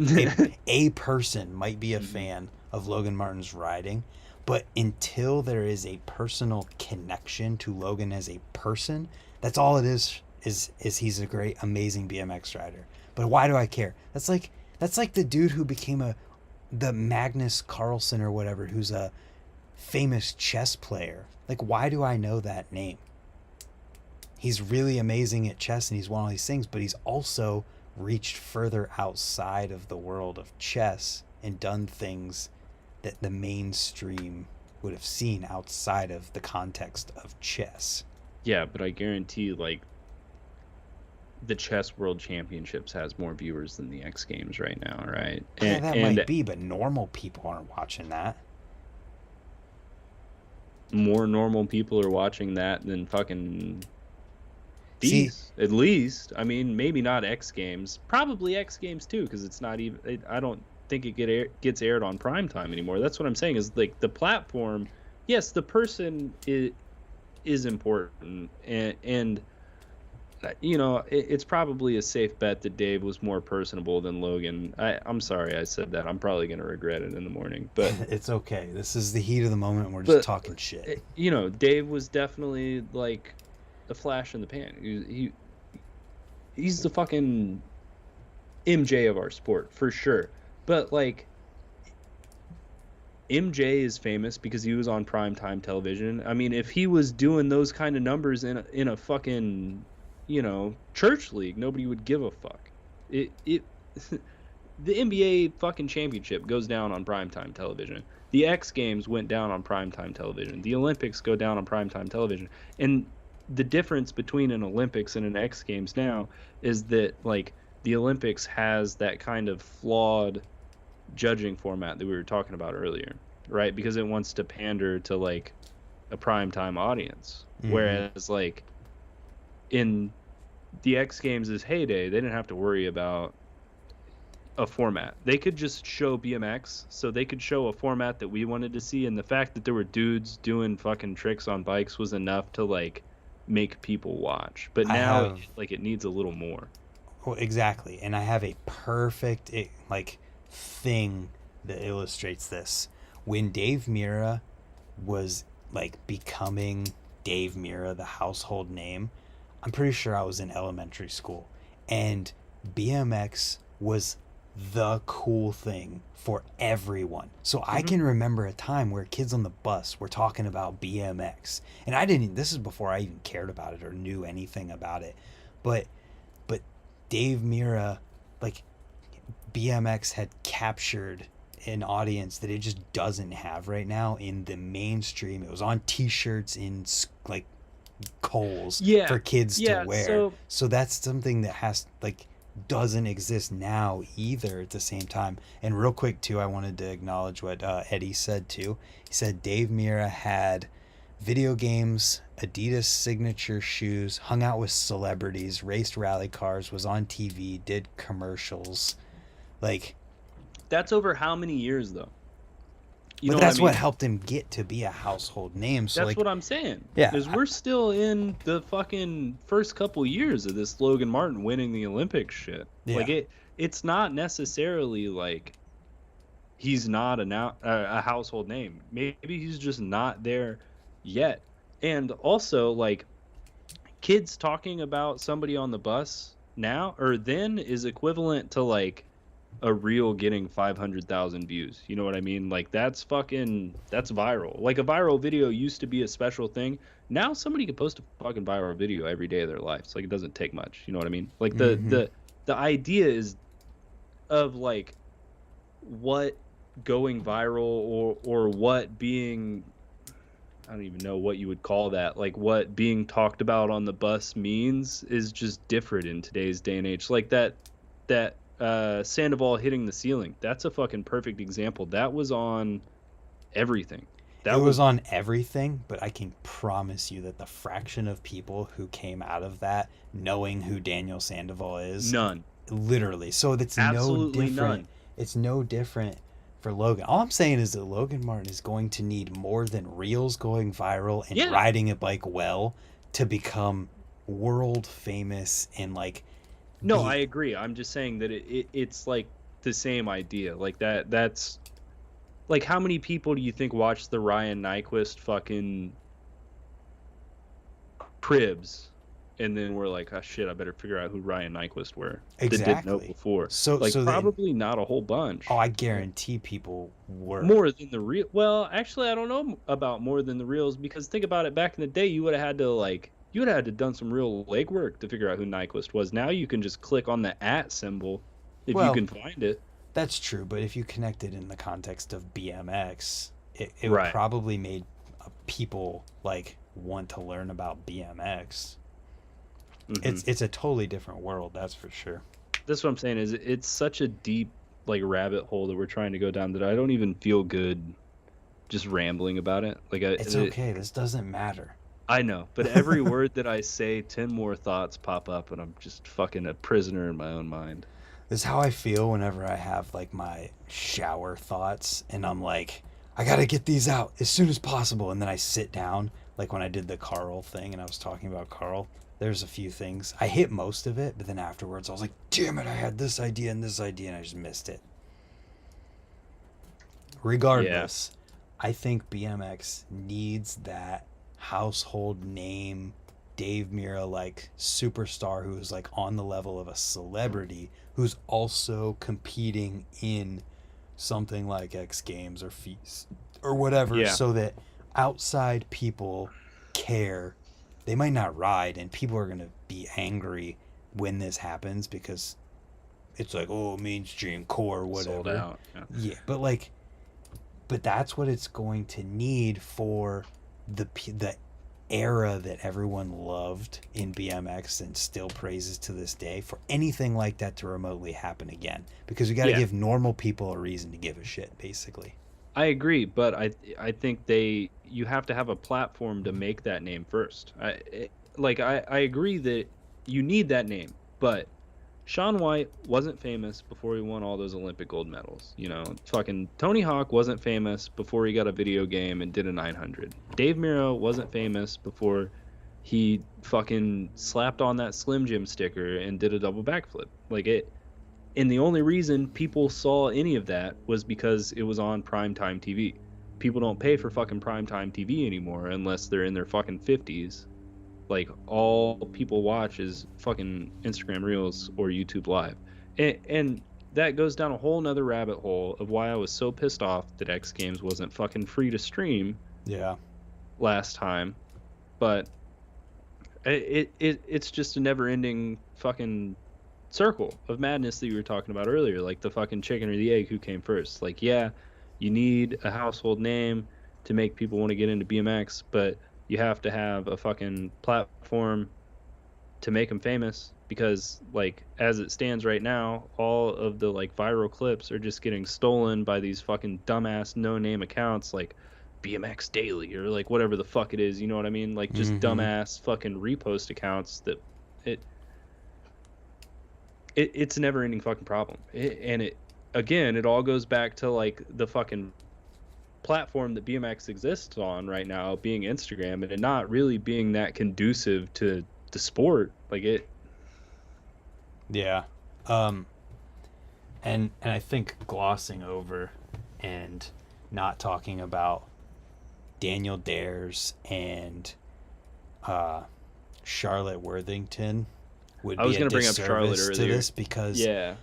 a person might be a fan of Logan Martin's riding, but until there is a personal connection to Logan as a person, that's all it is he's a great, amazing BMX rider. But why do I care? That's like the dude who became the Magnus Carlsen or whatever, who's a famous chess player. Like, why do I know that name? He's really amazing at chess and he's won all these things, but he's also reached further outside of the world of chess and done things that the mainstream would have seen outside of the context of chess. Yeah, but I guarantee, like, the Chess World Championships has more viewers than the X Games right now, right? Yeah, that might be, but normal people aren't watching that. More normal people are watching that than fucking... these, at least. I mean, maybe not X Games. Probably X Games too, because it's not even... I don't think it gets aired on primetime anymore. That's what I'm saying, is like the platform... Yes, the person is important, and you know, it's probably a safe bet that Dave was more personable than Logan. I'm sorry I said that. I'm probably going to regret it in the morning, but... It's okay. This is the heat of the moment, and we're just talking shit. You know, Dave was definitely like a flash in the pan. He's the fucking MJ of our sport, for sure. But like, MJ is famous because he was on primetime television. I mean, if he was doing those kind of numbers in a fucking church league, nobody would give a fuck. It the NBA fucking championship goes down on primetime television. The X Games went down on primetime television. The Olympics go down on primetime television. And the difference between an Olympics and an X Games now is that like the Olympics has that kind of flawed judging format that we were talking about earlier, right? Because it wants to pander to like a primetime audience. Whereas like in the X Games' heyday, they didn't have to worry about a format. They could just show BMX, so they could show a format that we wanted to see, and the fact that there were dudes doing fucking tricks on bikes was enough to like make people watch. But now it needs a little more. Well, exactly. And I have a perfect like thing that illustrates this. When Dave Mirra was like becoming Dave Mirra, the household name, I'm pretty sure I was in elementary school, and BMX was the cool thing for everyone. So I can remember a time where kids on the bus were talking about BMX, and this is before I even cared about it or knew anything about it, but Dave Mirra, like, BMX had captured an audience that it just doesn't have right now in the mainstream. It was on t-shirts in like Kohl's for kids to wear. So that's something that doesn't exist now either at the same time. And real quick too, I wanted to acknowledge what Eddie said too. He said Dave Mirra had video games, Adidas signature shoes, hung out with celebrities, raced rally cars, was on TV, did commercials. Like, that's over how many years though? But that's what helped him get to be a household name. So that's what I'm saying. Yeah, because we're still in the fucking first couple years of this Logan Martin winning the Olympics shit. Yeah. Like it's not necessarily like he's not a household name. Maybe he's just not there yet. And also, like, kids talking about somebody on the bus now or then is equivalent to like a reel getting 500,000 views. You know what I mean? Like, that's viral. Like, a viral video used to be a special thing. Now somebody can post a fucking viral video every day of their life. It's like, it doesn't take much. You know what I mean? Like, the idea is of like what going viral or what being, I don't even know what you would call that. Like, what being talked about on the bus means is just different in today's day and age. Like that Sandoval hitting the ceiling. That's a fucking perfect example. That was on everything. It was on everything, but I can promise you that the fraction of people who came out of that knowing who Daniel Sandoval is, none. Literally. So that's absolutely no different. None. It's no different for Logan. All I'm saying is that Logan Martin is going to need more than reels going viral and riding a bike well to become world famous and like. No, I agree. I'm just saying that it's like the same idea. Like that's like, how many people do you think watched the Ryan Nyquist fucking Cribs and then we're like, oh shit, I better figure out who Ryan Nyquist were. Exactly. That didn't know before. So probably not a whole bunch. Oh, I guarantee people were. More than the real. Well, actually, I don't know about more than the reels, because think about it. Back in the day, you would have had to done some real legwork to figure out who Nyquist was. Now you can just click on the @ symbol if you can find it. That's true, but if you connect it in the context of BMX, it would probably made people like want to learn about BMX. It's a totally different world, that's for sure. That's what I'm saying. Is it's such a deep like rabbit hole that we're trying to go down that I don't even feel good just rambling about it. Like it's okay. This doesn't matter. I know, but every word that I say, 10 more thoughts pop up, and I'm just fucking a prisoner in my own mind. This is how I feel whenever I have like my shower thoughts, and I'm like, I gotta get these out as soon as possible, and then I sit down. Like when I did the Carl thing, and I was talking about Carl. There's a few things. I hit most of it, but then afterwards I was like, damn it, I had this idea, and I just missed it. Regardless, I think BMX needs that household name, Dave Mirra like superstar who's like on the level of a celebrity who's also competing in something like X Games or Feast or whatever, so that outside people care they might not ride, and people are gonna be angry when this happens because it's like, oh, mainstream core, Sold whatever. out. Yeah. Yeah, but like, but that's what it's going to need for the era that everyone loved in BMX and still praises to this day, for anything like that to remotely happen again, because we got to Yeah, give normal people a reason to give a shit, basically. I agree, but I think you have to have a platform to make that name first. I agree that you need that name, but Shaun White wasn't famous before he won all those Olympic gold medals. You know, fucking Tony Hawk wasn't famous before he got a video game and did a 900. Dave Miro wasn't famous before he fucking slapped on that Slim Jim sticker and did a double backflip. And the only reason people saw any of that was because it was on primetime TV. People don't pay for fucking primetime TV anymore unless they're in their fucking 50s. Like, all people watch is fucking Instagram Reels or YouTube Live. And that goes down a whole nother rabbit hole of why I was so pissed off that X Games wasn't fucking free to stream Yeah. last time. But it's just a never ending fucking circle of madness that you were talking about earlier, like the fucking chicken or the egg, who came first. Like, yeah, you need a household name to make people want to get into BMX, but you have to have a fucking platform to make them famous, because like as it stands right now, all of the like viral clips are just getting stolen by these fucking dumbass no name accounts like BMX Daily or like whatever the fuck it is, you know what I mean? Like just Mm-hmm. dumbass fucking repost accounts that it it's a never ending fucking problem. It all goes back to like the fucking platform that BMX exists on right now being Instagram, and it not really being that conducive to the sport. Like it. Yeah. And I think glossing over and not talking about Daniel Dares and uh, Charlotte Worthington would I be was a gonna bring up Charlotte disservice to earlier. this, because Yeah.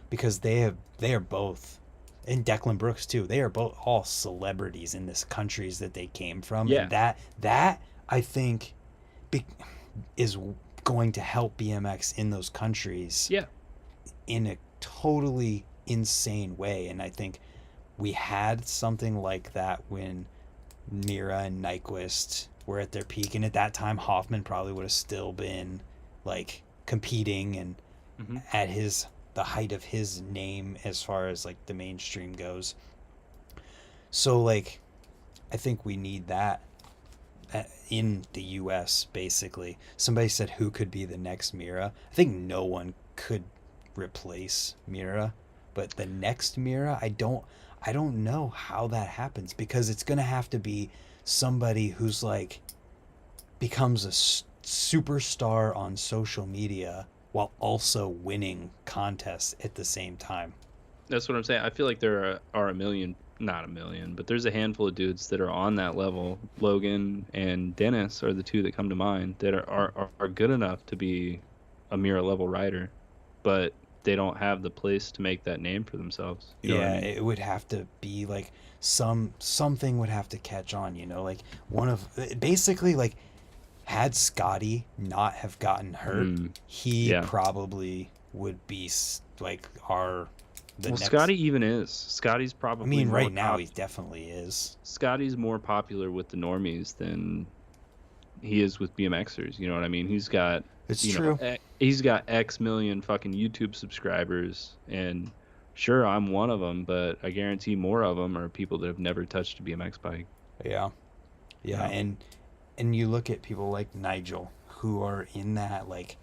they are both, and Declan Brooks too. They are both all celebrities in this countries that they came from, and Yeah. that I think be, is going to help BMX in those countries Yeah. in a totally insane way. And I think we had something like that when Mira and Nyquist were at their peak, and at that time Hoffman probably would have still been like competing and Hmm. at his the height of his name as far as like the mainstream goes. So like I think we need that in the US basically. Somebody said who could be the next Mira? I think no one could replace Mira, but the next Mira, I don't know how that happens, because it's going to have to be somebody who's like becomes a superstar on social media while also winning contests at the same time. That's what I'm saying. I feel like there are a million, not a million, but there's a handful of dudes that are on that level. Logan and Dennis are the two that come to mind that are good enough to be a Mira level rider, but they don't have the place to make that name for themselves. You know what I Yeah, mean? it would have to be like something would have to catch on, like one of basically like had Scotty not have gotten hurt, Mm, he yeah. probably would be like our the Well, next. Scotty even is. Scotty's I probably mean, more right now top. he definitely is. Scotty's more popular with the normies than he is with BMXers. You know what I mean? It's true. He's got X million fucking YouTube subscribers, and sure, I'm one of them, but I guarantee more of them are people that have never touched a BMX bike. Yeah, You yeah, know? and you look at people like Nigel who are in that like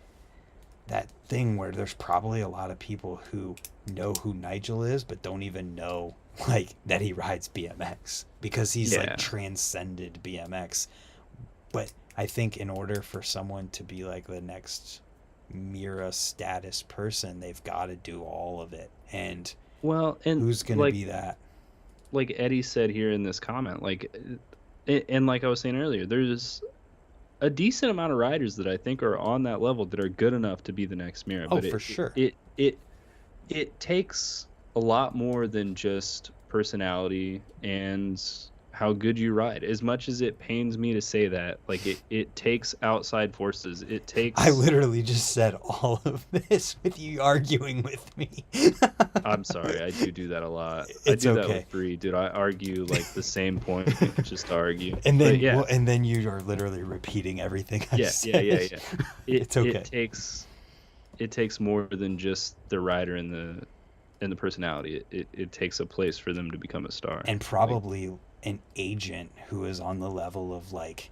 that thing where there's probably a lot of people who know who Nigel is but don't even know like that he rides BMX, because he's like Yeah. transcended BMX. But I think in order for someone to be like the next Mira status person, they've got to do all of it. And Well, and who's going to like be that? Eddie said here in this comment, and like I was saying earlier, there's a decent amount of riders that I think are on that level that are good enough to be the next Mira, Oh, but for sure. it takes a lot more than just personality and how good you ride. As much as it pains me to say that, like it takes outside forces. It I takes. literally just said all of this with you arguing with me. I'm sorry, I do that a lot. I It's do that okay. with Bree, dude. I argue like the same point just to argue. And But then, yeah, well, and then you are literally repeating everything I said. yeah. It's It okay. takes more than just the rider and the personality. It takes a place for them to become a star. And Like, probably an agent who is on the level of like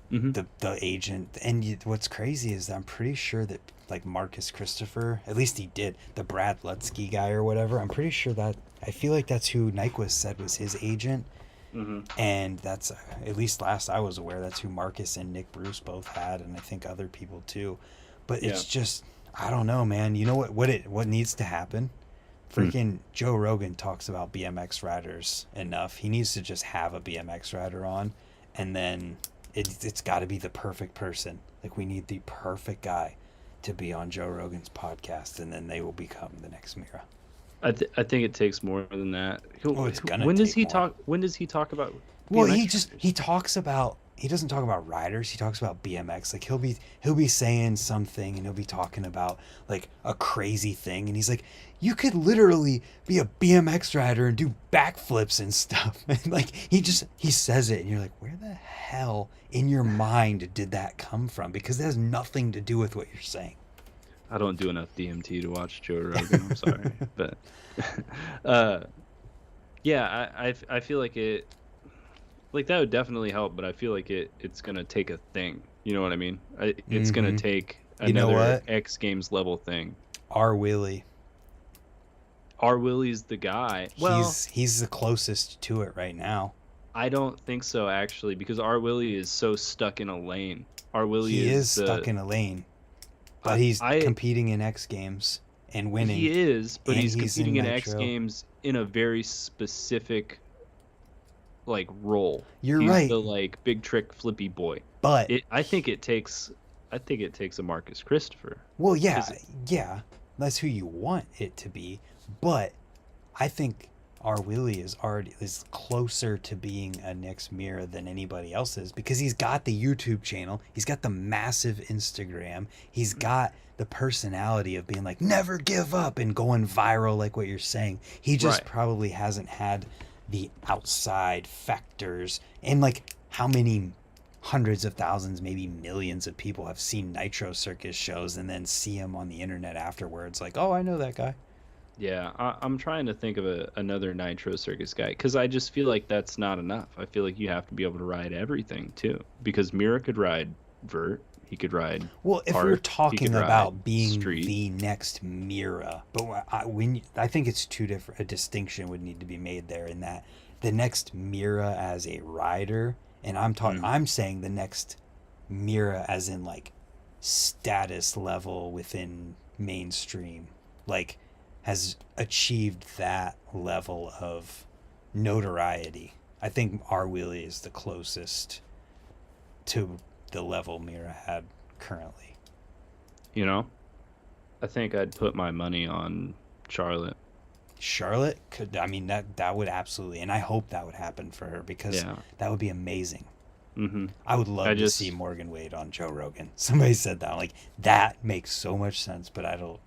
hmm the agent. And what's crazy is that I'm pretty sure that like Marcus Christopher, at least he did, the Brad Lutsky guy or whatever. I'm pretty sure that I feel like that's who Nyquist said was his agent. hmm And that's at least last I was aware, that's who Marcus and Nick Bruce both had, and I think other people too. But yeah. it's just, I don't know, man. You know what needs to happen? Hmm. Freaking Joe Rogan talks about BMX riders enough. He needs to just have a BMX rider on, and then it's got to be the perfect person. Like, we need the perfect guy to be on Joe Rogan's podcast, and then they will become the next Mira. I think it takes more than that. Oh, it's gonna When does take he more. talk? When does he talk about Well, BMX he riders? talks about, he doesn't talk about riders. He talks about BMX. Like, he'll be saying something, and he'll be talking about like a crazy thing, and he's like, you could literally be a BMX rider and do backflips and stuff. And like, he says it, and you're like, where the hell in your mind did that come from? Because it has nothing to do with what you're saying. I don't do enough DMT to watch Joe Rogan. I'm sorry, but uh, yeah, I feel like like that would definitely help, but I feel like it's gonna take a thing. You know what I mean? It's gonna Mm-hmm. take You know another what? X Games level thing. R. Willie. R. Willie's the guy. Well, He's the closest to it right now. I don't think so actually, because R. Willie is so stuck in a lane. R. Willie He is is stuck in a lane, but I, he's I competing in X Games and winning, he is, but and he's he's in competing in X Nitro. Games in a very specific like role. You're He's right, the like big trick flippy boy. but I think it takes a Marcus Christopher. well, yeah, 'Cause yeah, that's who you want it to be. But I think our Willie is closer to being a Nick's Mira than anybody else is, because he's got the YouTube channel, he's got the massive Instagram, he's got the personality of being like never give up and going viral like what you're saying. He just right. probably hasn't had the outside factors, and like how many hundreds of thousands, maybe millions of people have seen Nitro Circus shows and then see him on the internet afterwards like, oh, I know that guy. Yeah, I'm trying to think of another Nitro Circus guy because I just feel like that's not enough. I feel like you have to be able to ride everything too. Because Mira could ride vert, he could ride Well, if we're park, he talking could ride about being street. the next Mira, but I think it's two different. A distinction would need to be made there in that the next Mira as a rider, and Mm. I'm saying the next Mira as in like status level within mainstream, like has achieved that level of notoriety. I think R. Willie is the closest to the level Mira had currently. You know, I think I'd put my money on Charlotte. Charlotte could, I mean, that would absolutely, and I hope that would happen for her, because Yeah. that would be amazing. Mm-hmm. I would I love to see just Morgan Wade on Joe Rogan. Somebody said that. I'm like, that makes so much sense, but I don't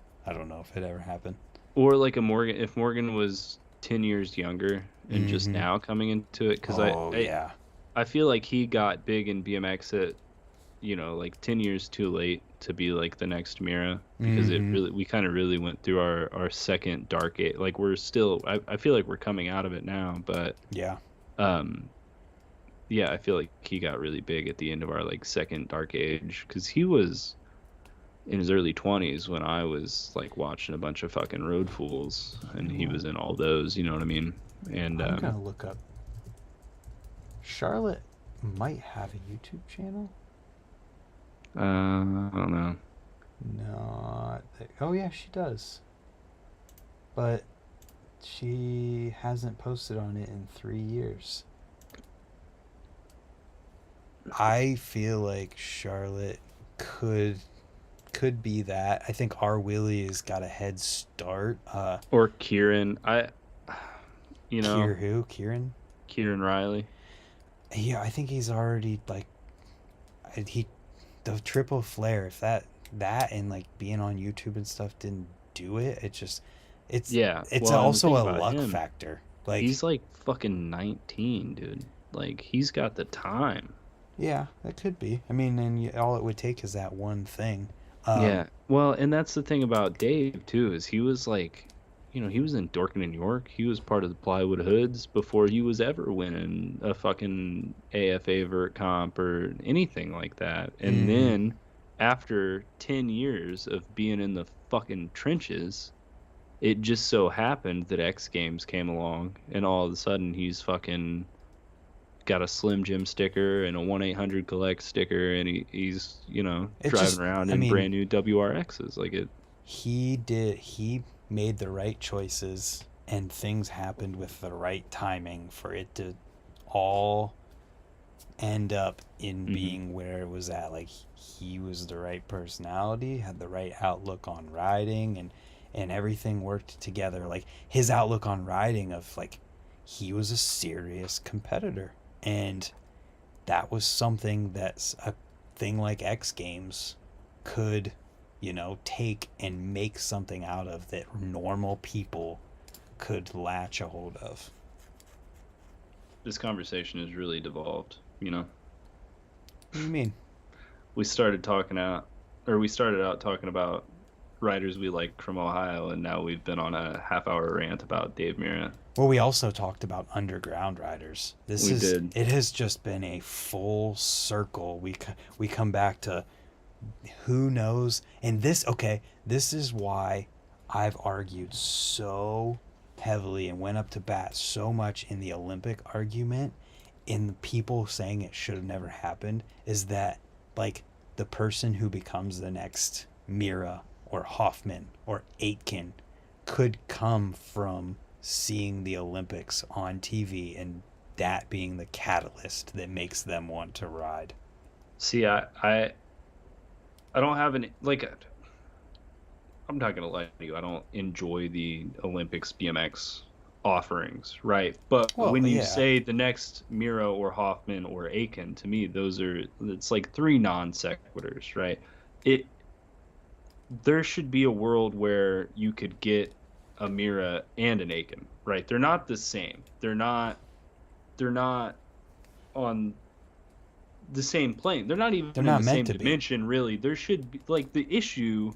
know if it ever happened. or like a Morgan if Morgan was 10 years younger and just Mm-hmm. now coming into it because I, Oh I yeah. I feel like he got big in BMX at like 10 years too late to be like the next Mira because Mm-hmm. we kind of really went through our second dark age. Like we're still I feel like we're coming out of it now, but Yeah. um yeah, I feel like he got really big at the end of our like second dark age because he was in his early 20s when I was like watching a bunch of fucking Road Fools and he was in all those, you know what I mean? And I'm gonna look up. Charlotte might have a YouTube channel. I don't know. Not. Oh yeah, she does. But she hasn't posted on it in 3 years. I feel like Charlotte could be that. I think R. Willie has got a head start. Or Kieran, you know, Kier who? Kieran? Kieran Riley. Yeah, I think he's already like he the triple flare. If that and like being on YouTube and stuff didn't do it, it just it's Yeah. it's Well, and the also thing a about luck him, factor. Like, he's like fucking 19, dude. Like he's got the time. yeah, that could be. I mean, and all it would take is that one thing. Um, Yeah. Well, and that's the thing about Dave too, is he was like, he was in Dorking, New York. He was part of the Plywood Hoods before he was ever winning a fucking AFA vert comp or anything like that. And mm, then after 10 years of being in the fucking trenches, it just so happened that X Games came along and all of a sudden he's fucking got a Slim Jim sticker and a 1-800 collect sticker, and he's it driving just, around I in mean, brand new WRXs like it. he made the right choices, and things happened with the right timing for it to all end up in Hmm. being where it was at. Like, he was the right personality, had the right outlook on riding, and everything worked together. Like, his outlook on riding of like, he was a serious competitor, and that was something that's a thing like X Games could, take and make something out of that normal people could latch a hold of. This conversation has really devolved. What do you mean? We started out talking about riders we like from Ohio, and now we've been on a half-hour rant about Dave Mira. Well, we also talked about underground riders. We did. It has just been a full circle. We come back to who knows. And this is why I've argued so heavily and went up to bat so much in the Olympic argument in the people saying it should have never happened, is that like the person who becomes the next Mira or Hoffman or Aitken could come from seeing the Olympics on TV, and that being the catalyst that makes them want to ride. See, I don't have an like. I'm not gonna lie to you. I don't enjoy the Olympics BMX offerings, right? But Well, when you yeah, say the next Miro or Hoffman or Aiken, to me, it's like three non sequiturs, right? It There should be a world where you could get a Mira and an Aiken, right? They're not the same. They're not on the same plane. They're not even they're in not the meant same to be. dimension, really. There should be like the issue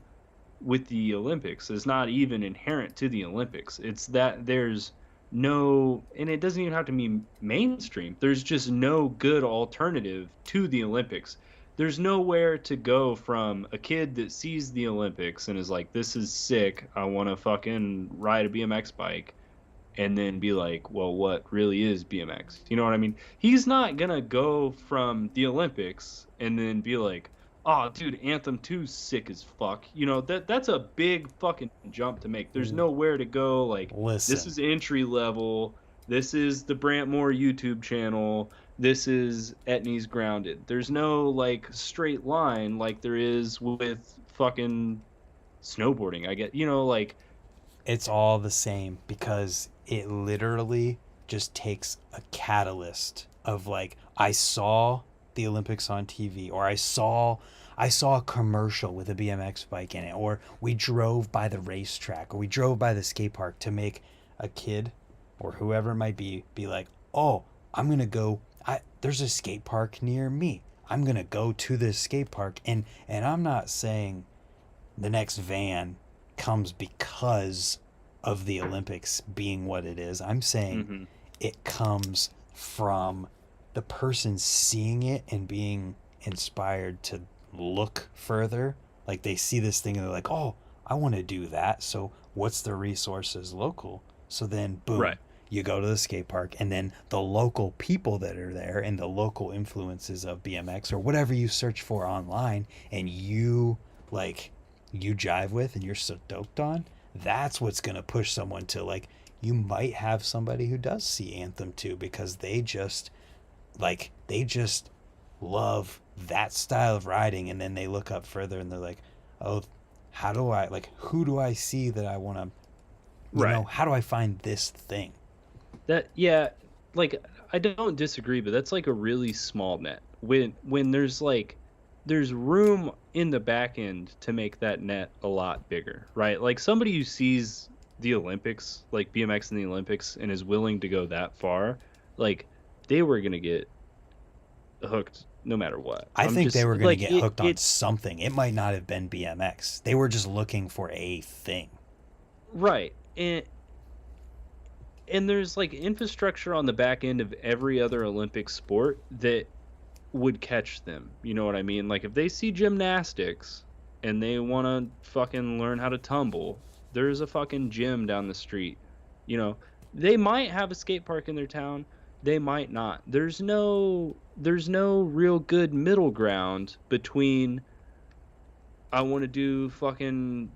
with the Olympics is not even inherent to the Olympics. It's that there's no, and it doesn't even have to be mainstream. There's just no good alternative to the Olympics. There's nowhere to go from a kid that sees the Olympics and is like, this is sick. I want to fucking ride a BMX bike, and then be like, well, what really is BMX? You know what I mean? He's not gonna go from the Olympics and then be like, oh, dude, Anthem 2's sick as fuck. That's a big fucking jump to make. There's nowhere to go. Like, this Listen, is entry level. This is the Brantmore YouTube channel. This is Etnies Grounded. There's no like straight line like there is with fucking snowboarding. I get, like, it's all the same because it literally just takes a catalyst of like, I saw the Olympics on TV, or I saw a commercial with a BMX bike in it, or we drove by the racetrack, or we drove by the skate park to make a kid or whoever it might be like, "Oh, I'm going to go there's a skate park near me. I'm going to go to this skate park." And I'm not saying the next van comes because of the Olympics being what it is. I'm saying mm-hmm. it comes from the person seeing it and being inspired to look further. Like, they see this thing and they're like, "Oh, I want to do that." So, what's the resources local? So then, boom, Right. you go to the skate park, and then the local people that are there and the local influences of BMX or whatever you search for online, and like you jive with and you're stoked on, that's what's going to push someone to like, you might have somebody who does see Anthem 2 because they just love that style of riding, and then they look up further and they're like, "Oh, how do I like who do I see that I want to, Right. how do I find this thing?" That, yeah, like, I don't disagree, but that's like a really small net. When there's room in the back end to make that net a lot bigger, right? Like somebody who sees the Olympics, like BMX in the Olympics, and is willing to go that far, like they were gonna get hooked no matter what. I I'm think they just were going to like get hooked on something. It might not have been BMX. They were just looking for a thing. right. And there's like infrastructure on the back end of every other Olympic sport that would catch them. You know what I mean? Like if they see gymnastics and they want to fucking learn how to tumble, there's a fucking gym down the street. You know, they might have a skate park in their town, they might not. There's no real good middle ground between I want to do fucking,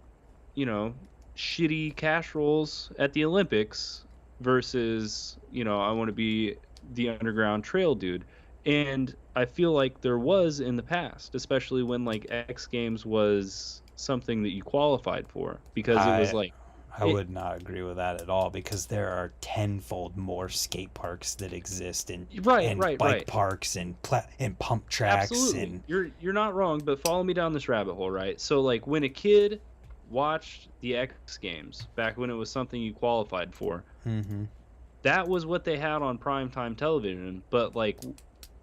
you know, shitty cash rolls at the Olympics versus, I want to be the underground trail dude. And I feel like there was in the past, especially when like X Games was something that you qualified for because it was I like I it would not agree with that at all because there are tenfold more skate parks that exist right, and right, bike right. parks and pump tracks Absolutely. and You're not wrong, but follow me down this rabbit hole, right? So like when a kid watched the X Games back when it was something you qualified for, hmm that was what they had on primetime television, but like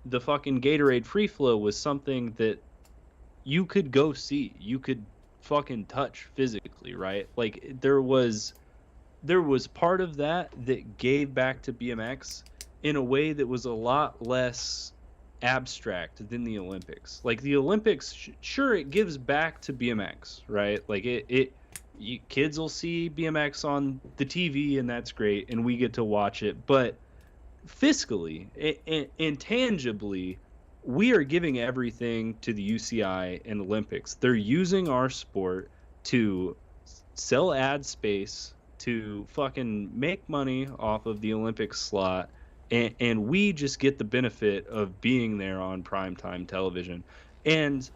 the fucking Gatorade Free Flow was something that you could go see. You could fucking touch physically, right? Like there was part of that that gave back to BMX in a way that was a lot less abstract than the Olympics. Like the Olympics, sure, it gives back to BMX, right? Like kids will see BMX on the TV and that's great, and we get to watch it. But fiscally and tangibly, we are giving everything to the UCI and Olympics. They're using our sport to sell ad space to fucking make money off of the Olympic slot. And we just get the benefit of being there on primetime television. And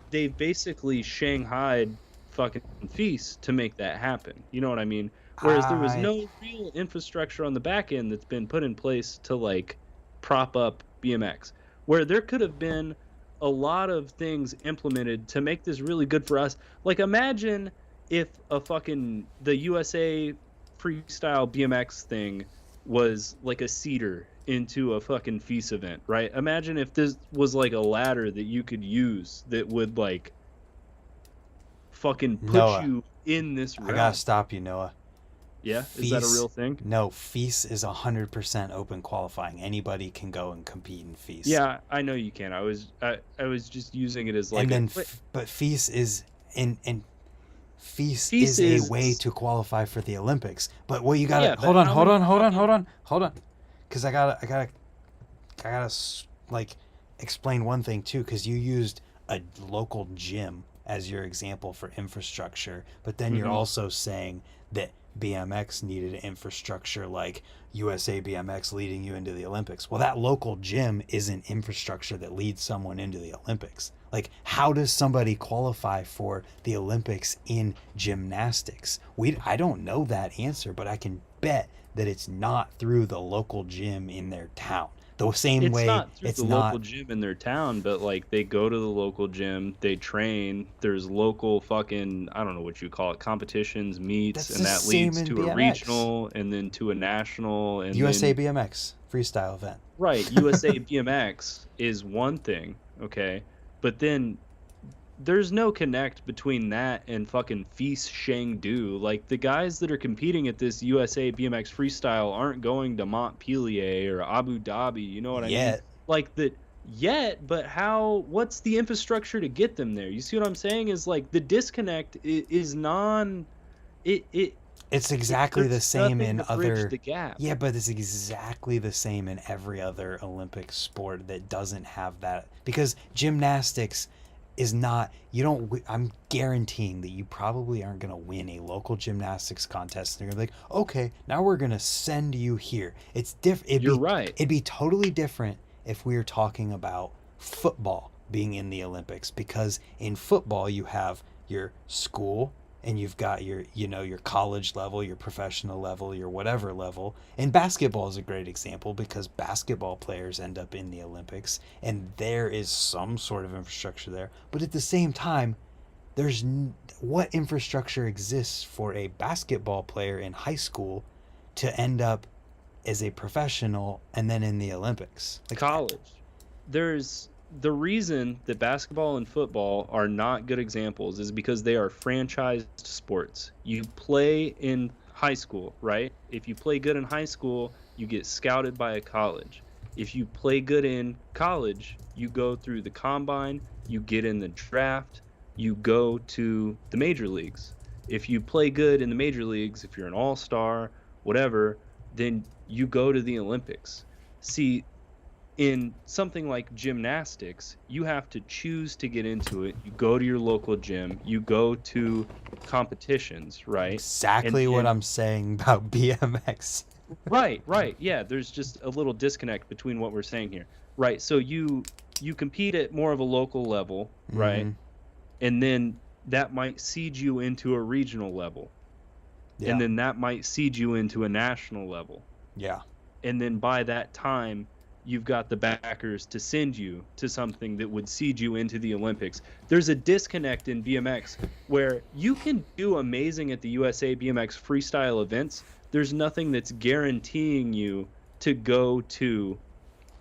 they've basically shanghaied fucking feast to make that happen. You know what I mean? Whereas there was I no real infrastructure on the back end that's been put in place to like prop up BMX. Where there could have been a lot of things implemented to make this really good for us. Like imagine if the USA freestyle BMX thing was like a cedar into a fucking feast event, right? Imagine if this was like a ladder that you could use that would like fucking put Noah, you in this I gotta realm. stop you, Noah. Yeah, is that a Feast, real thing? no, Feast is 100% open qualifying. Anybody can go and compete in Feast. Yeah, I know you can. I was just using it as And like a then, but Feast is in Feast feast is a way is to qualify for the Olympics. But what you gotta yeah, but how hold many on, fucking hold on, because I gotta like explain one thing too. Because you used a local gym as your example for infrastructure, but then you're hmm also saying that BMX needed infrastructure like USA BMX leading you into the Olympics. Well, that local gym isn't infrastructure that leads someone into the Olympics. Like, how does somebody qualify for the Olympics in gymnastics? I don't know that answer, but I can bet that it's not through the local gym in their town. The same it's way not through it's the local not. gym in their town, but like they go to the local gym, they train, there's local fucking, I don't know what you call it, competitions, meets, That's and the that same leads in to a BMX. regional and then to a national and USA then BMX freestyle event. right, USA BMX is one thing, okay? But then there's no connect between that and fucking Feast Shangdu. Like the guys that are competing at this USA BMX freestyle aren't going to Montpellier or Abu Dhabi. You know what I mean? Yet Like that yet, but how? What's the infrastructure to get them there? You see what I'm saying? Is like the disconnect is non. It it's exactly the there's same nothing in to bridge other. the gap. Yeah, but it's exactly the same in every other Olympic sport that doesn't have that. Because gymnastics is not. You don't. I'm guaranteeing that you probably aren't going to win a local gymnastics contest. They're going to be like, okay, now we're going to send you here. It's different. You're right. It'd be totally different if we were talking about football being in the Olympics, because in football you have your school, and you've got your, your college level, your professional level, your whatever level. And basketball is a great example because basketball players end up in the Olympics, and there is some sort of infrastructure there. But at the same time, there's what infrastructure exists for a basketball player in high school to end up as a professional and then in the Olympics? Like, College. There's the reason that basketball and football are not good examples is because they are franchised sports. You play in high school, right? If you play good in high school, you get scouted by a college. If you play good in college, you go through the combine, you get in the draft, you go to the major leagues. If you play good in the major leagues, if you're an all-star, whatever, then you go to the Olympics. See, in something like gymnastics, you have to choose to get into it. You go to your local gym, you go to competitions, right? exactly what I'm saying about BMX. Right. Yeah, there's just a little disconnect between what we're saying here. Right. So you compete at more of a local level, right? Mm-hmm. And then that might seed you into a regional level. Yeah. And then that might seed you into a national level. Yeah. And then by that time, you've got the backers to send you to something that would seed you into the Olympics. There's a disconnect in BMX where you can do amazing at the USA BMX freestyle events. There's nothing that's guaranteeing you to go to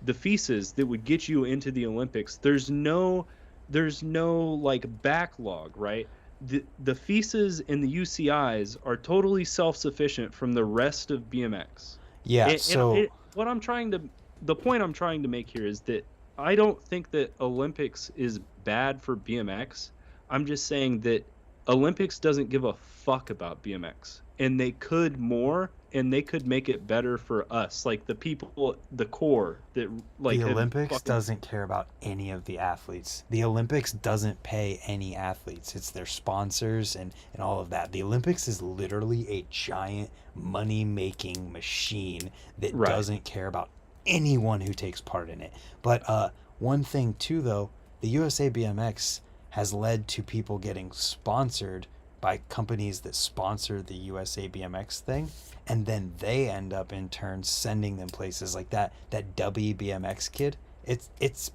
the FISAs that would get you into the Olympics. There's no like backlog, right? The FISAs and the UCIs are totally self-sufficient from the rest of BMX. Yeah. So The point I'm trying to make here is that I don't think that Olympics is bad for BMX. I'm just saying that Olympics doesn't give a fuck about BMX, and they could more, and they could make it better for us, like the people, the core that like the have Olympics fucking- doesn't care about any of the athletes. The Olympics doesn't pay any athletes. It's their sponsors and all of that. The Olympics is literally a giant money making machine that Right. doesn't care about anyone who takes part in it. But one thing too, though, the USA BMX has led to people getting sponsored by companies that sponsor the USA BMX thing, and then they end up in turn sending them places like that WBMX kid. It's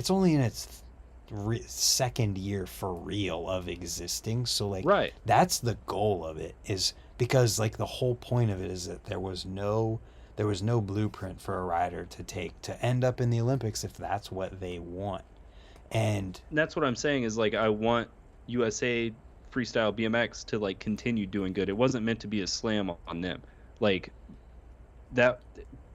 only in its second year for real of existing. So like, Right. that's the goal of it, is because like the whole point of it is that there was no blueprint for a rider to take to end up in the Olympics if that's what they want. And That's what I'm saying is like I want USA freestyle BMX to like continue doing good. It wasn't meant to be a slam on them. Like that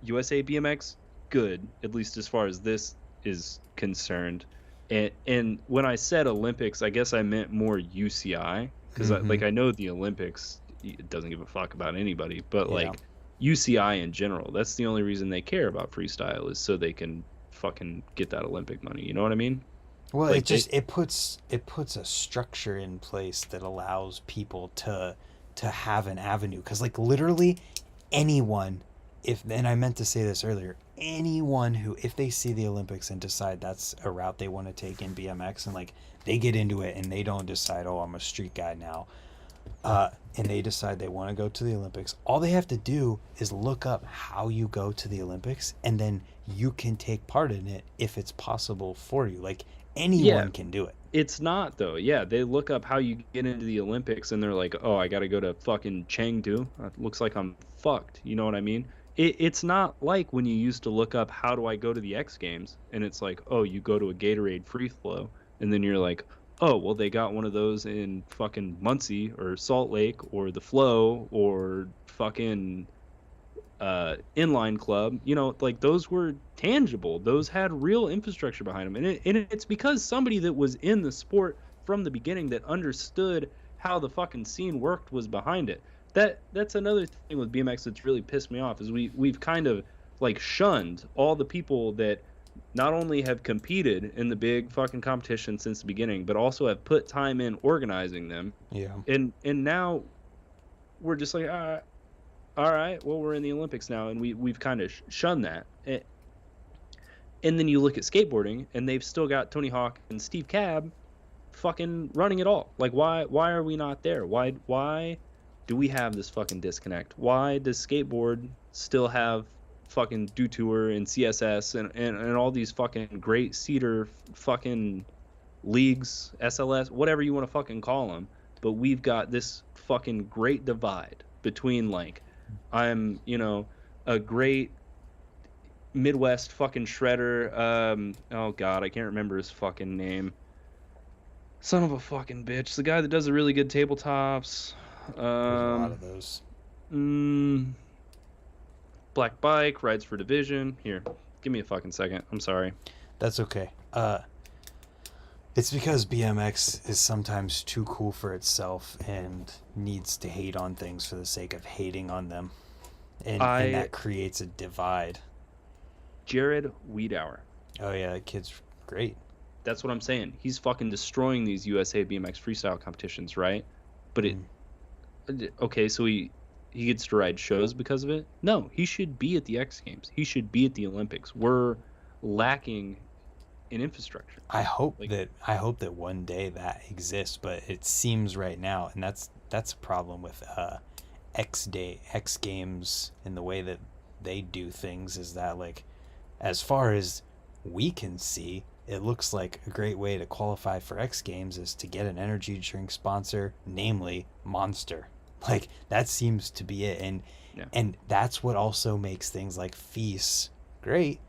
USA BMX good, at least as far as this is concerned. And when I said Olympics, I guess I meant more UCI because Mhm. I know the Olympics it doesn't give a fuck about anybody, but Yeah. like UCI in general, that's the only reason they care about freestyle is so they can fucking get that Olympic money. You know what I mean? Well, Like it puts a structure in place that allows people to have an avenue, cuz like literally anyone, if and I meant to say this earlier, anyone who, if they see the Olympics and decide that's a route they want to take in BMX, and like they get into it and they don't decide, oh, I'm a street guy now, and they decide they want to go to the Olympics, all they have to do is look up how you go to the Olympics, and then you can take part in it if it's possible for you. Like anyone can do it. It's not though. Yeah, they look up how you get into the Olympics and they're like, "Oh, I got to go to fucking Chengdu. Looks like I'm fucked." You know what I mean? It's not like when you used to look up how do I go to the X Games and it's like, "Oh, you go to a Gatorade free flow." And then you're like, "Oh, well they got one of those in fucking Muncie or Salt Lake or the Flow or fucking inline club." You know, like those were tangible, those had real infrastructure behind them, and it's because somebody that was in the sport from the beginning that understood how the fucking scene worked was behind it. That's another thing with BMX that's really pissed me off is we've kind of like shunned all the people that not only have competed in the big fucking competition since the beginning but also have put time in organizing them. Yeah. And now we're just like, all right, well, we're in the Olympics now, and we've kind of shunned that. And then you look at skateboarding, and they've still got Tony Hawk and Steve Cab fucking running at all. Like, why are we not there? Why do we have this fucking disconnect? Why does skateboard still have fucking Dew Tour and CSS and all these fucking great cedar fucking leagues, SLS, whatever you want to fucking call them, but we've got this fucking great divide between, like, I'm, a great Midwest fucking shredder. Oh god, I can't remember his fucking name. Son of a fucking bitch. The guy that does the really good tabletops. There's a lot of those. Black Bike, rides for Division. Here, give me a fucking second. I'm sorry. That's okay. It's because BMX is sometimes too cool for itself and needs to hate on things for the sake of hating on them. And that creates a divide. Jared Wiedauer. Oh yeah, that kid's great. That's what I'm saying. He's fucking destroying these USA BMX freestyle competitions, right? But okay, so he gets to ride shows because of it? No, he should be at the X Games. He should be at the Olympics. We're lacking in infrastructure. I hope that one day that exists, but it seems right now, and that's a problem with X Games and the way that they do things, is that, like, as far as we can see, it looks like a great way to qualify for X Games is to get an energy drink sponsor, namely Monster. Like, that seems to be it. And that's what also makes things like FIS great,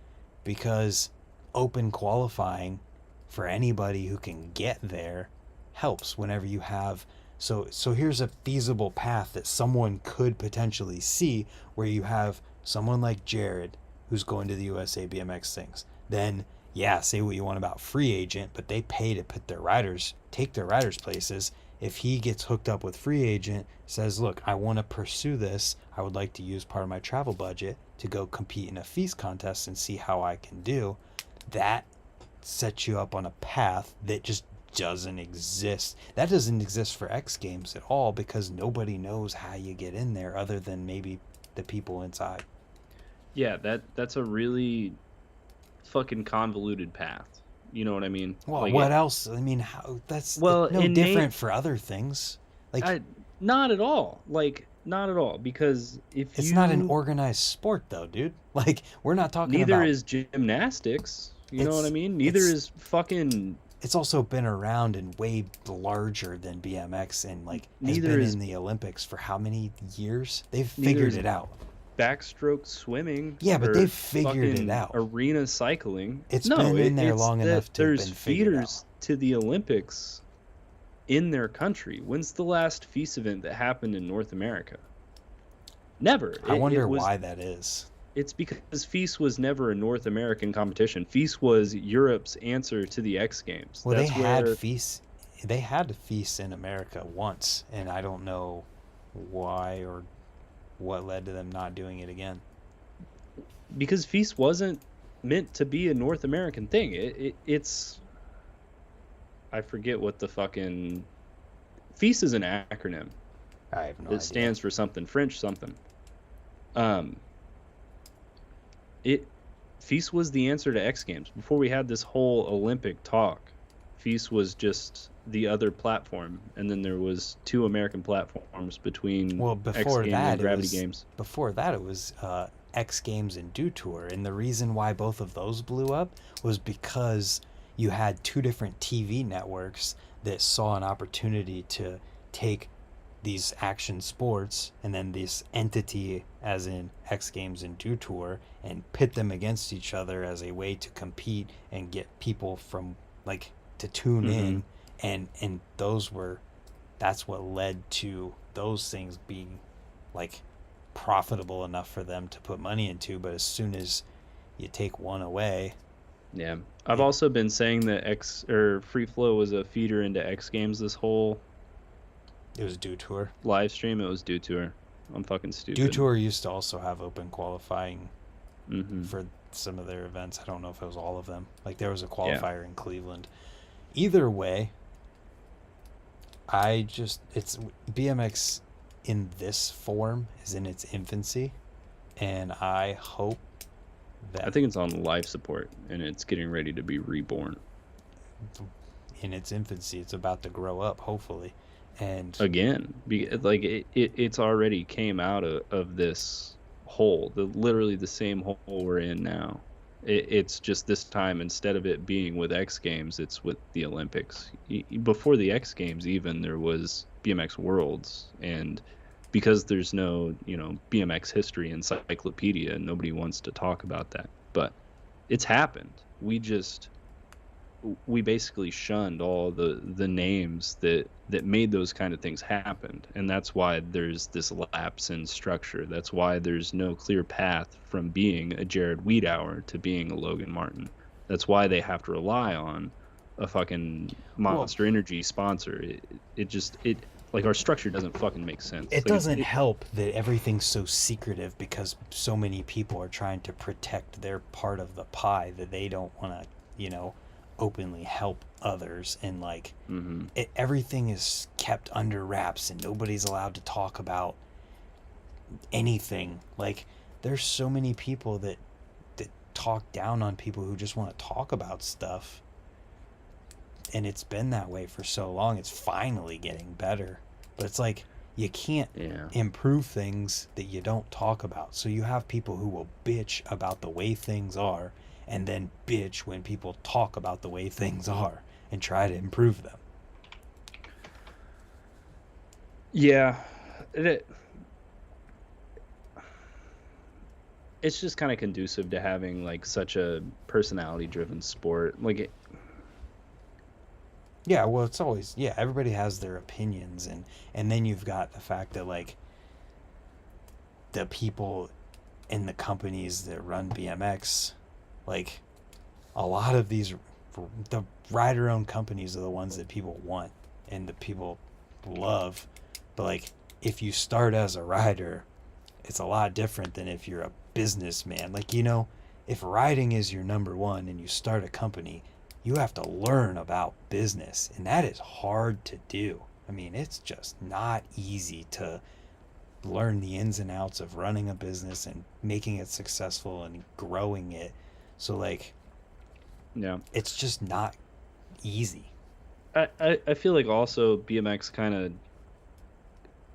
because open qualifying for anybody who can get there helps whenever you have. So here's a feasible path that someone could potentially see, where you have someone like Jared who's going to the USA BMX things. Then, yeah, say what you want about free agent, but they pay to take their riders places. If he gets hooked up with free agent, says, look, I want to pursue this, I would like to use part of my travel budget to go compete in a FIS contest and see how I can do, that sets you up on a path that just doesn't exist. That doesn't exist for X Games at all, because nobody knows how you get in there other than maybe the people inside. Yeah, that's a really fucking convoluted path. You know what I mean? Well, like, what else? I mean, how that's no different for other things. Like, not at all. Like, not at all. Because it's not an organized sport, though, dude. Like, we're not talking neither about. Is gymnastics. You know what I mean? Neither is fucking. It's also been around and way larger than BMX, and like has neither been is, in the Olympics for how many years? They've figured it out. Backstroke swimming. Yeah, but they've figured it out. Arena cycling. It's been in there long enough to have been figured out. There's feeders to the Olympics in their country. When's the last FIS event that happened in North America? Never. I wonder why that is. It's because FIS was never a North American competition. FIS was Europe's answer to the X Games. Well, they had FIS in America once, and I don't know why or what led to them not doing it again. Because FIS wasn't meant to be a North American thing. It's I forget what the fucking FIS is an acronym. I have no idea. It stands for something French something. FIS was the answer to X Games before we had this whole Olympic talk. FIS was just the other platform, and then there was two American platforms between X Games and Gravity Games. Before that, it was X Games and Dew Tour, and the reason why both of those blew up was because you had two different TV networks that saw an opportunity to take these action sports and then this entity, as in X Games and Dew Tour, and pit them against each other as a way to compete and get people from like to tune in, and that's what led to those things being like profitable enough for them to put money into. But as soon as you take one away, I've also been saying that Free Flow was a feeder into X Games. This whole it was Dew Tour live stream. It was Dew Tour. I'm fucking stupid. Dew Tour used to also have open qualifying for some of their events. I don't know if it was all of them. Like, there was a qualifier in Cleveland. Either way, it's BMX in this form is in its infancy, and I hope that I think it's on life support and it's getting ready to be reborn. in its infancy. It's about to grow up, hopefully. And Again, like it's already came out of this hole, literally the same hole we're in now. It's just this time, instead of it being with X Games, it's with the Olympics. Before the X Games, even, there was BMX Worlds, and because there's no, BMX history encyclopedia, nobody wants to talk about that. But it's happened. We basically shunned all the names that made those kind of things happen, and that's why there's this lapse in structure. That's why there's no clear path from being a Jared Wiedauer to being a Logan Martin. That's why they have to rely on a fucking well, Monster Energy sponsor. It like, our structure doesn't fucking make sense. it Like, doesn't help that everything's so secretive because so many people are trying to protect their part of the pie that they don't want to, openly help others. And like, mm-hmm. everything is kept under wraps and nobody's allowed to talk about anything. Like, there's so many people that talk down on people who just want to talk about stuff, and it's been that way for so long. It's finally getting better, but it's like you can't improve things that you don't talk about. So you have people who will bitch about the way things are, and then bitch when people talk about the way things are and try to improve them. Yeah, it's just kind of conducive to having like such a personality driven sport. Like, yeah, well, it's always, yeah, everybody has their opinions, and then you've got the fact that like the people in the companies that run BMX, like a lot of these, the rider owned companies are the ones that people want and that people love. But like, if you start as a rider, it's a lot different than if you're a businessman. Like, if riding is your number one and you start a company, you have to learn about business, and that is hard to do. I mean, it's just not easy to learn the ins and outs of running a business and making it successful and growing it. So like, yeah, it's just not easy. I feel like also BMX kind of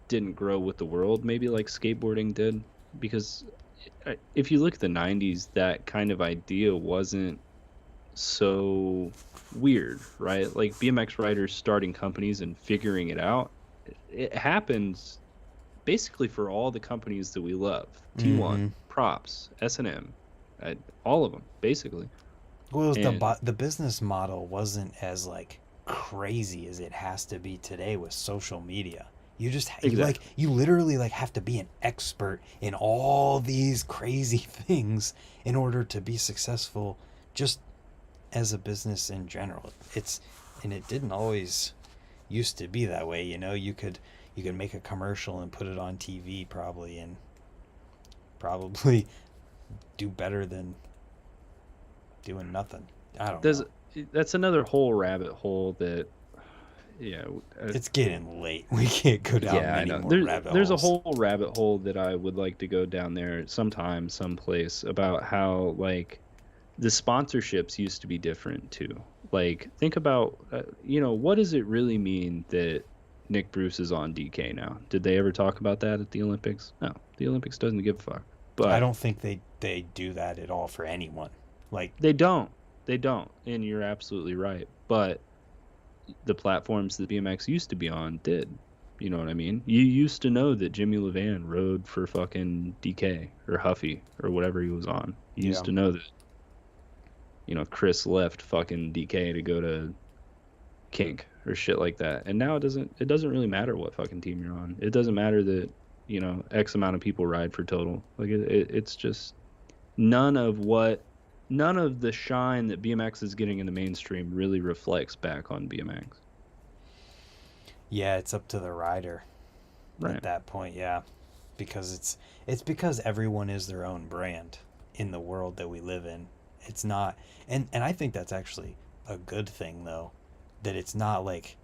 didn't grow with the world, maybe like skateboarding did, because if you look at the 90s, that kind of idea wasn't so weird, right? Like, BMX riders starting companies and figuring it out, it happens basically for all the companies that we love. Mm-hmm. T1, Props, S&M, all of them basically. Well, And the business model wasn't as like crazy as it has to be today with social media. exactly. You literally like have to be an expert in all these crazy things in order to be successful just as a business in general. And it didn't always used to be that way. You could make a commercial and put it on TV probably, and probably do better than doing nothing. I don't There's know. That's another whole rabbit hole that, yeah, It's getting late. We can't go down yeah, I many know. more rabbit There's a holes. whole rabbit hole that I would like to go down there sometime, someplace, about how, like, the sponsorships used to be different too. Like, think about, what does it really mean that Nick Bruce is on DK now? Did they ever talk about that at the Olympics? No, the Olympics doesn't give a fuck. I But don't think they do that at all for anyone. Like, they don't. They don't. And you're absolutely right. But the platforms that BMX used to be on did. You know what I mean? You used to know that Jimmy Levan rode for fucking DK or Huffy or whatever he was on. You yeah. used to know that, Chris left fucking DK to go to Kink or shit like that. And now it doesn't really matter what fucking team you're on. It doesn't matter that, X amount of people ride for Total. Like, it's just none of the shine that BMX is getting in the mainstream really reflects back on BMX. Yeah, it's up to the rider at Right. that point, yeah. Because it's because everyone is their own brand in the world that we live in. It's not, and I think that's actually a good thing though, that it's not like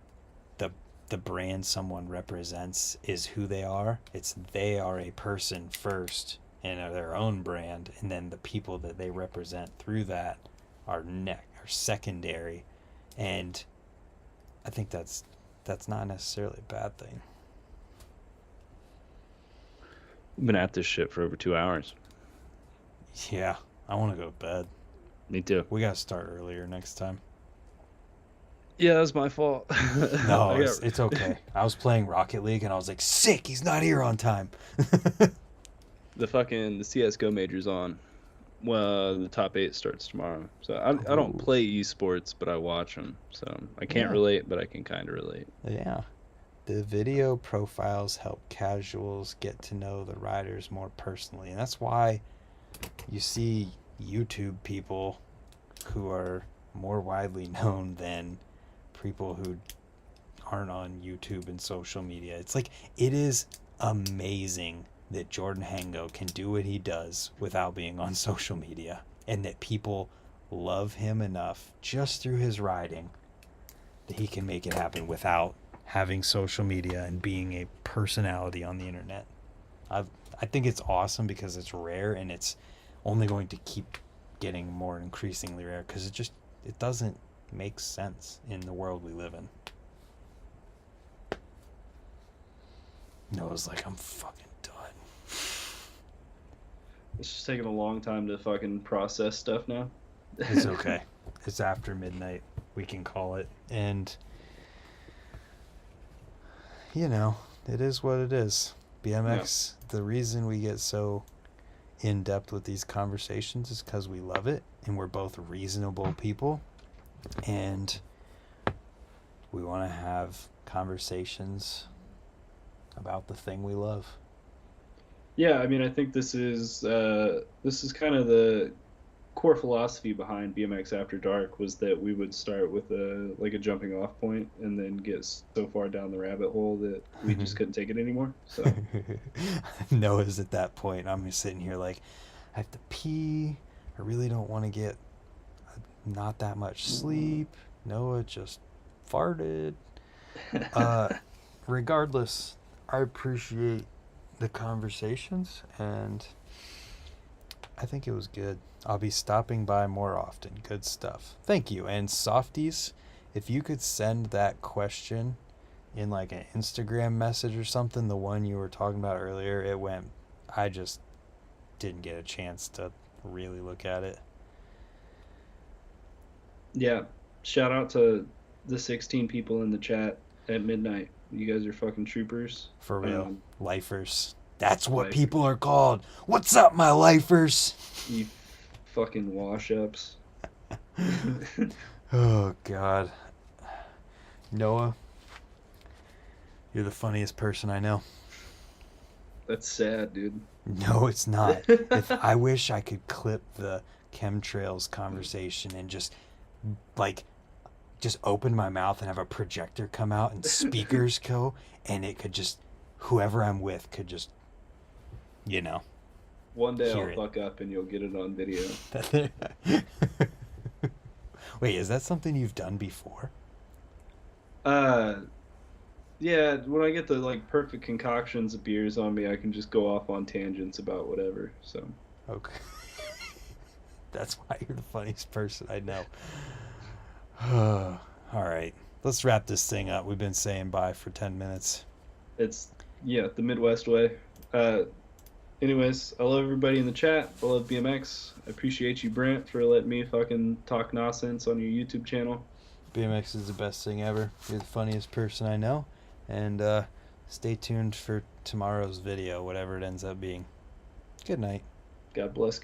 the the brand someone represents is who they are. It's they are a person first and are their own brand, and then the people that they represent through that are secondary. And I think that's not necessarily a bad thing. We've been at this shit for over 2 hours. Yeah, I want to go to bed. Me too. We gotta start earlier next time. Yeah, that's my fault. No, I got- it's okay. I was playing Rocket League and I was like, sick, he's not here on time. the CS:GO major's on. Well, the top 8 starts tomorrow. So I don't Ooh. play esports, but I watch them. So I can't Yeah. relate, but I can kind of relate. Yeah. The video profiles help casuals get to know the riders more personally. And that's why you see YouTube people who are more widely known than people who aren't on YouTube and social media. It's like, it is amazing that Jordan Hango can do what he does without being on social media, and that people love him enough just through his riding that he can make it happen without having social media and being a personality on the internet. I think it's awesome because it's rare, and it's only going to keep getting more increasingly rare because it doesn't make sense in the world we live in. Noah's like, I'm fucking done. It's just taking a long time to fucking process stuff now. It's okay. It's after midnight. We can call it. And, you know, it is what it is. BMX, the reason we get so in depth with these conversations is because we love it and we're both reasonable people. And we want to have conversations about the thing we love. Yeah, I mean, I think this is kind of the core philosophy behind BMX After Dark, was that we would start with a jumping off point and then get so far down the rabbit hole that we just couldn't take it anymore. So Noah's at that point. I'm just sitting here like, I have to pee. I really don't want to get not that much sleep. Noah just farted. Regardless, I appreciate the conversations, and I think it was good. I'll be stopping by more often. Good stuff. Thank you. And Softies, if you could send that question in like an Instagram message or something, the one you were talking about earlier, I just didn't get a chance to really look at it. yeah, shout out to the 16 people in the chat at midnight. You guys are fucking troopers. For real. Um, Lifers. That's what Lifers. people are called. What's up, my lifers? You fucking wash-ups. Oh, God. Noah, you're the funniest person I know. That's sad, dude. No, it's not. I wish I could clip the chemtrails conversation and just open my mouth and have a projector come out and speakers go, and it could just, whoever I'm with could just, One day Hear I'll it. fuck up and you'll get it on video. Wait, is that something you've done before? Yeah, when I get the perfect concoctions of beers on me, I can just go off on tangents about whatever. So Okay. That's why you're the funniest person I know. All right. Let's wrap this thing up. We've been saying bye for 10 minutes. it's the Midwest way. Anyways, I love everybody in the chat. I love BMX. I appreciate you, Brent, for letting me fucking talk nonsense on your YouTube channel. BMX is the best thing ever. You're the funniest person I know. And stay tuned for tomorrow's video, whatever it ends up being. Good night. God bless. Good